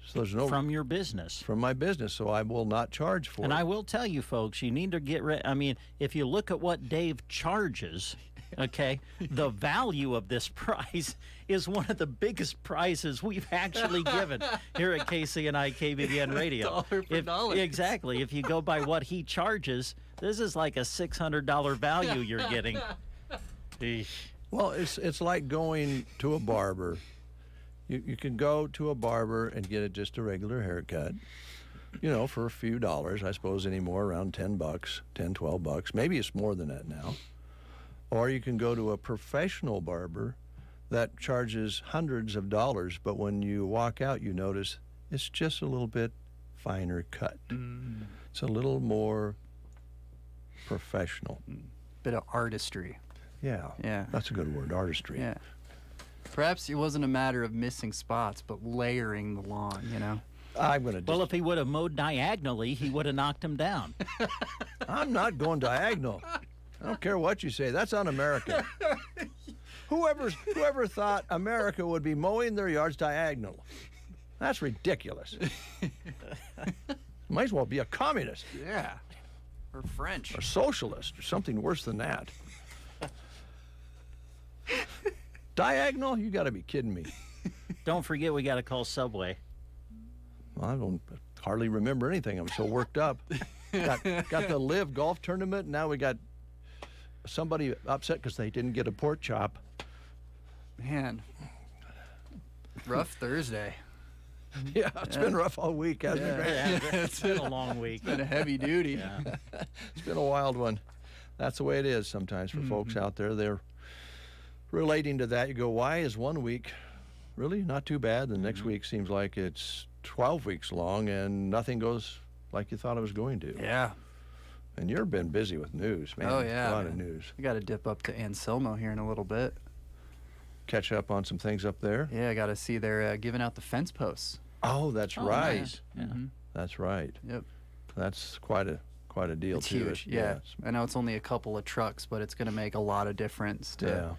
So there's no From your business. from my business, so I will not charge for And it. I will tell you, folks, you need to get rid. I mean, if you look at what Dave charges, okay, the value of this prize is one of the biggest prizes we've actually given here at KCNI KBBN Radio. Dollar for dollar. Exactly. If you go by what he charges, this is like a $600 value you're getting. Eesh. Well, it's like going to a barber. You can go to a barber and get just a regular haircut, for a few dollars, I suppose anymore, around $10, $10, $12. Maybe it's more than that now. Or you can go to a professional barber that charges hundreds of dollars, but when you walk out, you notice it's just a little bit finer cut. It's a little more professional. Bit of artistry. Yeah. Yeah. That's a good word, artistry. Yeah. Perhaps it wasn't a matter of missing spots, but layering the lawn, you know? I'm going to. Well, if he would have mowed diagonally, he would have knocked him down. I'm not going diagonal. I don't care what you say. That's un-American. Whoever thought America would be mowing their yards diagonal? That's ridiculous. Might as well be a communist. Yeah. Or French. Or socialist, or something worse than that. Diagonal? You got to be kidding me. Don't forget we got to call Subway. Well, I don't hardly remember anything. I'm so worked up. Got the Live golf tournament. Now we got somebody upset because they didn't get a pork chop. Man. Rough Thursday. Yeah, it's been rough all week, hasn't it? Yeah, it's been a long week. It's been a heavy duty. Yeah. It's been a wild one. That's the way it is sometimes for folks out there. They're relating to that. You go, why is 1 week really not too bad? The next week seems like it's 12 weeks long and nothing goes like you thought it was going to. Yeah. And you've been busy with news, man. Oh, yeah. A lot of news. We got to dip up to Anselmo here in a little bit. Catch up on some things up there. Yeah, I got to see they're giving out the fence posts. Oh, that's right. Nice. Yeah. That's right. Yep. That's quite a deal It's too. huge. Yeah. I know it's only a couple of trucks, but it's going to make a lot of difference to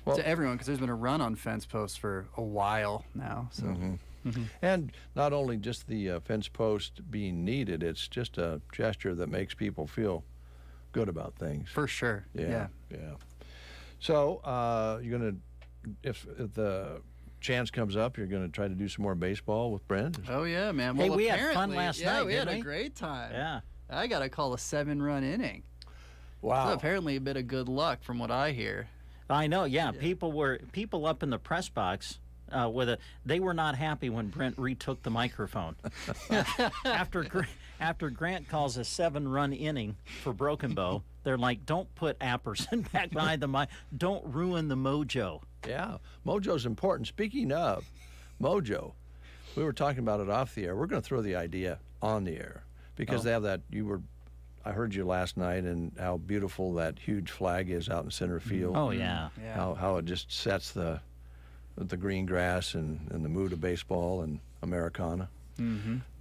everyone, because there's been a run on fence posts for a while now. So. And not only just the fence post being needed, it's just a gesture that makes people feel good about things. For sure. Yeah. So you're going to, if the chance comes up, you're going to try to do some more baseball with Brent? Oh, yeah, man. Hey, Well, we had fun apparently- last yeah, night, we had didn't a we? great time. Yeah. I got to call a 7-run inning. Wow. So apparently a bit of good luck from what I hear. I know, yeah. People up in the press box they were not happy when Brent retook the microphone. After Grant calls a 7-run inning for Broken Bow, they're like, don't put Apperson back behind the mic. Don't ruin the mojo. Yeah, mojo's important. Speaking of mojo, we were talking about it off the air. We're going to throw the idea on the air because they have that. I heard you last night and how beautiful that huge flag is out in center field. Oh yeah. How it just sets the green grass and the mood of baseball and Americana.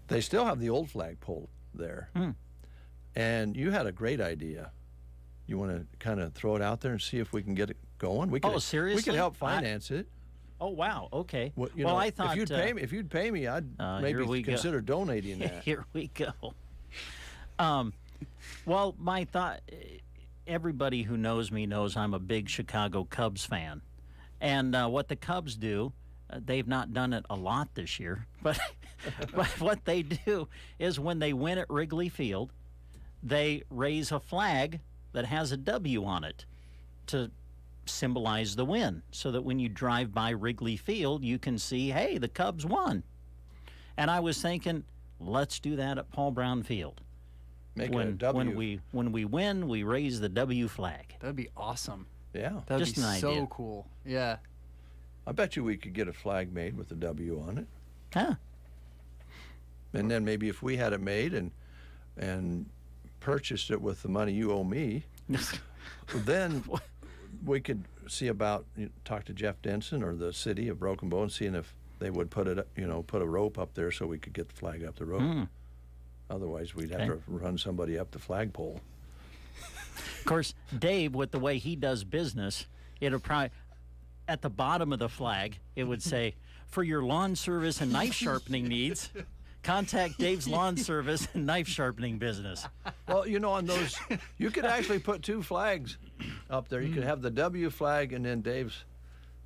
They still have the old flagpole there, and you had a great idea. You want to kind of throw it out there and see if we can get it going? We could, seriously? We could help finance it. Oh wow. Okay. Well, I thought if you'd pay me, I'd maybe consider donating that. Here we go. Well, my thought. Everybody who knows me knows I'm a big Chicago Cubs fan, and what the Cubs do, they've not done it a lot this year, but what they do is when they win at Wrigley Field, they raise a flag that has a W on it to symbolize the win, so that when you drive by Wrigley Field, you can see, hey, the Cubs won. And I was thinking, let's do that at Paul Brown Field. Make a W. When we win, we raise the W flag. That'd be awesome. Yeah. That'd Just be an so idea. cool. Yeah. I bet you we could get a flag made with a W on it. Huh. And then maybe if we had it made and purchased it with the money you owe me, then we could see about talk to Jeff Denson or the city of Broken Bow and seeing if they would put a rope up there so we could get the flag up the rope. Otherwise, we'd have to run somebody up the flagpole. Of course, Dave, with the way he does business, it'll probably at the bottom of the flag it would say, "For your lawn service and knife sharpening needs, contact Dave's Lawn Service and Knife Sharpening Business." Well, on those, you could actually put 2 flags up there. You could have the W flag and then Dave's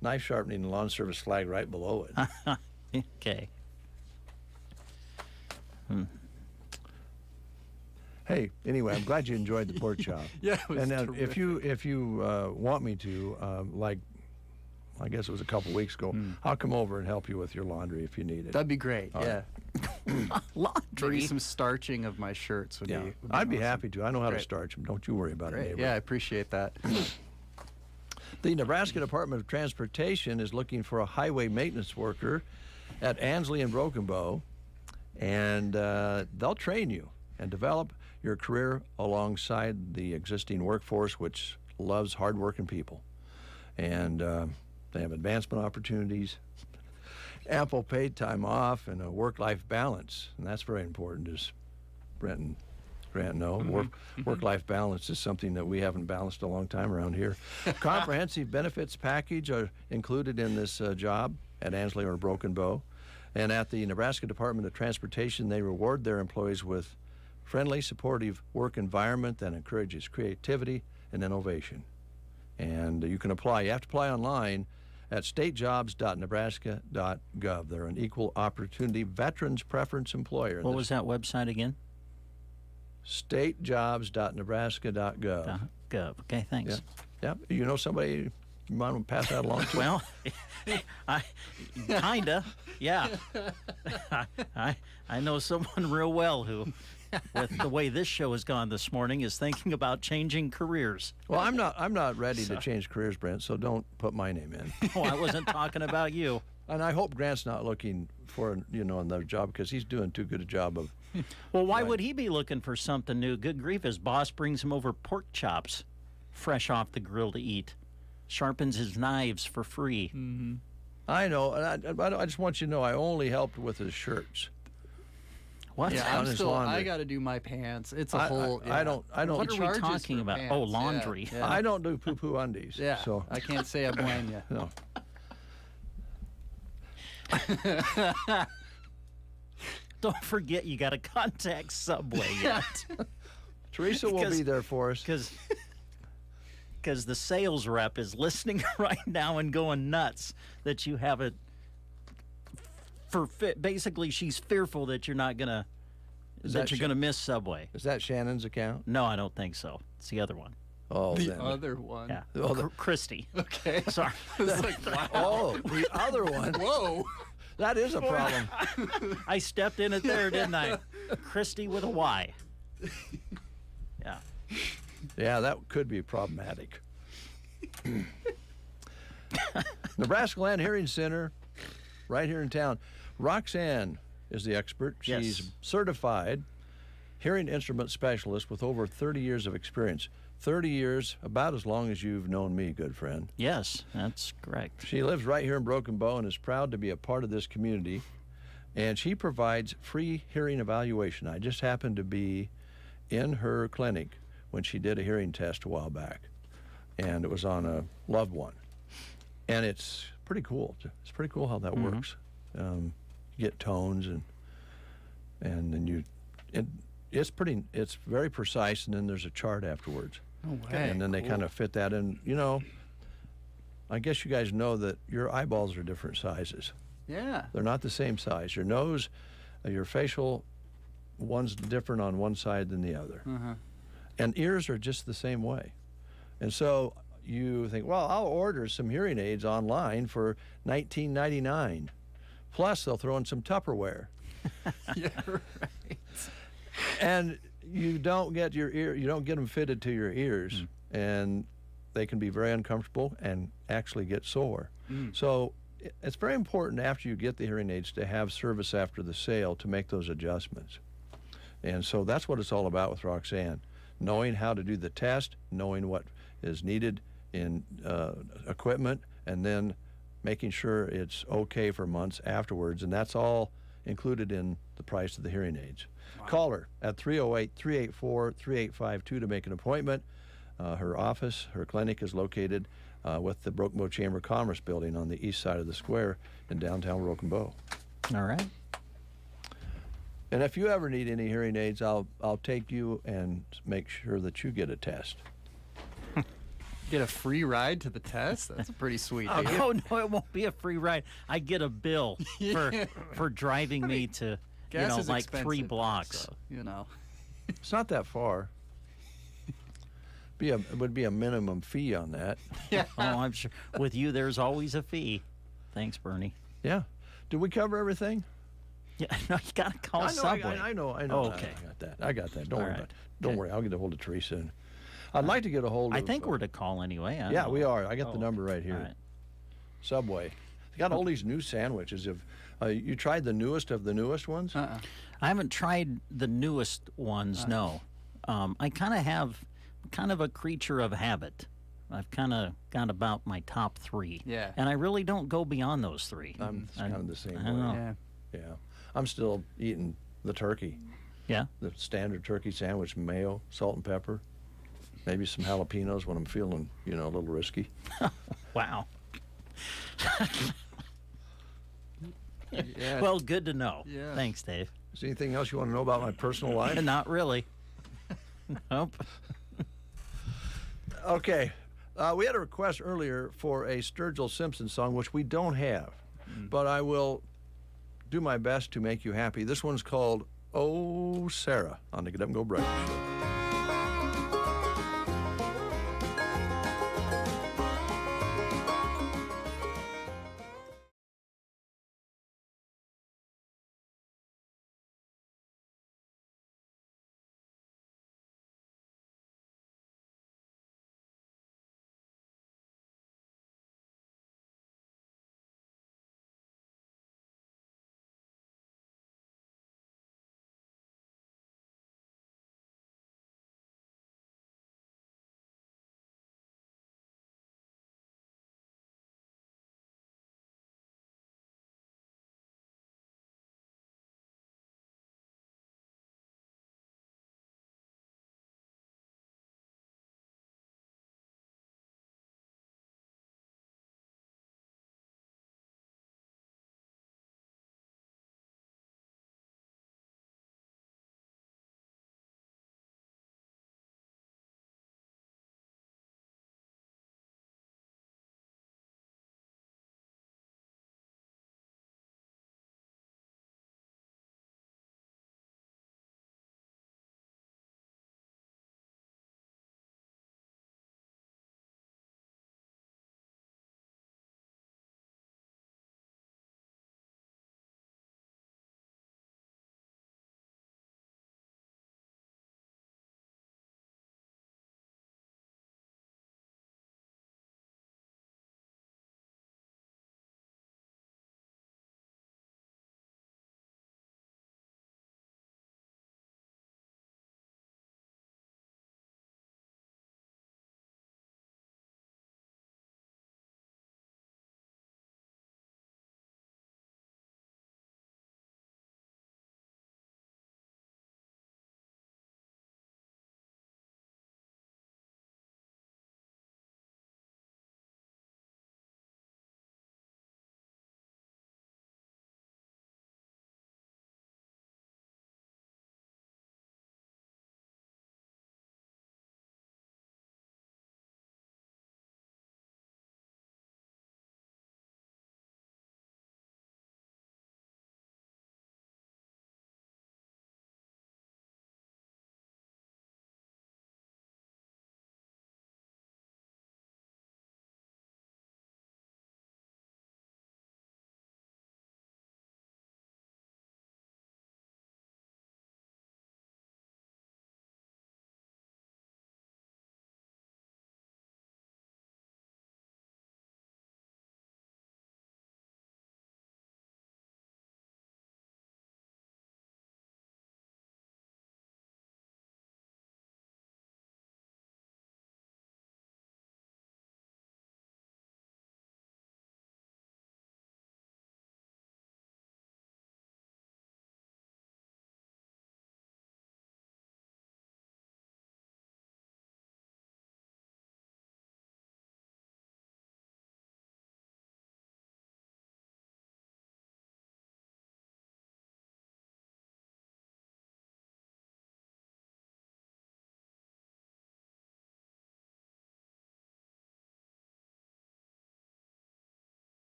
Knife Sharpening and Lawn Service flag right below it. Okay. Hey, anyway, I'm glad you enjoyed the pork chop. Yeah, it was and if you want me to, like, I guess it was a couple weeks ago, I'll come over and help you with your laundry if you need it. That'd be great. All yeah. Laundry. Maybe some starching of my shirts would be. Would I'd be awesome. happy to. I know how to Great. starch them. Don't you worry about it, Great. neighbor. Yeah, I appreciate that. The Nebraska Department of Transportation is looking for a highway maintenance worker at Ansley and Broken Bow, and they'll train you and develop your career alongside the existing workforce, which loves hardworking people. And they have advancement opportunities, ample paid time off, and a work-life balance. And that's very important, as Brent and Grant know. Work-life balance is something that we haven't balanced a long time around here. Comprehensive benefits package are included in this job at Ansley or Broken Bow. And at the Nebraska Department of Transportation, they reward their employees with friendly, supportive work environment that encourages creativity and innovation. And you can apply. You have to apply online at statejobs.nebraska.gov. They're an equal opportunity veterans preference employer. What was that website again? statejobs.nebraska.gov. Gov. Okay, thanks. Yeah. You know somebody you might want to pass that along to? Well, kinda, yeah. I know someone real well who, with the way this show has gone this morning, is thinking about changing careers. Well, I'm not ready to change careers, Brent, so don't put my name in. Oh, I wasn't talking about you. And I hope Grant's not looking for another job, because he's doing too good a job of. Well, why would he be looking for something new? Good grief, his boss brings him over pork chops, fresh off the grill to eat. Sharpens his knives for free. Mm-hmm. I know, and I just want you to know I only helped with his shirts. What? Yeah, I got to do my pants. It's a whole. I don't. What are we talking about? Pants. Oh, laundry. Yeah. I don't do poo-poo undies. Yeah. So I can't say I blame you. No. Don't forget, you got to contact Subway yet. Teresa will be there for us. Because the sales rep is listening right now and going nuts that you have it. Basically, she's fearful that you're not gonna gonna miss Subway. Is that Shannon's account? No, I don't think so. It's the other one. Oh, the other one. Yeah, Oh, Christy. Okay. Sorry. It's like, wow. Oh, the other one. Whoa. That is a problem. I stepped in it there, didn't I? Christy with a Y. Yeah. Yeah, that could be problematic. Nebraska Land Hearing Center, right here in town. Roxanne is the expert. She's Yes. certified hearing instrument specialist with over 30 years of experience. 30 years, about as long as you've known me, good friend. Yes, that's correct. She lives right here in Broken Bow and is proud to be a part of this community. And she provides free hearing evaluation. I just happened to be in her clinic when she did a hearing test a while back. And it was on a loved one. And it's pretty cool. It's pretty cool how that works. You get tones and then it's very precise, and then there's a chart afterwards. Oh, wow. And then they kind of fit that in. I guess you guys know that your eyeballs are different sizes. Yeah. They're not the same size. Your nose, your facial, one's different on one side than the other. And ears are just the same way. And so you think, well, I'll order some hearing aids online for $19.99. Plus, they'll throw in some Tupperware. Yeah, right. And you don't get them fitted to your ears, and they can be very uncomfortable and actually get sore. So it's very important after you get the hearing aids to have service after the sale to make those adjustments. And so that's what it's all about with Roxanne. Knowing how to do the test, knowing what is needed in equipment, and then making sure it's okay for months afterwards. And that's all included in the price of the hearing aids. Wow. Call her at 308-384-3852 to make an appointment. Her office, her clinic is located with the Broken Bow Chamber of Commerce building on the east side of the square in downtown Broken Bow. All right. And if you ever need any hearing aids, I'll take you and make sure that you get a test. Get a free ride to the test? That's a pretty sweet deal. Oh, no, it won't be a free ride. I get a bill for driving me to, Gas is like 3 expensive, blocks. So, It's not that far. It would be a minimum fee on that. Yeah. Oh, I'm sure. With you, there's always a fee. Thanks, Bernie. Yeah. Did we cover everything? Yeah, no, you got to call Subway. I know. Oh, okay. I got that. Don't worry about it. Don't worry. I'll get a hold of Teresa. I'd like to get a hold of. I think we're to call anyway. I Yeah, don't we know. are. I got the number right here. All right. Subway. They got all these new sandwiches. You tried the newest of the newest ones? I haven't tried the newest ones. No. I kind of a creature of habit. I've kind of got about my top 3. Yeah. And I really don't go beyond those 3. I'm kind of the same I don't way. know. Yeah. I'm still eating the turkey. Yeah. The standard turkey sandwich, mayo, salt and pepper, maybe some jalapenos when I'm feeling, a little risky. Wow. Yeah. Well, good to know. Yeah. Thanks, Dave. Is there anything else you want to know about my personal life? Not really. Nope. Okay. We had a request earlier for a Sturgill Simpson song, which we don't have, but I will do my best to make you happy. This one's called Oh, Sarah on the Get Up and Go Breakfast Show.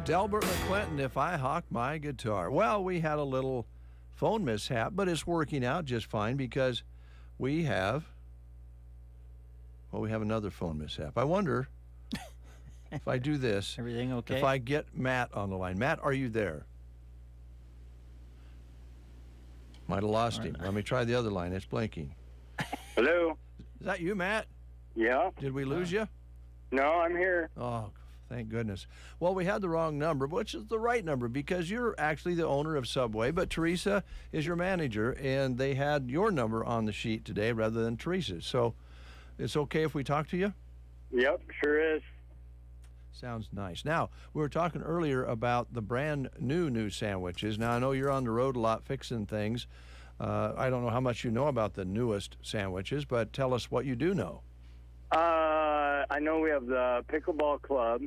Delbert McClinton, If I Hawk My Guitar. Well, we had a little phone mishap, but it's working out just fine because we have another phone mishap. I wonder if I do this. Everything okay? If I get Matt on the line. Matt, are you there? Might have lost him. Let me try the other line. It's blinking. Hello? Is that you, Matt? Yeah. Did we lose you? No, I'm here. Oh, thank goodness. Well, we had the wrong number, which is the right number because you're actually the owner of Subway, but Teresa is your manager, and they had your number on the sheet today rather than Teresa's. So it's okay if we talk to you? Yep, sure is. Sounds nice. Now, we were talking earlier about the brand new sandwiches. Now, I know you're on the road a lot fixing things. I don't know how much you know about the newest sandwiches, but tell us what you do know. I know we have the Pickleball Club,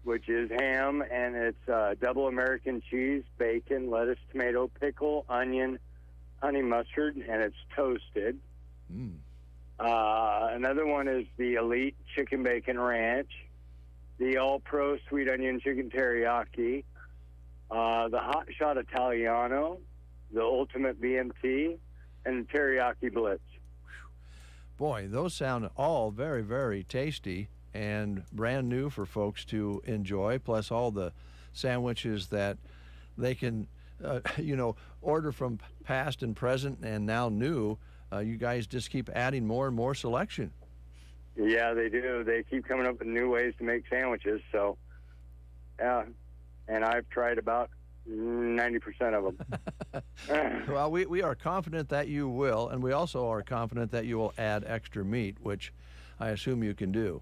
which is ham, and it's double American cheese, bacon, lettuce, tomato, pickle, onion, honey mustard, and it's toasted. Another one is the Elite Chicken Bacon Ranch, the All-Pro Sweet Onion Chicken Teriyaki, the Hot Shot Italiano, the Ultimate BMT, and the Teriyaki Blitz. Boy, those sound all very, very tasty and brand new for folks to enjoy, plus all the sandwiches that they can, order from past and present and now new. You guys just keep adding more and more selection. Yeah, they do. They keep coming up with new ways to make sandwiches. So, yeah, and I've tried about 90% of them. Well, we are confident that you will, and we also are confident that you will add extra meat, which I assume you can do.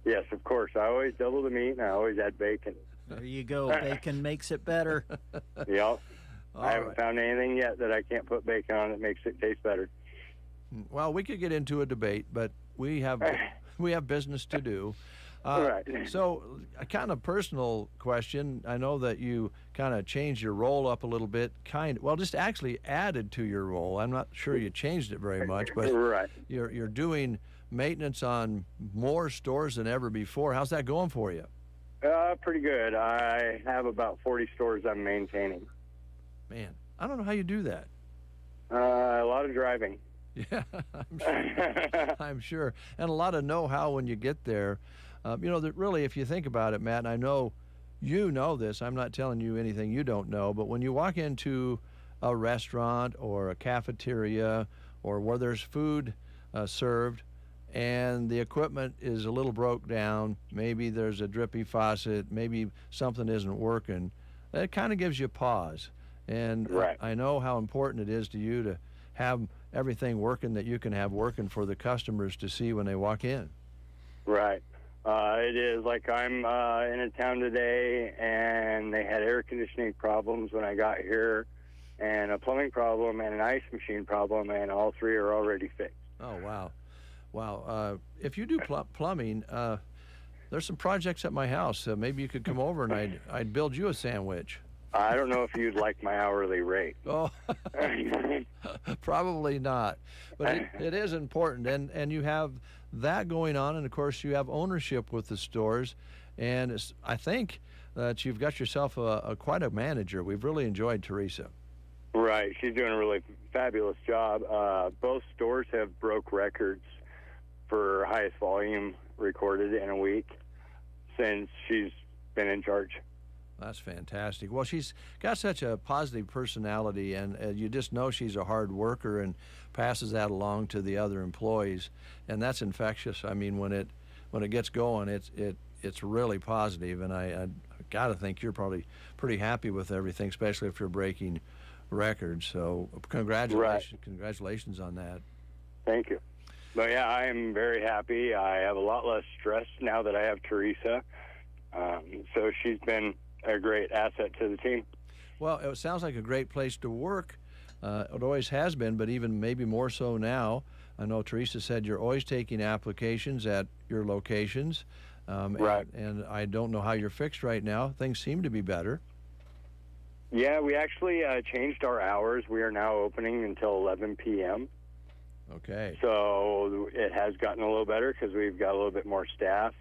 Yes, of course. I always double the meat, and I always add bacon. There you go. Bacon makes it better. Yep. I haven't found anything yet that I can't put bacon on that makes it taste better. Well, we could get into a debate, but we have business to do. Right. So, a kind of personal question. I know that you kind of changed your role up a little bit. Just actually added to your role. I'm not sure you changed it very much, but right. You're doing maintenance on more stores than ever before. How's that going for you? Pretty good. I have about 40 stores I'm maintaining. Man, I don't know how you do that. A lot of driving. Yeah, I'm sure. And a lot of know-how when you get there. That really, if you think about it, Matt, and I know you know this, I'm not telling you anything you don't know, but when you walk into a restaurant or a cafeteria or where there's food served and the equipment is a little broke down, maybe there's a drippy faucet, maybe something isn't working, that kind of gives you pause. And right. I know how important it is to you to have everything working that you can have working for the customers to see when they walk in. Right. It is. Like I'm in a town today, and they had air conditioning problems when I got here, and a plumbing problem and an ice machine problem, and all three are already fixed. Oh, wow. Wow. If you do plumbing, there's some projects at my house. Maybe you could come over and I'd build you a sandwich. I don't know if you'd like my hourly rate. Oh, probably not. But it is important, and you have that going on, and of course you have ownership with the stores, and I think that you've got yourself quite a manager. We've really enjoyed Teresa. Right, she's doing a really fabulous job. Both stores have broke records for highest volume recorded in a week since she's been in charge. That's fantastic. Well, she's got such a positive personality, and you just know she's a hard worker and passes that along to the other employees, and that's infectious. I mean, when it gets going, it's really positive, and I got to think you're probably pretty happy with everything, especially if you're breaking records. So congratulations on that. Thank you. But yeah, I am very happy. I have a lot less stress now that I have Teresa. So she's been a great asset to the team. Well, it sounds like a great place to work. It always has been, but even maybe more so now. I know Teresa said you're always taking applications at your locations. Right. And I don't know how you're fixed right now. Things seem to be better. Yeah, we actually changed our hours. We are now opening until 11 p.m. Okay. So it has gotten a little better because we've got a little bit more staff.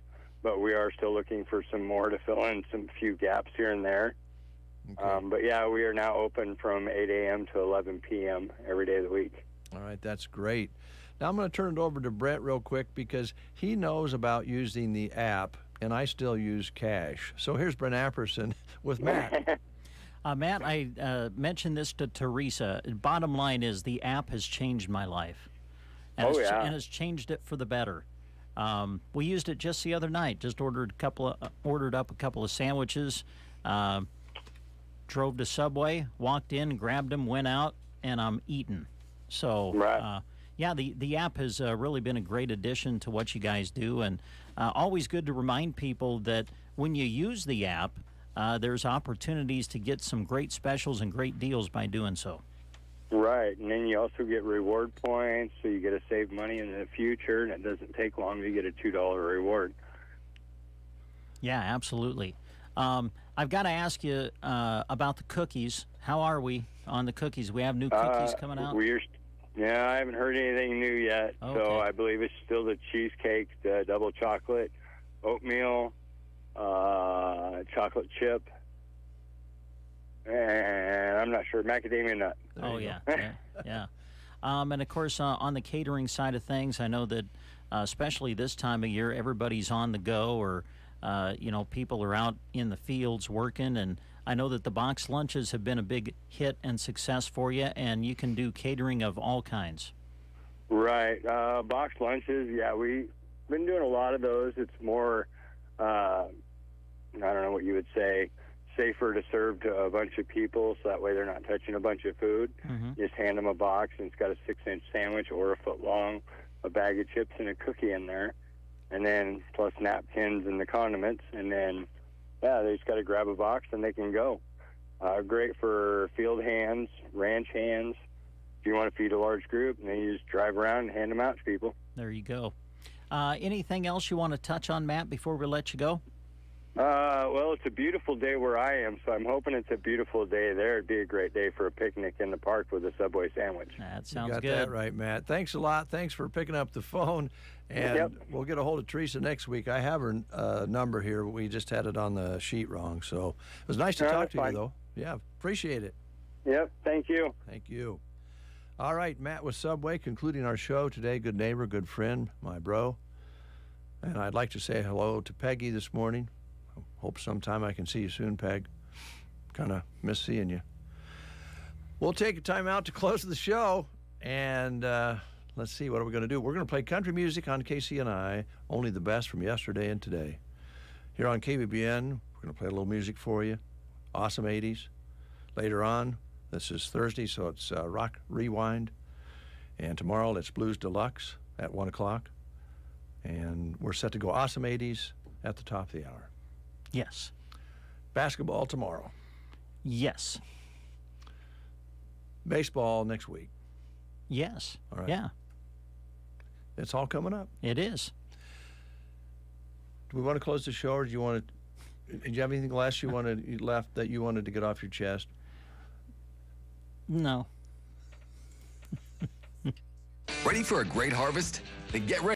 but we are still looking for some more to fill in some few gaps here and there. Okay. But yeah, we are now open from 8 a.m. to 11 p.m. every day of the week. All right, that's great. Now I'm going to turn it over to Brett real quick because he knows about using the app, and I still use cash. So here's Brent Apperson with Matt. Matt, I mentioned this to Teresa. Bottom line is the app has changed my life. And and it's changed it for the better. We used it just the other night. Just ordered up a couple of sandwiches, drove to Subway, walked in, grabbed them, went out, and I'm eating. So, yeah, the app has really been a great addition to what you guys do, and always good to remind people that when you use the app, there's opportunities to get some great specials and great deals by doing so. Right, and then you also get reward points, so you get to save money in the future, and it doesn't take long to get a $2 reward. Yeah, absolutely. I've got to ask you about the cookies. How are we on the cookies? We have new cookies coming out? Yeah, I haven't heard anything new yet, so I believe it's still the cheesecake, the double chocolate, oatmeal, chocolate chip, and I'm not sure, macadamia nut. Yeah. And of course, on the catering side of things, I know that especially this time of year, everybody's on the go, or people are out in the fields working, and I know that the box lunches have been a big hit and success for you, and you can do catering of all kinds. Right. Box lunches, yeah, we've been doing a lot of those. It's more, I don't know what you would say, safer to serve to a bunch of people, so that way they're not touching a bunch of food. You just hand them a box, and it's got a 6-inch sandwich or a foot long, a bag of chips, and a cookie in there, and then plus napkins and the condiments, and then they just got to grab a box and they can go. Great for field hands, ranch hands. If you want to feed a large group, and then you just drive around and hand them out to people. There you go. Anything else you want to touch on, Matt, before we let you go? Well, it's a beautiful day where I am, so I'm hoping it's a beautiful day there. It'd be a great day for a picnic in the park with a Subway sandwich. That sounds good. good. You got that right, Matt. Thanks a lot. Thanks for picking up the phone. And we'll get a hold of Teresa next week. I have her number here. We just had it on the sheet wrong. So it was nice to talk to you, though. Yeah, appreciate it. Yep, thank you. Thank you. All right, Matt with Subway, concluding our show today. Good neighbor, good friend, my bro. And I'd like to say hello to Peggy this morning. Hope sometime I can see you soon, Peg. Kind of miss seeing you. We'll take a time out to close the show, and let's see, what are we going to do? We're going to play country music on KCNI, only the best from yesterday and today. Here on KBBN, we're going to play a little music for you, awesome 80s. Later on, this is Thursday, so it's Rock Rewind, and tomorrow it's Blues Deluxe at 1 o'clock, and we're set to go awesome 80s at the top of the hour. Yes. Basketball tomorrow. Yes. Baseball next week. Yes. All right. Yeah. It's all coming up. It is. Do we want to close the show, or do you want to? Did you have anything left you wanted to get off your chest? No. Ready for a great harvest? Then get ready.